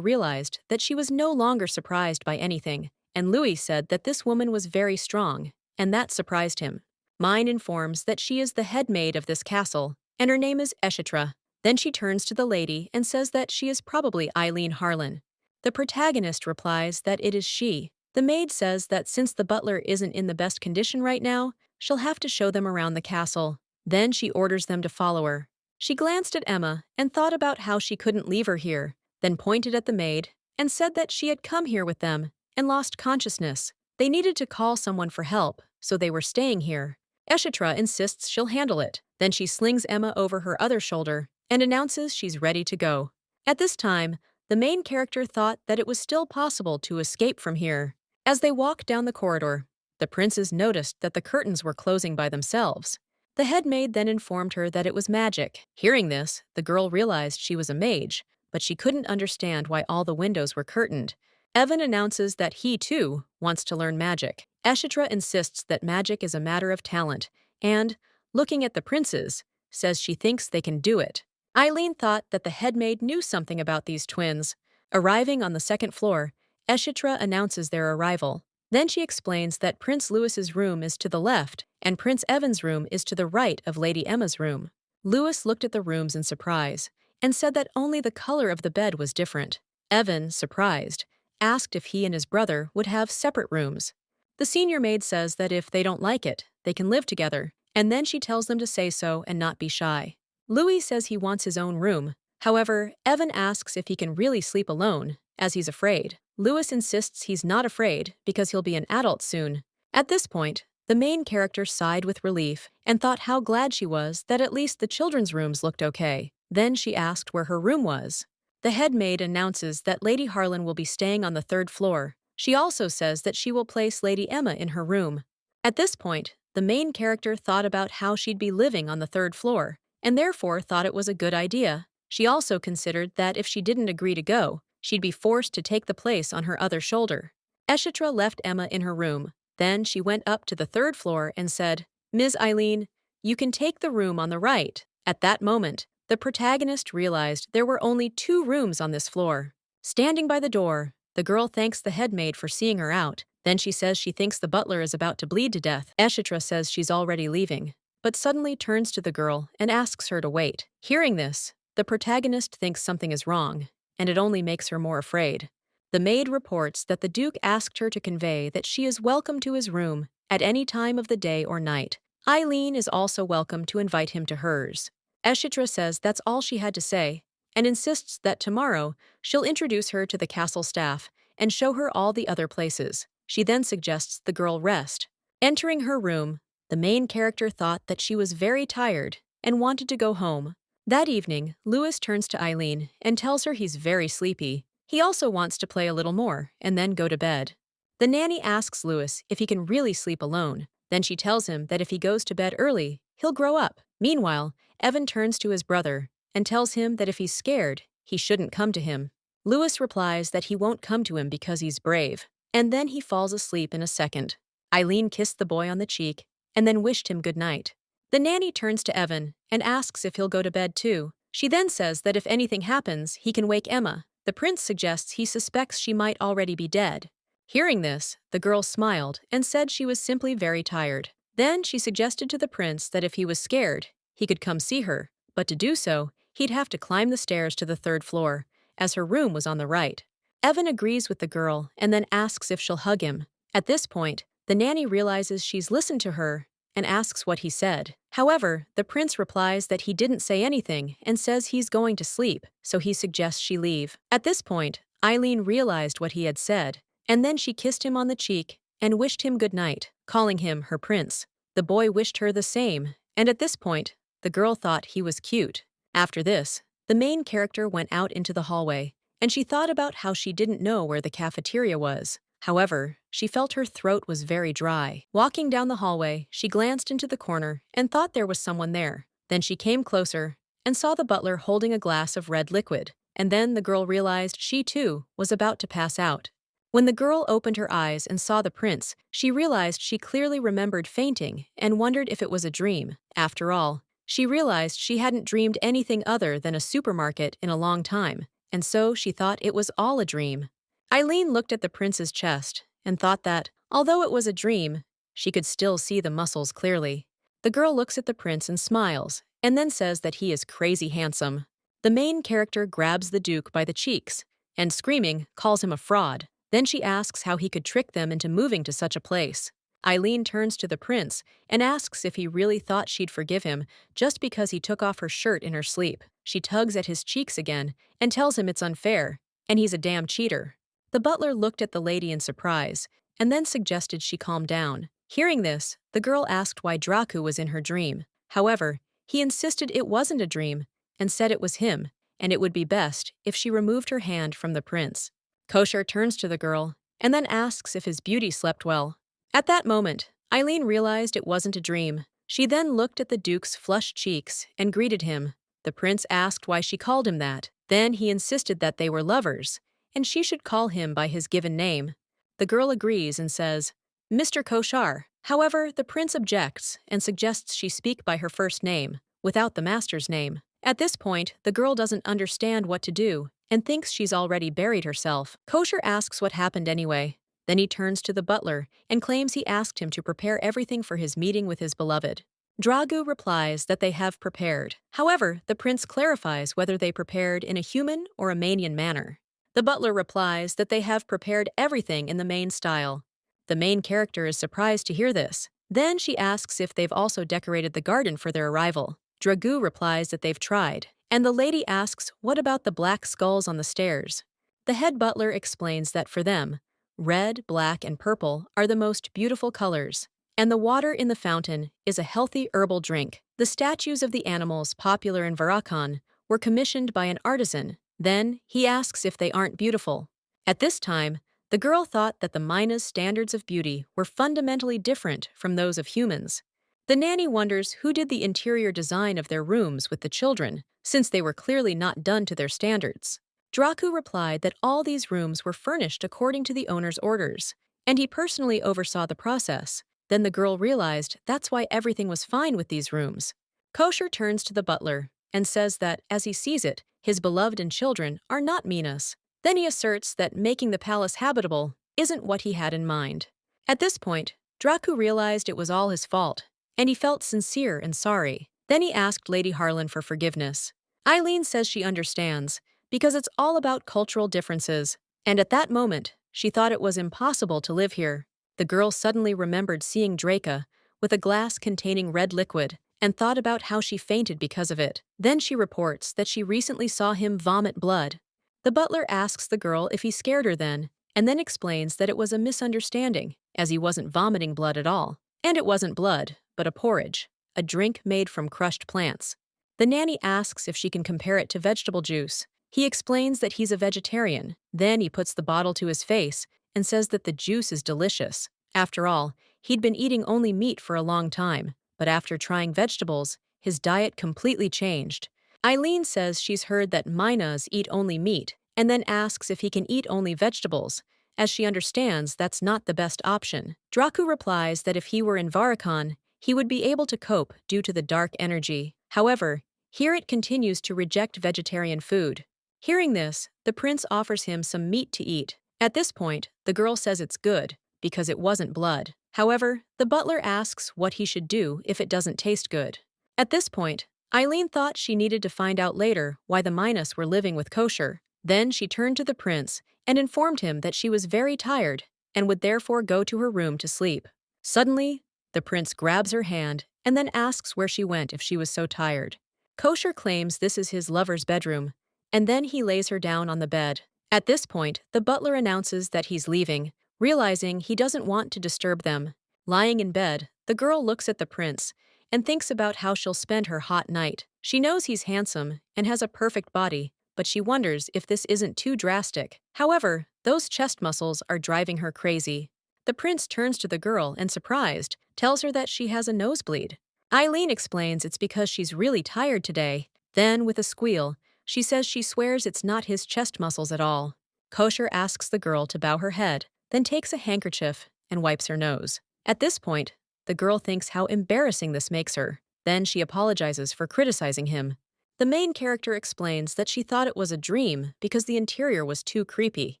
realized that she was no longer surprised by anything, and Louis said that this woman was very strong, and that surprised him. Mine informs that she is the head maid of this castle, and her name is Eshitra. Then she turns to the lady and says that she is probably Eileen Harlan. The protagonist replies that it is she. The maid says that since the butler isn't in the best condition right now, she'll have to show them around the castle. Then she orders them to follow her. She glanced at Emma and thought about how she couldn't leave her here, then pointed at the maid and said that she had come here with them and lost consciousness. They needed to call someone for help, so they were staying here. Eshitra insists she'll handle it. Then she slings Emma over her other shoulder and announces she's ready to go. At this time, the main character thought that it was still possible to escape from here. As they walked down the corridor, the princes noticed that the curtains were closing by themselves. The head maid then informed her that it was magic. Hearing this, the girl realized she was a mage, but she couldn't understand why all the windows were curtained. Evan announces that he, too, wants to learn magic. Eshitra insists that magic is a matter of talent, and, looking at the princes, says she thinks they can do it. Eileen thought that the head maid knew something about these twins. Arriving on the second floor, Eshitra announces their arrival. Then she explains that Prince Louis's room is to the left and Prince Evan's room is to the right of Lady Emma's room. Louis looked at the rooms in surprise and said that only the color of the bed was different. Evan, surprised, asked if he and his brother would have separate rooms. The senior maid says that if they don't like it, they can live together, and then she tells them to say so and not be shy. Louis says he wants his own room. However, Evan asks if he can really sleep alone, as he's afraid. Louis insists he's not afraid because he'll be an adult soon. At this point, the main character sighed with relief and thought how glad she was that at least the children's rooms looked okay. Then she asked where her room was. The head maid announces that Lady Harlan will be staying on the 3rd floor. She also says that she will place Lady Emma in her room. At this point, the main character thought about how she'd be living on the 3rd floor, and therefore thought it was a good idea. She also considered that if she didn't agree to go, she'd be forced to take the place on her other shoulder. Eshitra left Emma in her room. Then she went up to the third floor and said, "Ms. Eileen, you can take the room on the right." At that moment, the protagonist realized there were only 2 rooms on this floor. Standing by the door, the girl thanks the headmaid for seeing her out. Then she says she thinks the butler is about to bleed to death. Eshitra says she's already leaving, but suddenly turns to the girl and asks her to wait. Hearing this, the protagonist thinks something is wrong, and it only makes her more afraid. The maid reports that the Duke asked her to convey that she is welcome to his room at any time of the day or night. Eileen is also welcome to invite him to hers. Eshitra says that's all she had to say, and insists that tomorrow she'll introduce her to the castle staff and show her all the other places. She then suggests the girl rest. Entering her room, the main character thought that she was very tired and wanted to go home. That evening, Louis turns to Eileen and tells her he's very sleepy. He also wants to play a little more and then go to bed. The nanny asks Louis if he can really sleep alone. Then she tells him that if he goes to bed early, he'll grow up. Meanwhile, Evan turns to his brother and tells him that if he's scared, he shouldn't come to him. Louis replies that he won't come to him because he's brave, and then he falls asleep in a second. Eileen kissed the boy on the cheek and then wished him good night. The nanny turns to Evan and asks if he'll go to bed too. She then says that if anything happens, he can wake Emma. The prince suggests he suspects she might already be dead. Hearing this, the girl smiled and said she was simply very tired. Then she suggested to the prince that if he was scared, he could come see her, but to do so, he'd have to climb the stairs to the third floor, as her room was on the right. Evan agrees with the girl and then asks if she'll hug him. At this point, the nanny realizes she's listened to her and asks what he said. However, the prince replies that he didn't say anything and says he's going to sleep, so he suggests she leave. At this point, Eileen realized what he had said, and then she kissed him on the cheek and wished him good night, calling him her prince. The boy wished her the same, and at this point, the girl thought he was cute. After this, the main character went out into the hallway, and she thought about how she didn't know where the cafeteria was. However, she felt her throat was very dry. Walking down the hallway, she glanced into the corner and thought there was someone there. Then she came closer and saw the butler holding a glass of red liquid, and then the girl realized she too was about to pass out. When the girl opened her eyes and saw the prince, she realized she clearly remembered fainting and wondered if it was a dream. After all, she realized she hadn't dreamed anything other than a supermarket in a long time, and so she thought it was all a dream. Eileen looked at the prince's chest and thought that, although it was a dream, she could still see the muscles clearly. The girl looks at the prince and smiles, and then says that he is crazy handsome. The main character grabs the Duke by the cheeks and, screaming, calls him a fraud. Then she asks how he could trick them into moving to such a place. Eileen turns to the prince and asks if he really thought she'd forgive him just because he took off her shirt in her sleep. She tugs at his cheeks again and tells him it's unfair, and he's a damn cheater. The butler looked at the lady in surprise and then suggested she calm down. Hearing this, the girl asked why Draku was in her dream. However, he insisted it wasn't a dream and said it was him, and it would be best if she removed her hand from the prince. Kosher turns to the girl and then asks if his beauty slept well. At that moment, Eileen realized it wasn't a dream. She then looked at the Duke's flushed cheeks and greeted him. The prince asked why she called him that. Then he insisted that they were lovers, and she should call him by his given name. The girl agrees and says, "Mr. Koshar." However, the prince objects and suggests she speak by her first name, without the master's name. At this point, the girl doesn't understand what to do and thinks she's already buried herself. Kosher asks what happened anyway. Then he turns to the butler and claims he asked him to prepare everything for his meeting with his beloved. Dragu replies that they have prepared. However, the prince clarifies whether they prepared in a human or a Manian manner. The butler replies that they have prepared everything in the main style. The main character is surprised to hear this. Then she asks if they've also decorated the garden for their arrival. Dragu replies that they've tried, and the lady asks what about the black skulls on the stairs. The head butler explains that for them, red, black, and purple are the most beautiful colors, and the water in the fountain is a healthy herbal drink. The statues of the animals popular in Varakan were commissioned by an artisan. Then he asks if they aren't beautiful. At this time, the girl thought that the Mina's standards of beauty were fundamentally different from those of humans. The nanny wonders who did the interior design of their rooms with the children, since they were clearly not done to their standards. Draku replied that all these rooms were furnished according to the owner's orders, and he personally oversaw the process. Then the girl realized that's why everything was fine with these rooms. Kosher turns to the butler and says that, as he sees it, his beloved and children are not Minas. Then he asserts that making the palace habitable isn't what he had in mind. At this point, Draku realized it was all his fault, and he felt sincere and sorry. Then he asked Lady Harlan for forgiveness. Eileen says she understands, because it's all about cultural differences, and at that moment, she thought it was impossible to live here. The girl suddenly remembered seeing Draca with a glass containing red liquid and thought about how she fainted because of it. Then she reports that she recently saw him vomit blood. The butler asks the girl if he scared her then, and then explains that it was a misunderstanding, as he wasn't vomiting blood at all. And it wasn't blood, but a porridge, a drink made from crushed plants. The nanny asks if she can compare it to vegetable juice. He explains that he's a vegetarian. Then he puts the bottle to his face and says that the juice is delicious. After all, he'd been eating only meat for a long time, but after trying vegetables, his diet completely changed. Eileen says she's heard that Minas eat only meat, and then asks if he can eat only vegetables, as she understands that's not the best option. Draku replies that if he were in Varikon, he would be able to cope due to the dark energy. However, here it continues to reject vegetarian food. Hearing this, the prince offers him some meat to eat. At this point, the girl says it's good, because it wasn't blood. However, the butler asks what he should do if it doesn't taste good. At this point, Eileen thought she needed to find out later why the Minas were living with Kosher. Then she turned to the prince and informed him that she was very tired and would therefore go to her room to sleep. Suddenly, the prince grabs her hand and then asks where she went if she was so tired. Kosher claims this is his lover's bedroom, and then he lays her down on the bed. At this point, the butler announces that he's leaving, realizing he doesn't want to disturb them. Lying in bed, the girl looks at the prince and thinks about how she'll spend her hot night. She knows he's handsome and has a perfect body, but she wonders if this isn't too drastic. However, those chest muscles are driving her crazy. The prince turns to the girl and, surprised, tells her that she has a nosebleed. Eileen explains it's because she's really tired today. Then, with a squeal, she says she swears it's not his chest muscles at all. Kosher asks the girl to bow her head, then takes a handkerchief and wipes her nose. At this point, the girl thinks how embarrassing this makes her. Then she apologizes for criticizing him. The main character explains that she thought it was a dream because the interior was too creepy.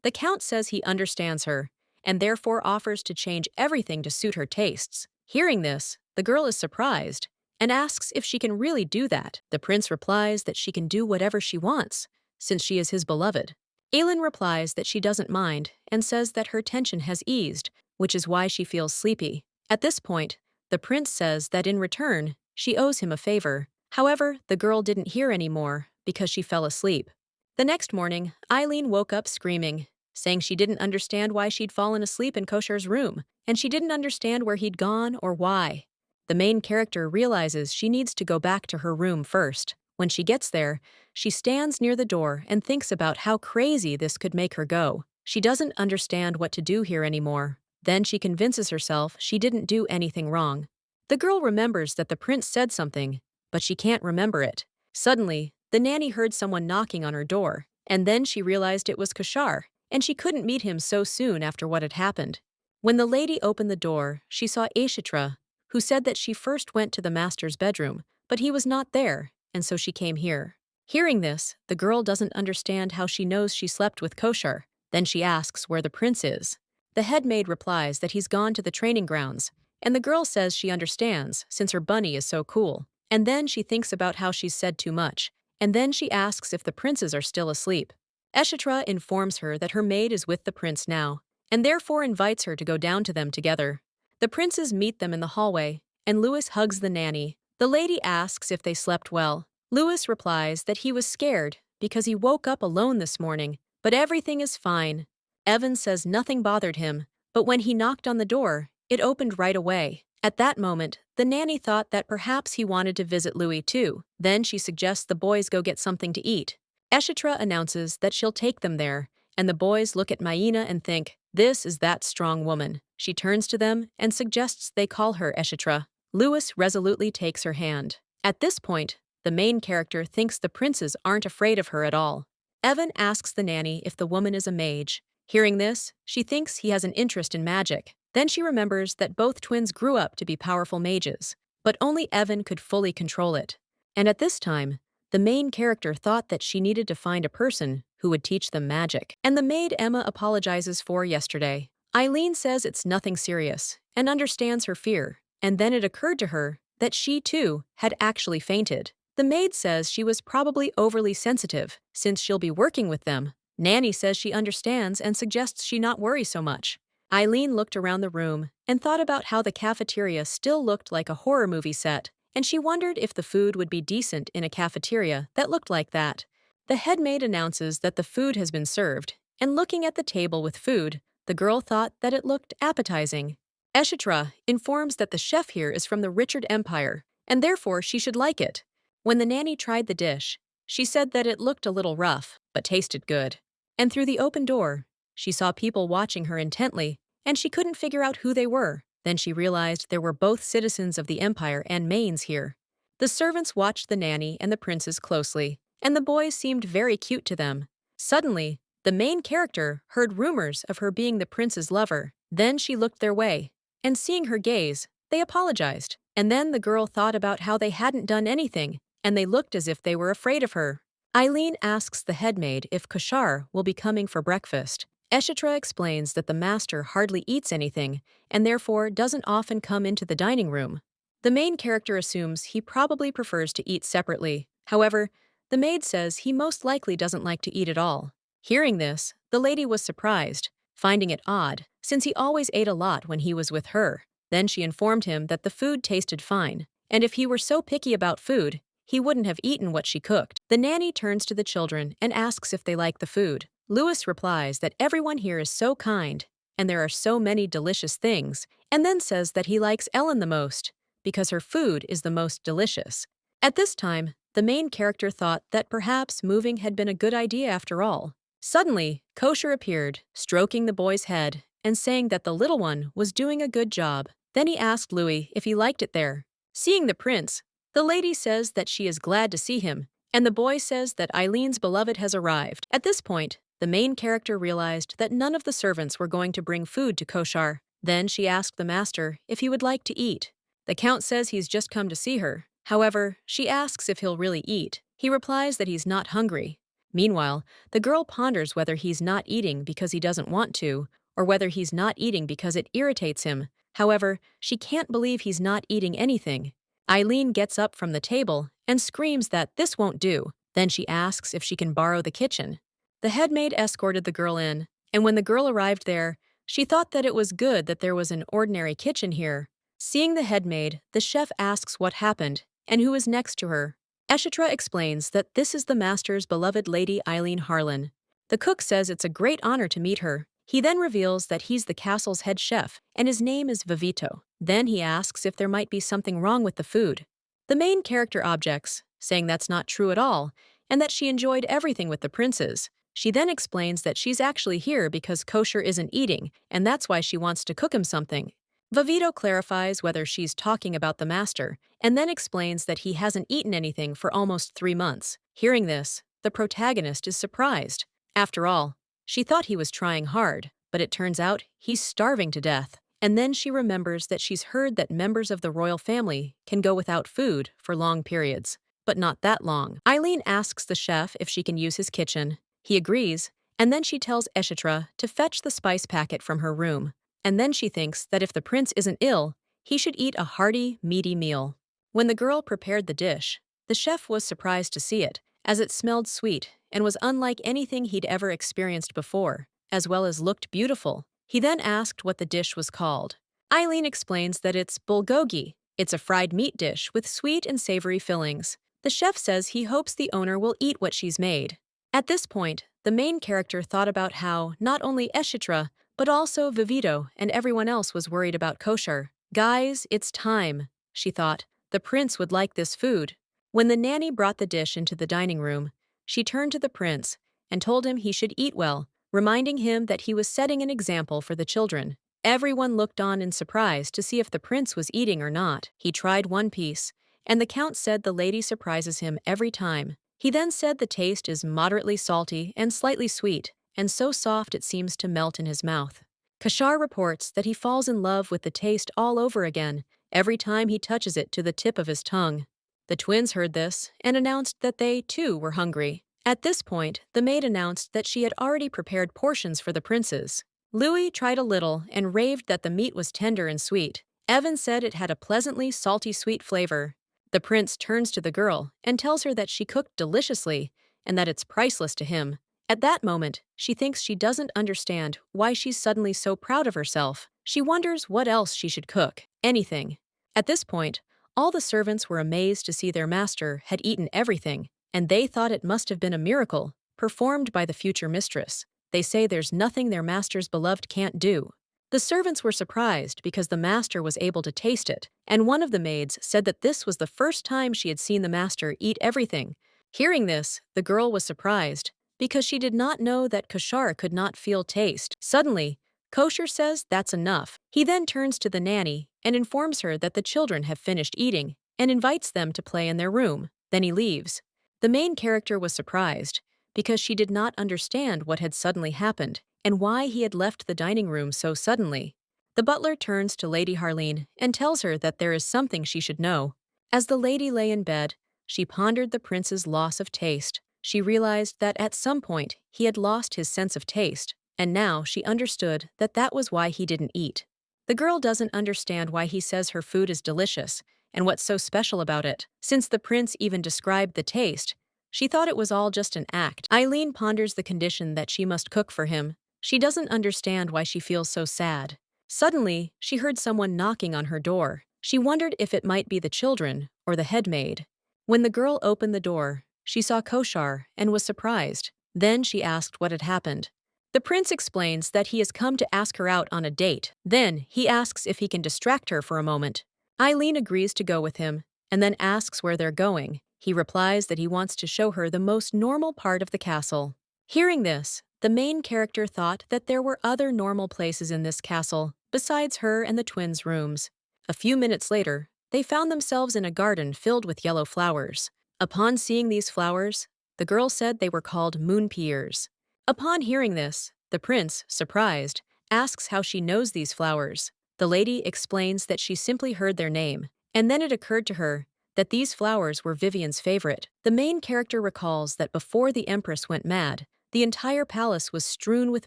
The count says he understands her, and therefore offers to change everything to suit her tastes. Hearing this, the girl is surprised and asks if she can really do that. The prince replies that she can do whatever she wants, since she is his beloved. Aelin replies that she doesn't mind and says that her tension has eased, which is why she feels sleepy. At this point, the prince says that in return, she owes him a favor. However, the girl didn't hear anymore because she fell asleep. The next morning, Eileen woke up screaming, saying she didn't understand why she'd fallen asleep in Kosher's room, and she didn't understand where he'd gone or why. The main character realizes she needs to go back to her room first. When she gets there, she stands near the door and thinks about how crazy this could make her go. She doesn't understand what to do here anymore. Then she convinces herself she didn't do anything wrong. The girl remembers that the prince said something, but she can't remember it. Suddenly, the nanny heard someone knocking on her door, and then she realized it was Kashar, and she couldn't meet him so soon after what had happened. When the lady opened the door, she saw Aishatra, who said that she first went to the master's bedroom, but he was not there, and so she came here. Hearing this, the girl doesn't understand how she knows she slept with Koshar. Then she asks where the prince is. The head maid replies that he's gone to the training grounds, and the girl says she understands since her bunny is so cool. And then she thinks about how she's said too much, and then she asks if the princes are still asleep. Eshatra informs her that her maid is with the prince now, and therefore invites her to go down to them together. The princes meet them in the hallway, and Louis hugs the nanny. The lady asks if they slept well. Louis replies that he was scared because he woke up alone this morning, but everything is fine. Evan says nothing bothered him, but when he knocked on the door, it opened right away. At that moment, the nanny thought that perhaps he wanted to visit Louis too. Then she suggests the boys go get something to eat. Eshatra announces that she'll take them there, and the boys look at Maina and think, this is that strong woman. She turns to them and suggests they call her Eshatra. Louis resolutely takes her hand. At this point, the main character thinks the princes aren't afraid of her at all. Evan asks the nanny if the woman is a mage, Hearing this, she thinks he has an interest in magic. Then she remembers that both twins grew up to be powerful mages, but only Evan could fully control it. And at this time, the main character thought that she needed to find a person who would teach them magic. And the maid Emma apologizes for yesterday. Eileen says it's nothing serious and understands her fear. And then it occurred to her that she, too, had actually fainted. The maid says she was probably overly sensitive since she'll be working with them. Nanny says she understands and suggests she not worry so much. Eileen looked around the room and thought about how the cafeteria still looked like a horror movie set, and she wondered if the food would be decent in a cafeteria that looked like that. The headmaid announces that the food has been served, and looking at the table with food, the girl thought that it looked appetizing. Eshitra informs that the chef here is from the Richard Empire, and therefore she should like it. When the nanny tried the dish, she said that it looked a little rough, but tasted good. And through the open door, she saw people watching her intently, and she couldn't figure out who they were. Then she realized there were both citizens of the Empire and Maines here. The servants watched the nanny and the princes closely, and the boys seemed very cute to them. Suddenly, the main character heard rumors of her being the prince's lover. Then she looked their way, and seeing her gaze, they apologized. And then the girl thought about how they hadn't done anything, and they looked as if they were afraid of her. Eileen asks the headmaid if Koshar will be coming for breakfast. Eshitra explains that the master hardly eats anything, and therefore doesn't often come into the dining room. The main character assumes he probably prefers to eat separately. However, the maid says he most likely doesn't like to eat at all. Hearing this, the lady was surprised, finding it odd, since he always ate a lot when he was with her. Then she informed him that the food tasted fine, and if he were so picky about food, he wouldn't have eaten what she cooked. The nanny turns to the children and asks if they like the food. Lewis replies that everyone here is so kind, and there are so many delicious things, and then says that he likes Ellen the most, because her food is the most delicious. At this time, the main character thought that perhaps moving had been a good idea after all. Suddenly, Kosher appeared, stroking the boy's head, and saying that the little one was doing a good job. Then he asked Louis if he liked it there. Seeing the prince, the lady says that she is glad to see him, and the boy says that Eileen's beloved has arrived. At this point, the main character realized that none of the servants were going to bring food to Koshar. Then she asked the master if he would like to eat. The count says he's just come to see her. However, she asks if he'll really eat. He replies that he's not hungry. Meanwhile, the girl ponders whether he's not eating because he doesn't want to, or whether he's not eating because it irritates him. However, she can't believe he's not eating anything. Eileen gets up from the table and screams that this won't do. Then she asks if she can borrow the kitchen. The headmaid escorted the girl in, and when the girl arrived there, she thought that it was good that there was an ordinary kitchen here. Seeing the headmaid, the chef asks what happened and who is next to her. Eshitra explains that this is the master's beloved lady Eileen Harlan. The cook says it's a great honor to meet her. He then reveals that he's the castle's head chef, and his name is Vivito. Then he asks if there might be something wrong with the food. The main character objects, saying that's not true at all, and that she enjoyed everything with the princes. She then explains that she's actually here because Kosher isn't eating, and that's why she wants to cook him something. Vivito clarifies whether she's talking about the master, and then explains that he hasn't eaten anything for almost 3 months. Hearing this, the protagonist is surprised. After all, she thought he was trying hard, but it turns out he's starving to death. And then she remembers that she's heard that members of the royal family can go without food for long periods, but not that long. Eileen asks the chef if she can use his kitchen. He agrees, and then she tells Eshitra to fetch the spice packet from her room. And then she thinks that if the prince isn't ill, he should eat a hearty, meaty meal. When the girl prepared the dish, the chef was surprised to see it, as it smelled sweet and was unlike anything he'd ever experienced before, as well as looked beautiful. He then asked what the dish was called. Eileen explains that it's bulgogi. It's a fried meat dish with sweet and savory fillings. The chef says he hopes the owner will eat what she's made. At this point, the main character thought about how not only Eshitra, but also Vivito and everyone else was worried about Kosher. Guys, it's time, she thought. The prince would like this food. When the nanny brought the dish into the dining room, she turned to the prince and told him he should eat well, reminding him that he was setting an example for the children. Everyone looked on in surprise to see if the prince was eating or not. He tried one piece, and the count said the lady surprises him every time. He then said the taste is moderately salty and slightly sweet, and so soft it seems to melt in his mouth. Kashar reports that he falls in love with the taste all over again every time he touches it to the tip of his tongue. The twins heard this and announced that they, too, were hungry. At this point, the maid announced that she had already prepared portions for the princes. Louis tried a little and raved that the meat was tender and sweet. Evan said it had a pleasantly salty sweet flavor. The prince turns to the girl and tells her that she cooked deliciously and that it's priceless to him. At that moment, she thinks she doesn't understand why she's suddenly so proud of herself. She wonders what else she should cook. Anything. At this point, all the servants were amazed to see their master had eaten everything, and they thought it must have been a miracle, performed by the future mistress. They say there's nothing their master's beloved can't do. The servants were surprised because the master was able to taste it, and one of the maids said that this was the first time she had seen the master eat everything. Hearing this, the girl was surprised, because she did not know that Kashar could not feel taste. Suddenly, Kosher says that's enough. He then turns to the nanny and informs her that the children have finished eating and invites them to play in their room. Then he leaves. The main character was surprised because she did not understand what had suddenly happened and why he had left the dining room so suddenly. The butler turns to Lady Harleen and tells her that there is something she should know. As the lady lay in bed, she pondered the prince's loss of taste. She realized that at some point he had lost his sense of taste, and now she understood that that was why he didn't eat. The girl doesn't understand why he says her food is delicious and what's so special about it. Since the prince even described the taste, she thought it was all just an act. Eileen ponders the condition that she must cook for him. She doesn't understand why she feels so sad. Suddenly, she heard someone knocking on her door. She wondered if it might be the children or the head maid. When the girl opened the door, she saw Koshar and was surprised. Then she asked what had happened. The prince explains that he has come to ask her out on a date. Then he asks if he can distract her for a moment. Eileen agrees to go with him and then asks where they're going. He replies that he wants to show her the most normal part of the castle. Hearing this, the main character thought that there were other normal places in this castle besides her and the twins' rooms. A few minutes later, they found themselves in a garden filled with yellow flowers. Upon seeing these flowers, the girl said they were called moonpears. Upon hearing this, the prince, surprised, asks how she knows these flowers. The lady explains that she simply heard their name, and then it occurred to her that these flowers were Vivian's favorite. The main character recalls that before the Empress went mad, the entire palace was strewn with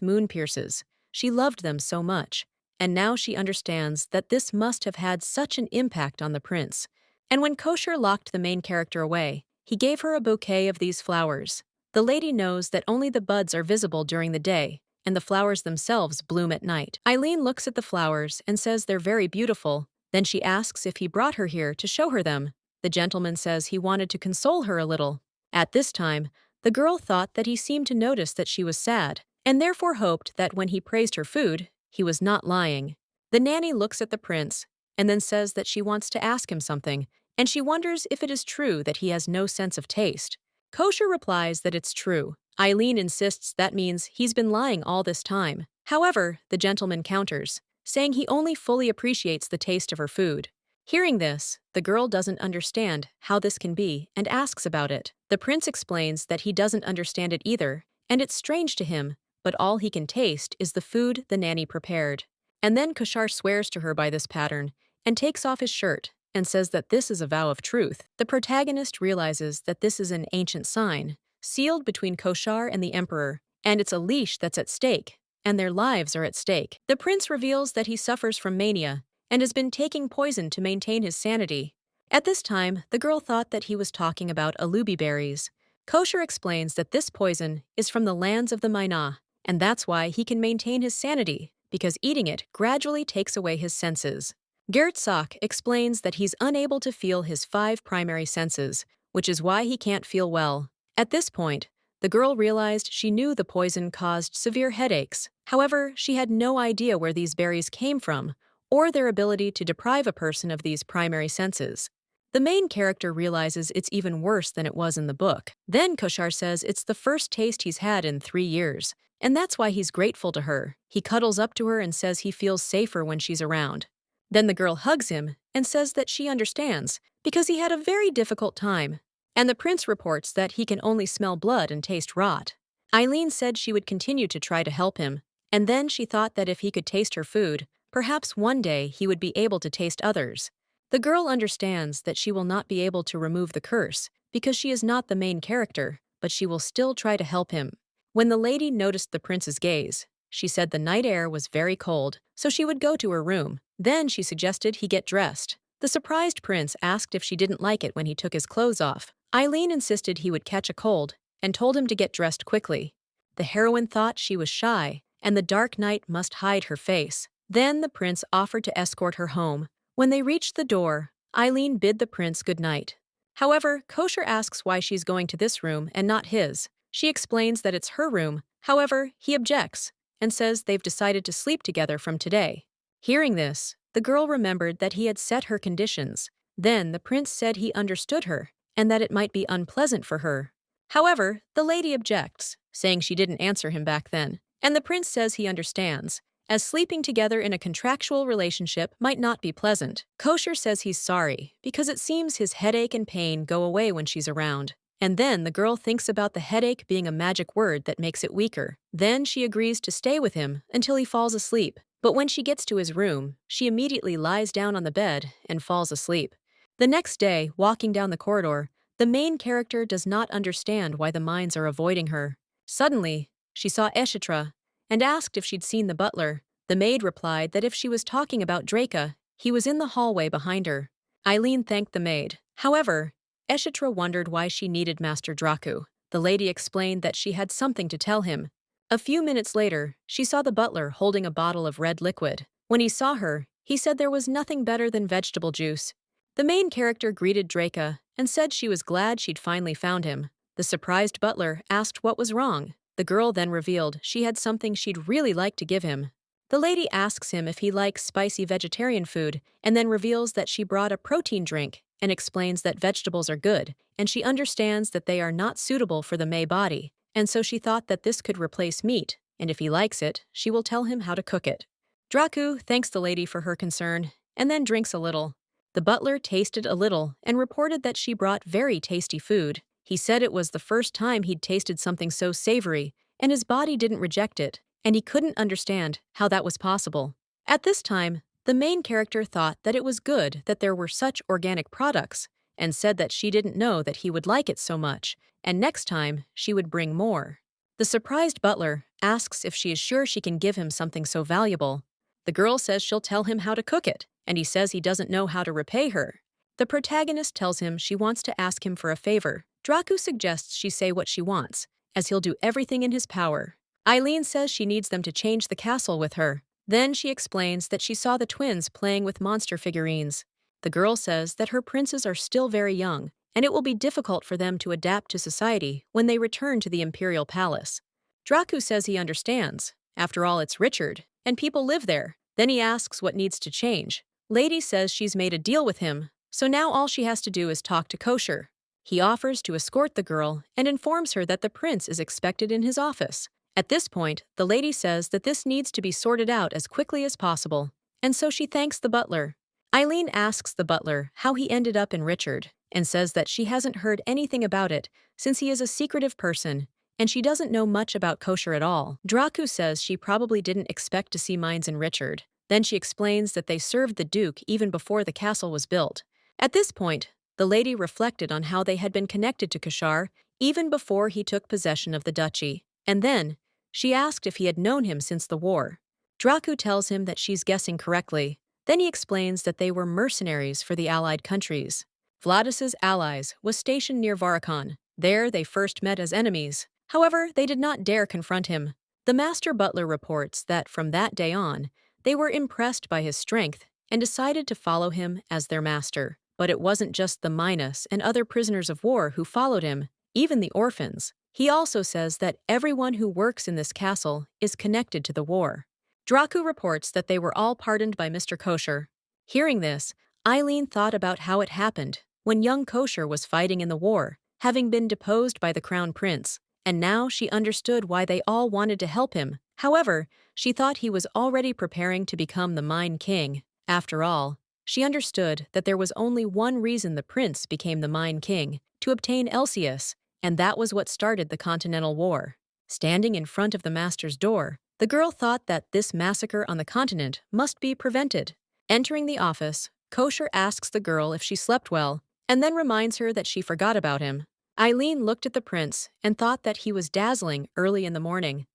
moonpierces. She loved them so much, and now she understands that this must have had such an impact on the prince. And when Kosher locked the main character away, he gave her a bouquet of these flowers. The lady knows that only the buds are visible during the day, and the flowers themselves bloom at night. Eileen looks at the flowers and says they're very beautiful. Then she asks if he brought her here to show her them. The gentleman says he wanted to console her a little. At this time, the girl thought that he seemed to notice that she was sad, and therefore hoped that when he praised her food, he was not lying. The nanny looks at the prince and then says that she wants to ask him something, and she wonders if it is true that he has no sense of taste. Kosher replies that it's true. Eileen insists that means he's been lying all this time. However, the gentleman counters, saying he only fully appreciates the taste of her food. Hearing this, the girl doesn't understand how this can be and asks about it. The prince explains that he doesn't understand it either, and it's strange to him, but all he can taste is the food the nanny prepared. And then Kashar swears to her by this pattern and takes off his shirt and says that this is a vow of truth. The protagonist realizes that this is an ancient sign, sealed between Koshar and the emperor, and it's a leash that's at stake, and their lives are at stake. The prince reveals that he suffers from mania and has been taking poison to maintain his sanity. At this time, the girl thought that he was talking about alubi berries. Kosher explains that this poison is from the lands of the Manhwa, and that's why he can maintain his sanity, because eating it gradually takes away his senses. Gert Sock explains that he's unable to feel his 5 primary senses, which is why he can't feel well. At this point, the girl realized she knew the poison caused severe headaches. However, she had no idea where these berries came from, or their ability to deprive a person of these primary senses. The main character realizes it's even worse than it was in the book. Then Koshar says it's the first taste he's had in 3 years, and that's why he's grateful to her. He cuddles up to her and says he feels safer when she's around. Then the girl hugs him and says that she understands, because he had a very difficult time. And the prince reports that he can only smell blood and taste rot. Eileen said she would continue to try to help him, and then she thought that if he could taste her food, perhaps one day he would be able to taste others. The girl understands that she will not be able to remove the curse because she is not the main character, but she will still try to help him. When the lady noticed the prince's gaze, she said the night air was very cold, so she would go to her room. Then she suggested he get dressed. The surprised prince asked if she didn't like it when he took his clothes off. Eileen insisted he would catch a cold and told him to get dressed quickly. The heroine thought she was shy, and the dark night must hide her face. Then the prince offered to escort her home. When they reached the door, Eileen bid the prince good night. However, Kosher asks why she's going to this room and not his. She explains that it's her room. However, he objects and says they've decided to sleep together from today. Hearing this, the girl remembered that he had set her conditions. Then the prince said he understood her and that it might be unpleasant for her. However, the lady objects, saying she didn't answer him back then, and the prince says he understands, as sleeping together in a contractual relationship might not be pleasant. Kosher says he's sorry, because it seems his headache and pain go away when she's around. And then the girl thinks about the headache being a magic word that makes it weaker. Then she agrees to stay with him until he falls asleep. But when she gets to his room, she immediately lies down on the bed and falls asleep. The next day, walking down the corridor, the main character does not understand why the mines are avoiding her. Suddenly, she saw Eshitra and asked if she'd seen the butler. The maid replied that if she was talking about Draca, he was in the hallway behind her. Eileen thanked the maid. However, Eshitra wondered why she needed Master Dracu. The lady explained that she had something to tell him. A few minutes later, she saw the butler holding a bottle of red liquid. When he saw her, he said there was nothing better than vegetable juice. The main character greeted Draca and said she was glad she'd finally found him. The surprised butler asked what was wrong. The girl then revealed she had something she'd really like to give him. The lady asks him if he likes spicy vegetarian food and then reveals that she brought a protein drink and explains that vegetables are good, and she understands that they are not suitable for the Mei body, and so she thought that this could replace meat, and if he likes it, she will tell him how to cook it. Dracu thanks the lady for her concern and then drinks a little. The butler tasted a little and reported that she brought very tasty food. He said it was the first time he'd tasted something so savory, and his body didn't reject it, and he couldn't understand how that was possible. At this time, the main character thought that it was good that there were such organic products, and said that she didn't know that he would like it so much, and next time she would bring more. The surprised butler asks if she is sure she can give him something so valuable. The girl says she'll tell him how to cook it, and he says he doesn't know how to repay her. The protagonist tells him she wants to ask him for a favor. Dracu suggests she say what she wants, as he'll do everything in his power. Eileen says she needs them to change the castle with her. Then she explains that she saw the twins playing with monster figurines. The girl says that her princes are still very young, and it will be difficult for them to adapt to society when they return to the imperial palace. Dracu says he understands. After all, it's Richard, and people live there. Then he asks what needs to change. Lady says she's made a deal with him, so now all she has to do is talk to Kosher. He offers to escort the girl and informs her that the prince is expected in his office. At this point, the lady says that this needs to be sorted out as quickly as possible, and so she thanks the butler. Eileen asks the butler how he ended up in Richard, and says that she hasn't heard anything about it since he is a secretive person, and she doesn't know much about Kosher at all. Dracu says she probably didn't expect to see mines in Richard. Then she explains that they served the Duke even before the castle was built. At this point, the lady reflected on how they had been connected to Kashar even before he took possession of the duchy. And then, she asked if he had known him since the war. Dracu tells him that she's guessing correctly. Then he explains that they were mercenaries for the allied countries. Vladis's allies was stationed near Varakon. There they first met as enemies. However, they did not dare confront him. The master butler reports that from that day on, they were impressed by his strength and decided to follow him as their master. But it wasn't just the Minas and other prisoners of war who followed him, even the orphans. He also says that everyone who works in this castle is connected to the war. Dracu reports that they were all pardoned by Mr. Kosher. Hearing this, Eileen thought about how it happened when young Kosher was fighting in the war, having been deposed by the crown prince, and now she understood why they all wanted to help him. However, she thought he was already preparing to become the Mine King. After all, she understood that there was only one reason the prince became the Mine King, to obtain Elsius, and that was what started the Continental War. Standing in front of the master's door, the girl thought that this massacre on the continent must be prevented. Entering the office, Kosher asks the girl if she slept well, and then reminds her that she forgot about him. Eileen looked at the prince and thought that he was dazzling early in the morning.